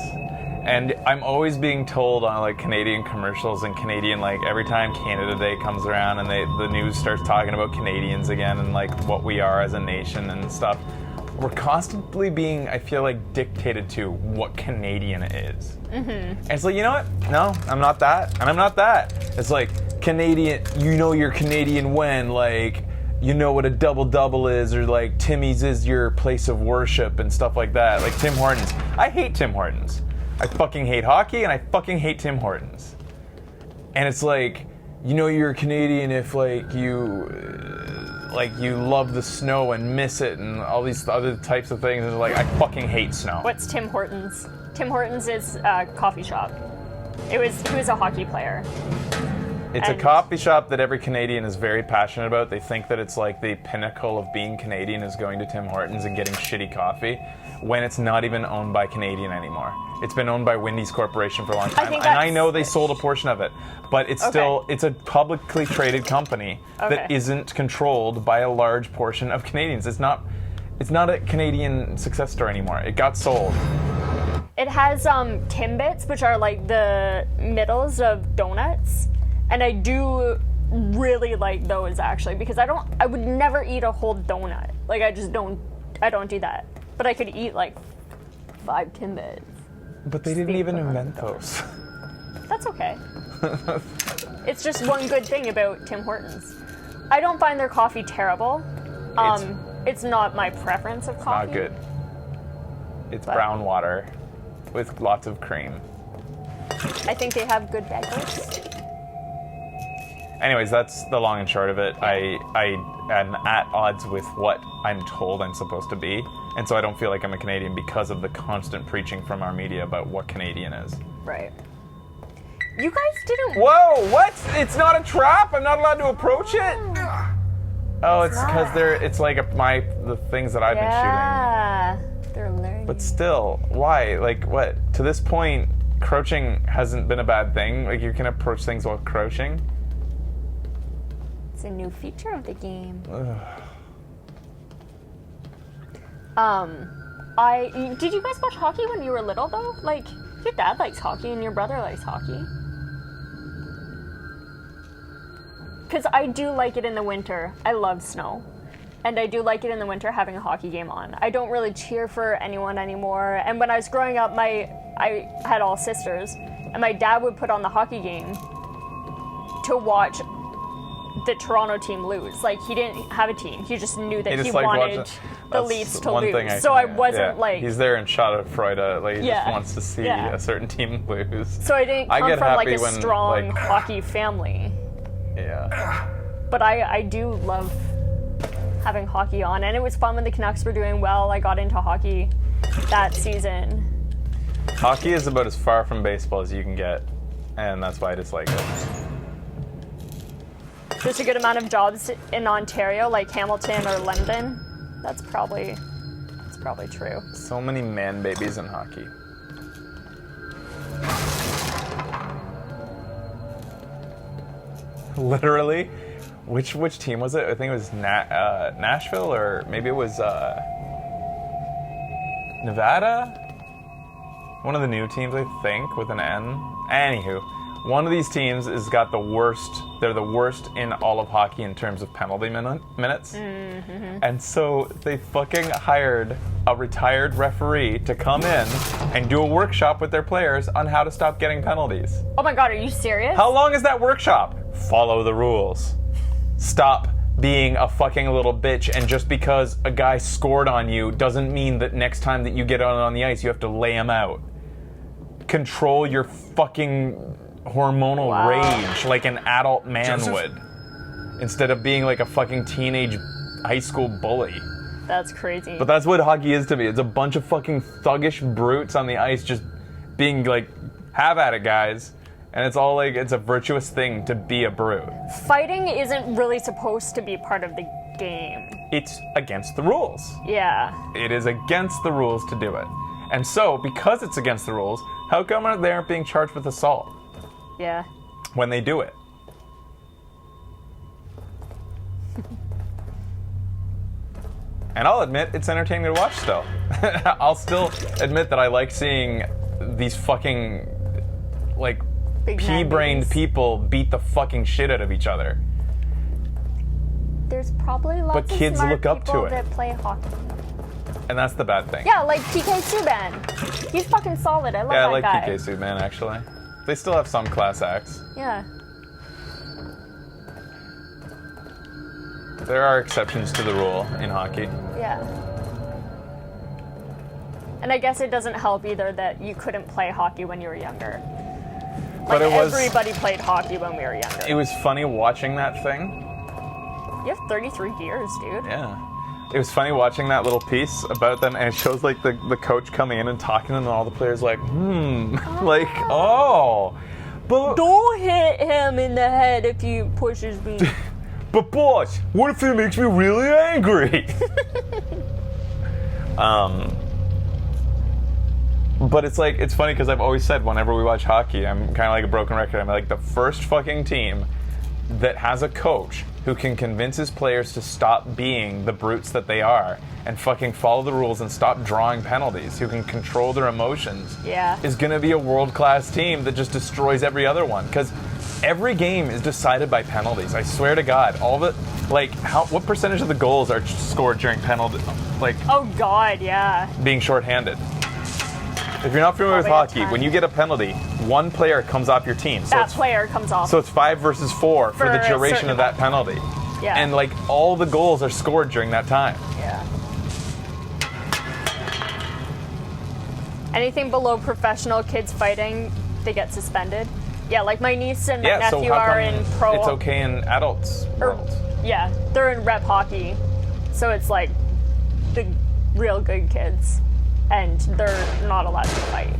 And I'm always being told on like Canadian commercials and Canadian, like every time Canada Day comes around and the news starts talking about Canadians again and like what we are as a nation and stuff. We're constantly being, I feel like, dictated to what Canadian is. Mm-hmm. And it's like, you know what? No, I'm not that, and I'm not that. It's like, Canadian, you know you're Canadian when, like, you know what a double-double is, or like, Timmy's is your place of worship and stuff like that. Like Tim Hortons. I hate Tim Hortons. I fucking hate hockey, and I fucking hate Tim Hortons. And it's like, you know you're Canadian if, like, you love the snow and miss it and all these other types of things. And like, I fucking hate snow. What's Tim Hortons? Tim Hortons is a coffee shop. He was a hockey player. It's a coffee shop that every Canadian is very passionate about. They think that it's like the pinnacle of being Canadian is going to Tim Hortons and getting shitty coffee, when it's not even owned by Canadian anymore. It's been owned by Wendy's Corporation for a long time. And I know they sold a portion of it, but it's still, it's a publicly traded company that isn't controlled by a large portion of Canadians. It's not a Canadian success story anymore. It got sold. It has Timbits, which are like the middles of donuts. And I do really like those, actually, because I would never eat a whole donut. Like, I don't do that. But I could eat like 5 Timbits. But they didn't even invent those. That's okay. It's just one good thing about Tim Hortons. I don't find their coffee terrible. It's not my preference of coffee. Not good. It's brown water with lots of cream. I think they have good bagels. Anyways, that's the long and short of it. I am at odds with what I'm told I'm supposed to be, and so I don't feel like I'm a Canadian because of the constant preaching from our media about what Canadian is. Right. You guys didn't... Whoa, what? It's not a trap? I'm not allowed to approach it? Oh, it's because it's like the things that I've been shooting. Yeah, they're learning. But still, why? Like, what? To this point, crouching hasn't been a bad thing. Like, you can approach things while crouching. It's a new feature of the game. Did you guys watch hockey when you were little, though? Like, your dad likes hockey and your brother likes hockey. Because I do like it in the winter. I love snow. And I do like it in the winter having a hockey game on. I don't really cheer for anyone anymore. And when I was growing up, I had all sisters. And my dad would put on the hockey game to watch the Toronto team lose. Like, he didn't have a team. He just knew that he wanted the Leafs to lose. So I wasn't like... He's there in Schadenfreude. Like, he just wants to see a certain team lose. So I didn't come from like a strong hockey family. Yeah. But I do love having hockey on, and it was fun when the Canucks were doing well. I got into hockey that season. Hockey is about as far from baseball as you can get, and that's why I dislike it. There's a good amount of jobs in Ontario, like Hamilton or London. That's probably true. So many man babies in hockey. Literally, which team was it? I think it was Nashville, or maybe it was Nevada. One of the new teams, I think, with an N. Anywho, one of these teams has got the worst. They're the worst in all of hockey in terms of penalty minutes. Mm-hmm. And so they fucking hired a retired referee to come in and do a workshop with their players on how to stop getting penalties. Oh my god, are you serious? How long is that workshop? Follow the rules. Stop being a fucking little bitch, and just because a guy scored on you doesn't mean that next time that you get out on the ice you have to lay him out. Control your fucking hormonal rage like an adult man would, instead of being like a fucking teenage high school bully. That's crazy. But that's what hockey is to me. It's a bunch of fucking thuggish brutes on the ice just being like, have at it, guys. And it's all like, it's a virtuous thing to be a brute. Fighting isn't really supposed to be part of the game. It's against the rules. Yeah. It is against the rules to do it. And so, because it's against the rules, how come they aren't being charged with assault Yeah. when they do it? And I'll admit, it's entertaining to watch still. I'll still admit that I like seeing these fucking, like, pea-brained people beat the fucking shit out of each other. There's probably lots But kids of smart look up to people it. that play hockey. And that's the bad thing. Yeah, like PK Subban. He's fucking solid. I love Yeah, I that like guy. PK Subban, actually. They still have some class acts. Yeah. There are exceptions to the rule in hockey. Yeah. And I guess it doesn't help either that you couldn't play hockey when you were younger. But Like, it was, everybody played hockey when we were younger. it was funny watching that thing. You have 33 years, dude. Yeah. It was funny watching that little piece about them, and it shows like the coach coming in and talking, and all the players like, like, oh. But, Don't hit him in the head if he pushes me. but boss, what if it makes me really angry? But it's like, it's funny because I've always said whenever we watch hockey, I'm kind of like a broken record. I'm like, the first fucking team that has a coach who can convince his players to stop being the brutes that they are and fucking follow the rules and stop drawing penalties, who can control their emotions, is going to be a world-class team that just destroys every other one. Because every game is decided by penalties. I swear to God, all the, like, what percentage of the goals are scored during penalty, like, Oh God, yeah. being shorthanded? If you're not familiar with Probably a hockey, ton. when you get a penalty, one player comes off your team. So That it's, player comes off. so it's 5 versus 4 for For the a duration certain of that penalty. Yeah. And like all the goals are scored during that time. Yeah. Anything below professional kids fighting, they get suspended. Yeah, like my niece and my Yeah, so nephew how are come in pro. it's okay in adults world? Yeah, they're in rep hockey, so it's like the real good kids, and they're not allowed to fight.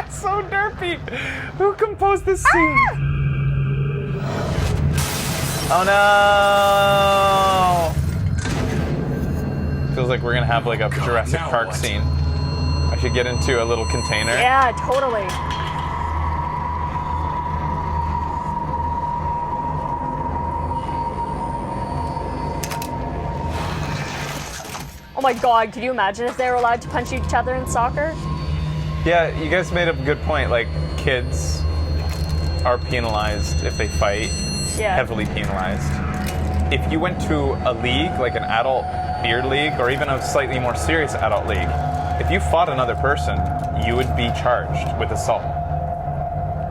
So derpy. Who composed this scene? Oh no! Feels like we're gonna have like a Jurassic now Park what? scene. I should get into a little container. Yeah, totally. Oh my God, could you imagine if they were allowed to punch each other in soccer? Yeah, you guys made a good point. Like, kids are penalized if they fight, Yeah. heavily penalized. If you went to a league, like an adult beer league, or even a slightly more serious adult league, if you fought another person, you would be charged with assault.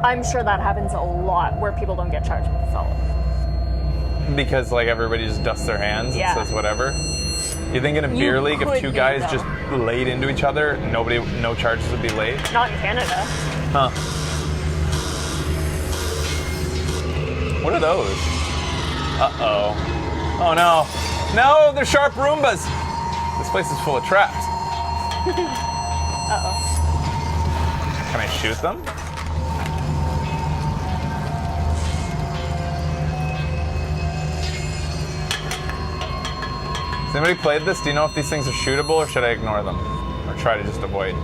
I'm sure that happens a lot where people don't get charged with assault. Because, like, everybody just dusts their hands Yeah. and says whatever. You think in a beer league, if could two be, guys though. just laid into each other, no charges would be laid? Not in Canada. Huh. What are those? Uh-oh. Oh no. No, they're sharp Roombas. This place is full of traps. Uh-oh. Can I shoot them? Has anybody played this? Do you know if these things are shootable or should I ignore them? Or try to just avoid?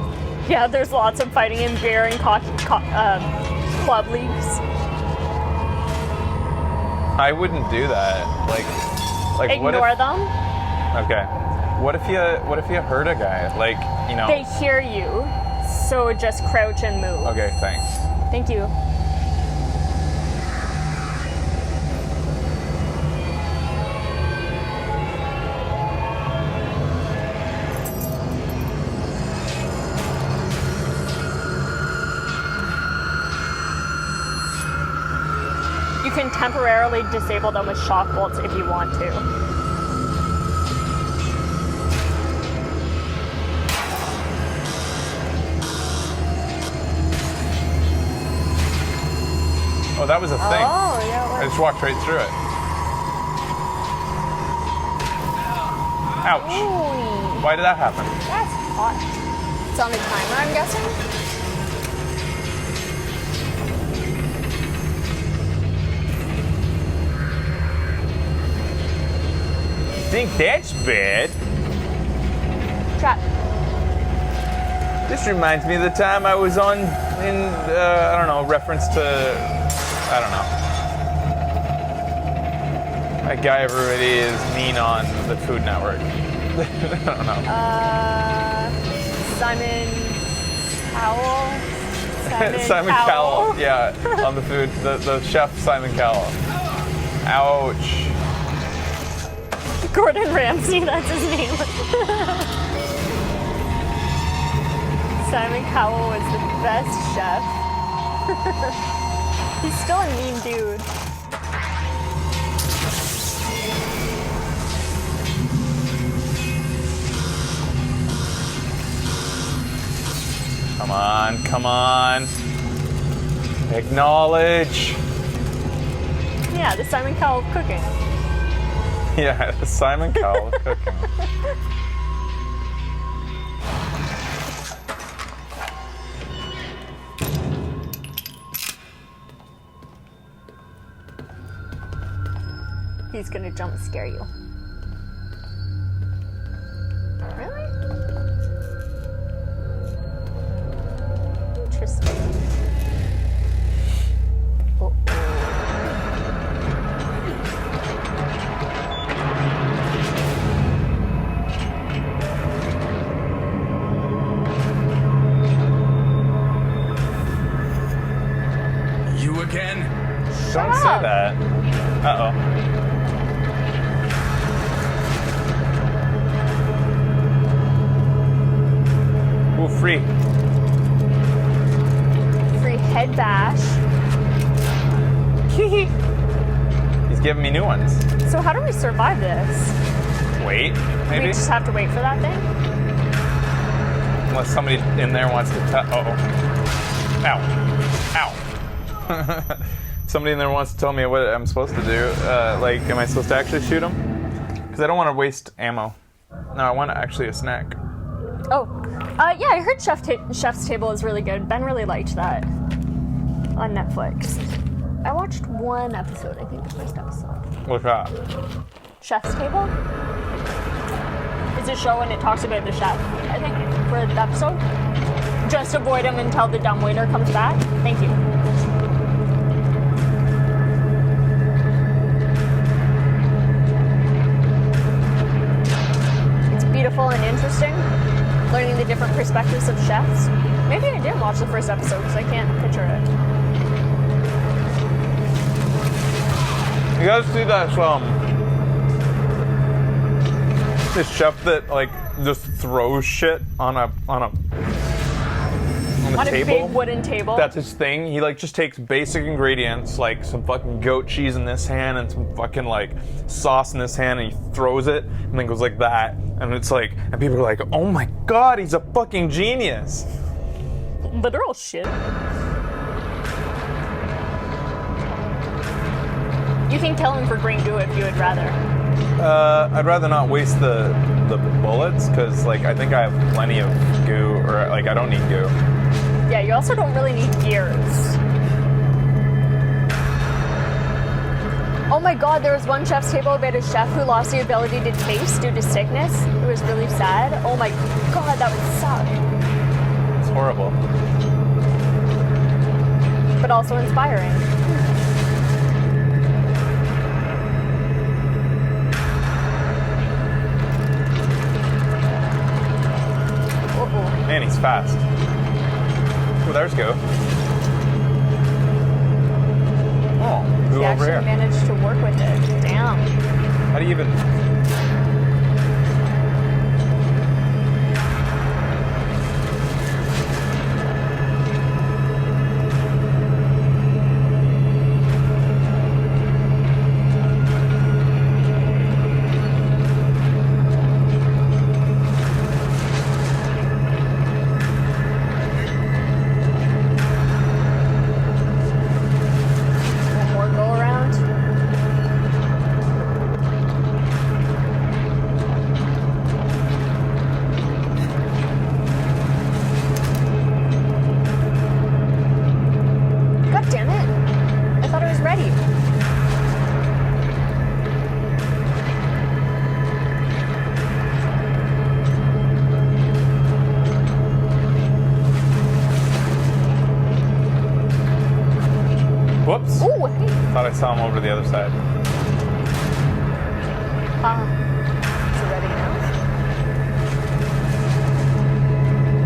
Yeah, there's lots of fighting in beer and club leagues. I wouldn't do that. Like what Ignore if, them. Okay. What if you hurt a guy? Like, you know. They hear you, so just crouch and move. Okay, thanks. Thank you. You can temporarily disable them with shock bolts if you want to. Oh, that was a thing. Oh, yeah. I just walked right through it. Ouch. Ooh, Why did that happen? that's hot. It's on the timer, I'm guessing? Think that's bad? Trap. This reminds me of the time I was on I don't know, reference to, I don't know. That guy everybody is mean on the Food Network. I don't know. Simon Cowell? Simon Cowell, yeah, on the food, the chef Simon Cowell. Ouch. Gordon Ramsay, that's his name. Simon Cowell was the best chef. He's still a mean dude. Come on, come on. Acknowledge. Yeah, the Simon Cowell of cooking. Yeah, the Simon Cowell of cooking. He's gonna jump scare you. Really? Interesting. Oh. You again? Don't say that. Uh-oh. Ooh, free. Free head bash. He's giving me new ones. So how do we survive this? Wait, maybe? We just have to wait for that thing? Unless somebody in there wants to tell. Uh-oh. Ow. Ow. Somebody in there wants to tell me what I'm supposed to do. Like, am I supposed to actually shoot him? Because I don't want to waste ammo. No, I want actually a snack. Oh. Yeah, I heard Chef's Table is really good. Ben really liked that on Netflix. I watched one episode, I think the first episode. What's that? Chef's Table? It's a show and it talks about the chef, I think, for the episode. Just avoid him until the dumbwaiter comes back. Thank you. It's beautiful and interesting. Learning the different perspectives of chefs. Maybe I didn't watch the first episode because I can't picture it. You guys see that this chef that like just throws shit on a table? Big wooden table. That's his thing. He like just takes basic ingredients like some fucking goat cheese in this hand and some fucking like sauce in this hand, and he throws it and then goes like that, and it's like, and people are like, oh my god, he's a fucking genius. Literal shit. You can kill him for green goo if you would rather. I'd rather not waste the bullets, because, like, I think I have plenty of goo, or, like, I don't need goo. Yeah, you also don't really need gears. Oh my god, there was one chef's table about a chef who lost the ability to taste due to sickness. It was really sad. Oh my god, that would suck. It's horrible. But also inspiring. Uh-oh. Man, he's fast. Oh, there's go. Oh, who He over actually here? managed to work with it. Damn. How do you even... One more go around. God damn it. I thought I was ready. Whoops. Ooh, hey. Thought I saw him over the other side. Is it ready now?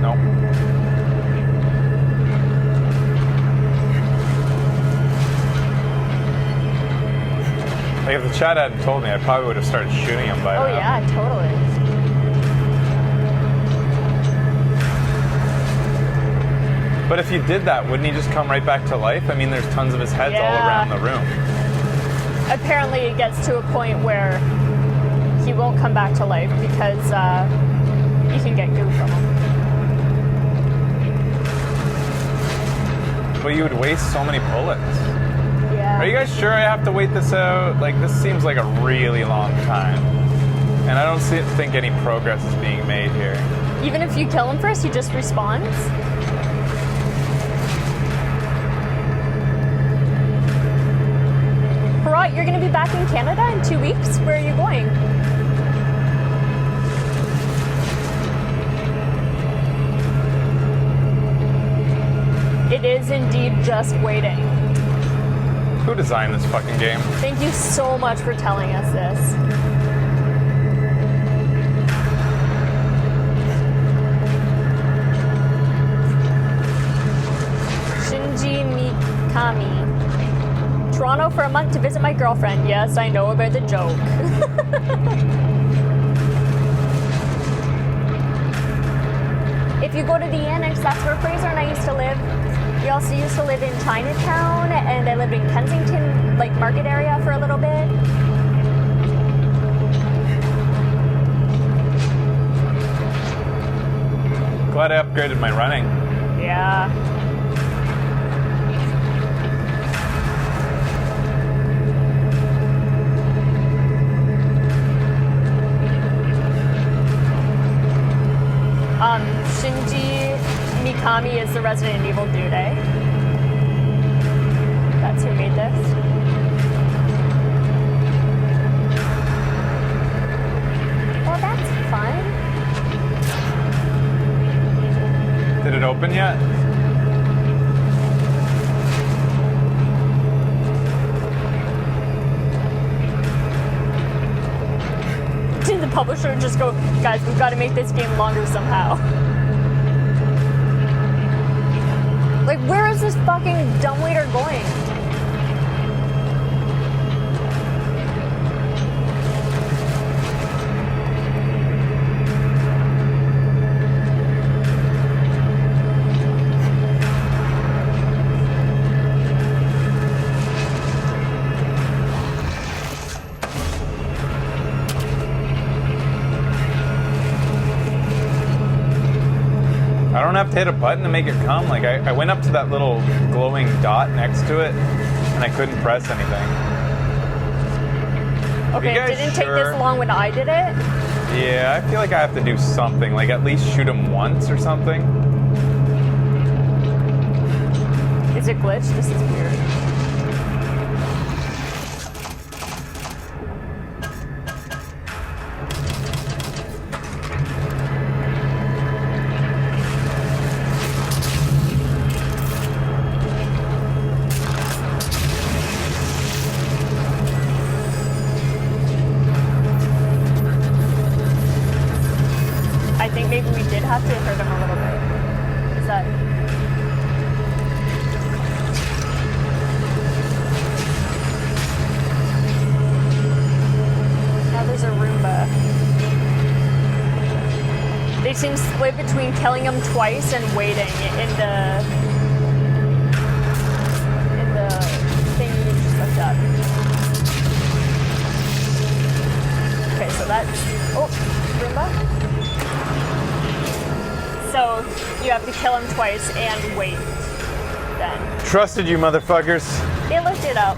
Nope. Like, if the chat hadn't told me, I probably would have started shooting him by Oh now. yeah, totally. But if you did that, wouldn't he just come right back to life? I mean, there's tons of his heads all Yeah. around the room. Apparently it gets to a point where he won't come back to life because you can get goo from him. But you would waste so many bullets. Yeah. Are you guys sure I have to wait this out? Like, this seems like a really long time. And I don't think any progress is being made here. Even if you kill him first, he just respawns? Hurrah, you're gonna be back in Canada in 2 weeks? Where are you going? It is indeed just waiting. Who designed this fucking game? Thank you so much for telling us this. Shinji Mikami. Toronto for a month to visit my girlfriend. Yes, I know about the joke. If you go to the annex, that's where Fraser and I used to live. We also used to live in Chinatown, and I lived in Kensington, like Market area for a little bit. Glad I upgraded my running. Yeah. Shinji Mikami is the Resident Evil dude, eh? That's who made this. Well, that's fun. Did it open yet? Did the publisher just go, guys, we've got to make this game longer somehow? Like, where is this fucking dumbwaiter going? I don't have to hit a button to make it come. Like, I went up to that little glowing dot next to it, and I couldn't press anything. Okay, guys it didn't take sure? this long when I did it. Yeah, I feel like I have to do something, like at least shoot him once or something. Is it glitched? This is weird. I think maybe we did have to hurt him a little bit. Is that... Now there's a Roomba. They seem split between killing him twice and waiting in the thing you just looked up. Okay, so that's... Oh, Roomba? So you have to kill him twice and wait then. Trusted you, motherfuckers. They looked it up.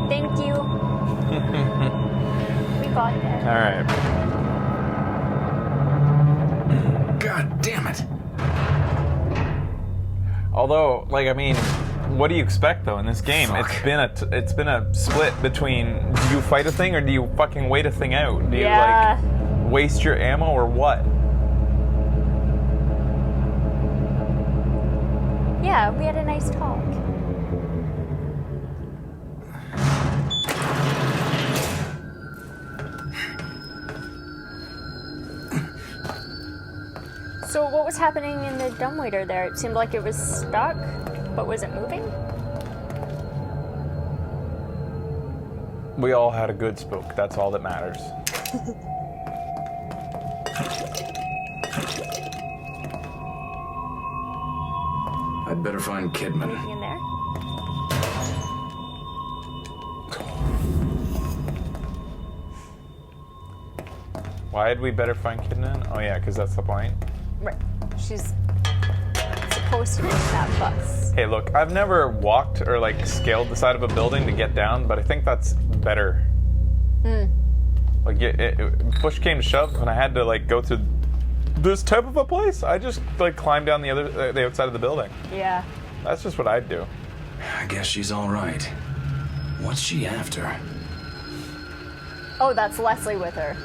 Thank you. We got it. All right. God damn it. Although, like, I mean, what do you expect though in this game? Fuck. It's been a split between do you fight a thing or do you fucking wait a thing out? Do you Yeah. like waste your ammo or what? Yeah, we had a nice talk. So what was happening in the dumbwaiter there? It seemed like it was stuck, but was it moving? We all had a good spook. That's all that matters. I'd better find Kidman. Anything in there? Why had we better find Kidman? Oh yeah, because that's the point. Right. She's supposed to be in that bus. Hey, look, I've never walked or like scaled the side of a building to get down, but I think that's better. Like, push came to shove, and I had to like go to this type of a place. I just like climbed down the outside of the building. Yeah. That's just what I'd do. I guess she's all right. What's she after? Oh, that's Leslie with her.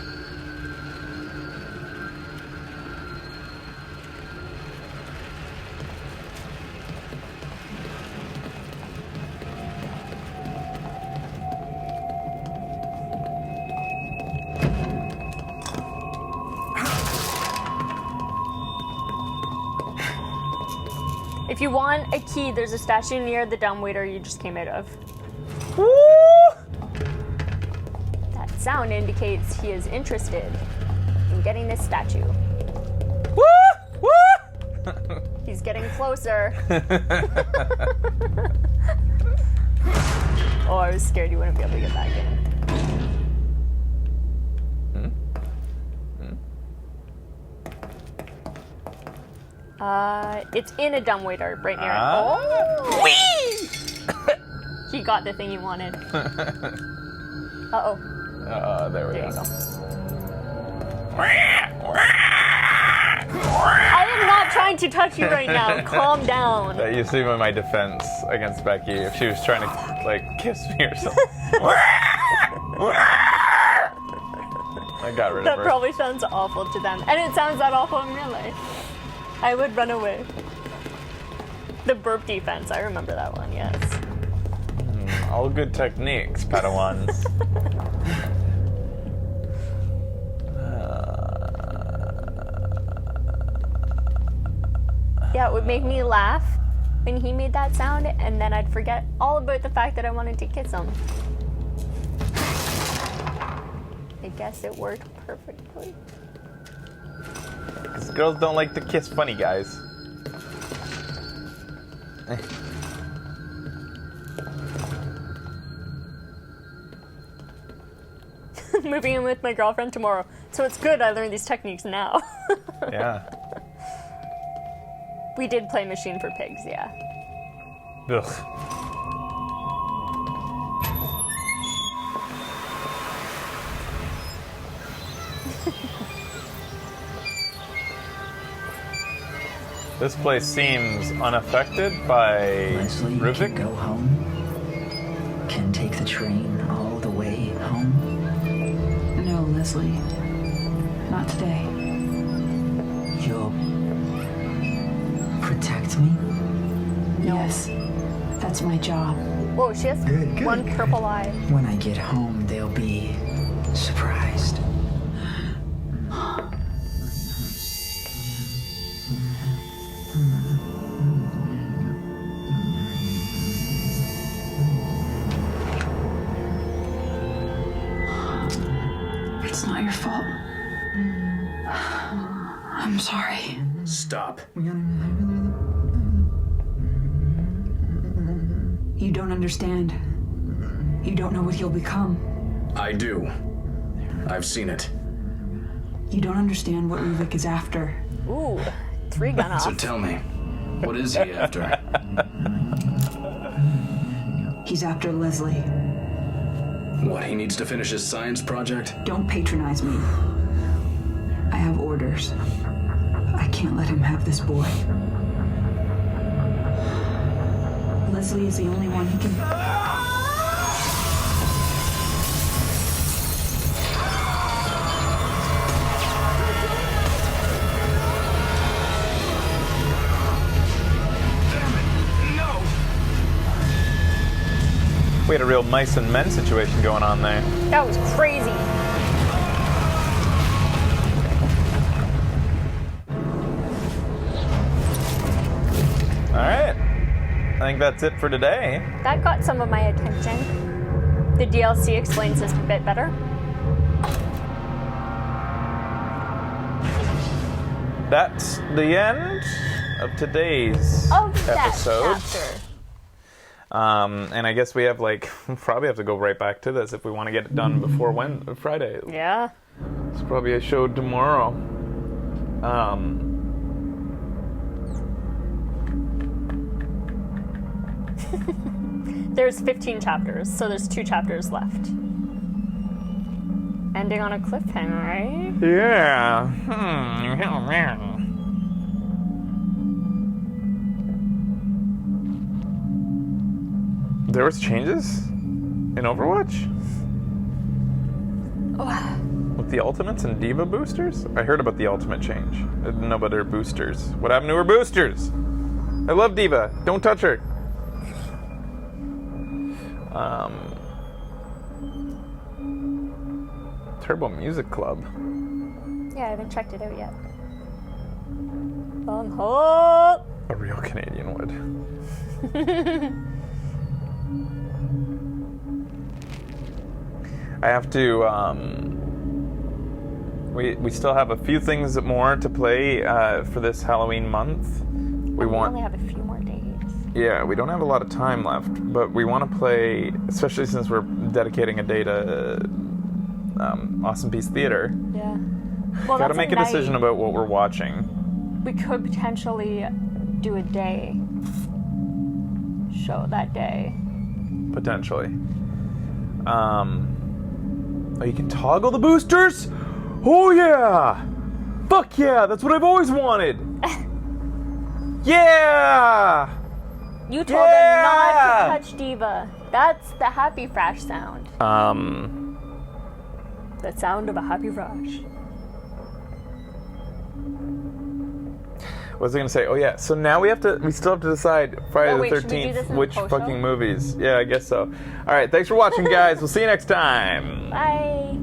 If you want a key, there's a statue near the dumbwaiter you just came out of. Woo! That sound indicates he is interested in getting this statue. Woo! Woo! He's getting closer. Oh, I was scared you wouldn't be able to get back in. It's in a dumbwaiter right near it. Oh! Whee! He got the thing he wanted. Uh-oh. There we There go. you go. I am not trying to touch you right now. Calm down. That used to be my defense against Becky if she was trying to like kiss me or something. I got rid of That her. probably sounds awful to them. And it sounds that awful in real life. I would run away. The burp defense, I remember that one, yes. All good techniques, Padawans. Yeah, it would make me laugh when he made that sound, and then I'd forget all about the fact that I wanted to kiss him. I guess it worked perfectly. Because girls don't like to kiss funny guys. Moving in with my girlfriend tomorrow. So it's good I learned these techniques now. Yeah. We did play Machine for Pigs, yeah. Ugh. This place seems unaffected by Leslie Ruvik. can go home. Can take the train all the way home. No, Leslie. Not today. You'll protect me? Yes. That's my job. Whoa, she has Good. one purple eye. When I get home, they'll be surprised. It's not your fault. I'm sorry. Stop. You don't understand. You don't know what he'll become. I do. I've seen it. You don't understand what Ruvik is after. Ooh, 3 gun off. So tell me, what is he after? He's after Leslie. What, he needs to finish his science project? Don't patronize me. I have orders. I can't let him have this boy. Leslie is the only one who can... We had a real mice and men situation going on there. That was crazy. Alright. I think that's it for today. That got some of my attention. The DLC explains this a bit better. That's the end of today's Of that episode. chapter. And I guess we have we'll probably have to go right back to this if we want to get it done before Friday. Yeah. It's probably a show tomorrow. There's 15 chapters, so there's 2 chapters left. Ending on a cliffhanger, right? Yeah. There was changes in Overwatch? With the ultimates and diva boosters? I heard about the ultimate change. I didn't know about her boosters. What happened to her boosters? I love Diva. Don't touch her. Turbo Music Club. Yeah, I haven't checked it out yet. Long haul. A real Canadian would. I have to, we still have a few things more to play for this Halloween month. We only have a few more days. Yeah, we don't have a lot of time left, but we want to play, especially since we're dedicating a day to Awesome Piece Theater. Yeah. Well, Got to make a decision about what we're watching. We could potentially do a day show that day. Potentially. Oh, you can toggle the boosters? Oh yeah! Fuck yeah! That's what I've always wanted! Yeah! You told them not to touch Diva. That's the happy Frash sound. The sound of a happy Frash. What was I gonna say? Oh yeah, so now we still have to decide Friday wait, the should we do 13th this in which post-show? fucking movies. Yeah, I guess so. Alright, thanks for watching guys. We'll see you next time. Bye.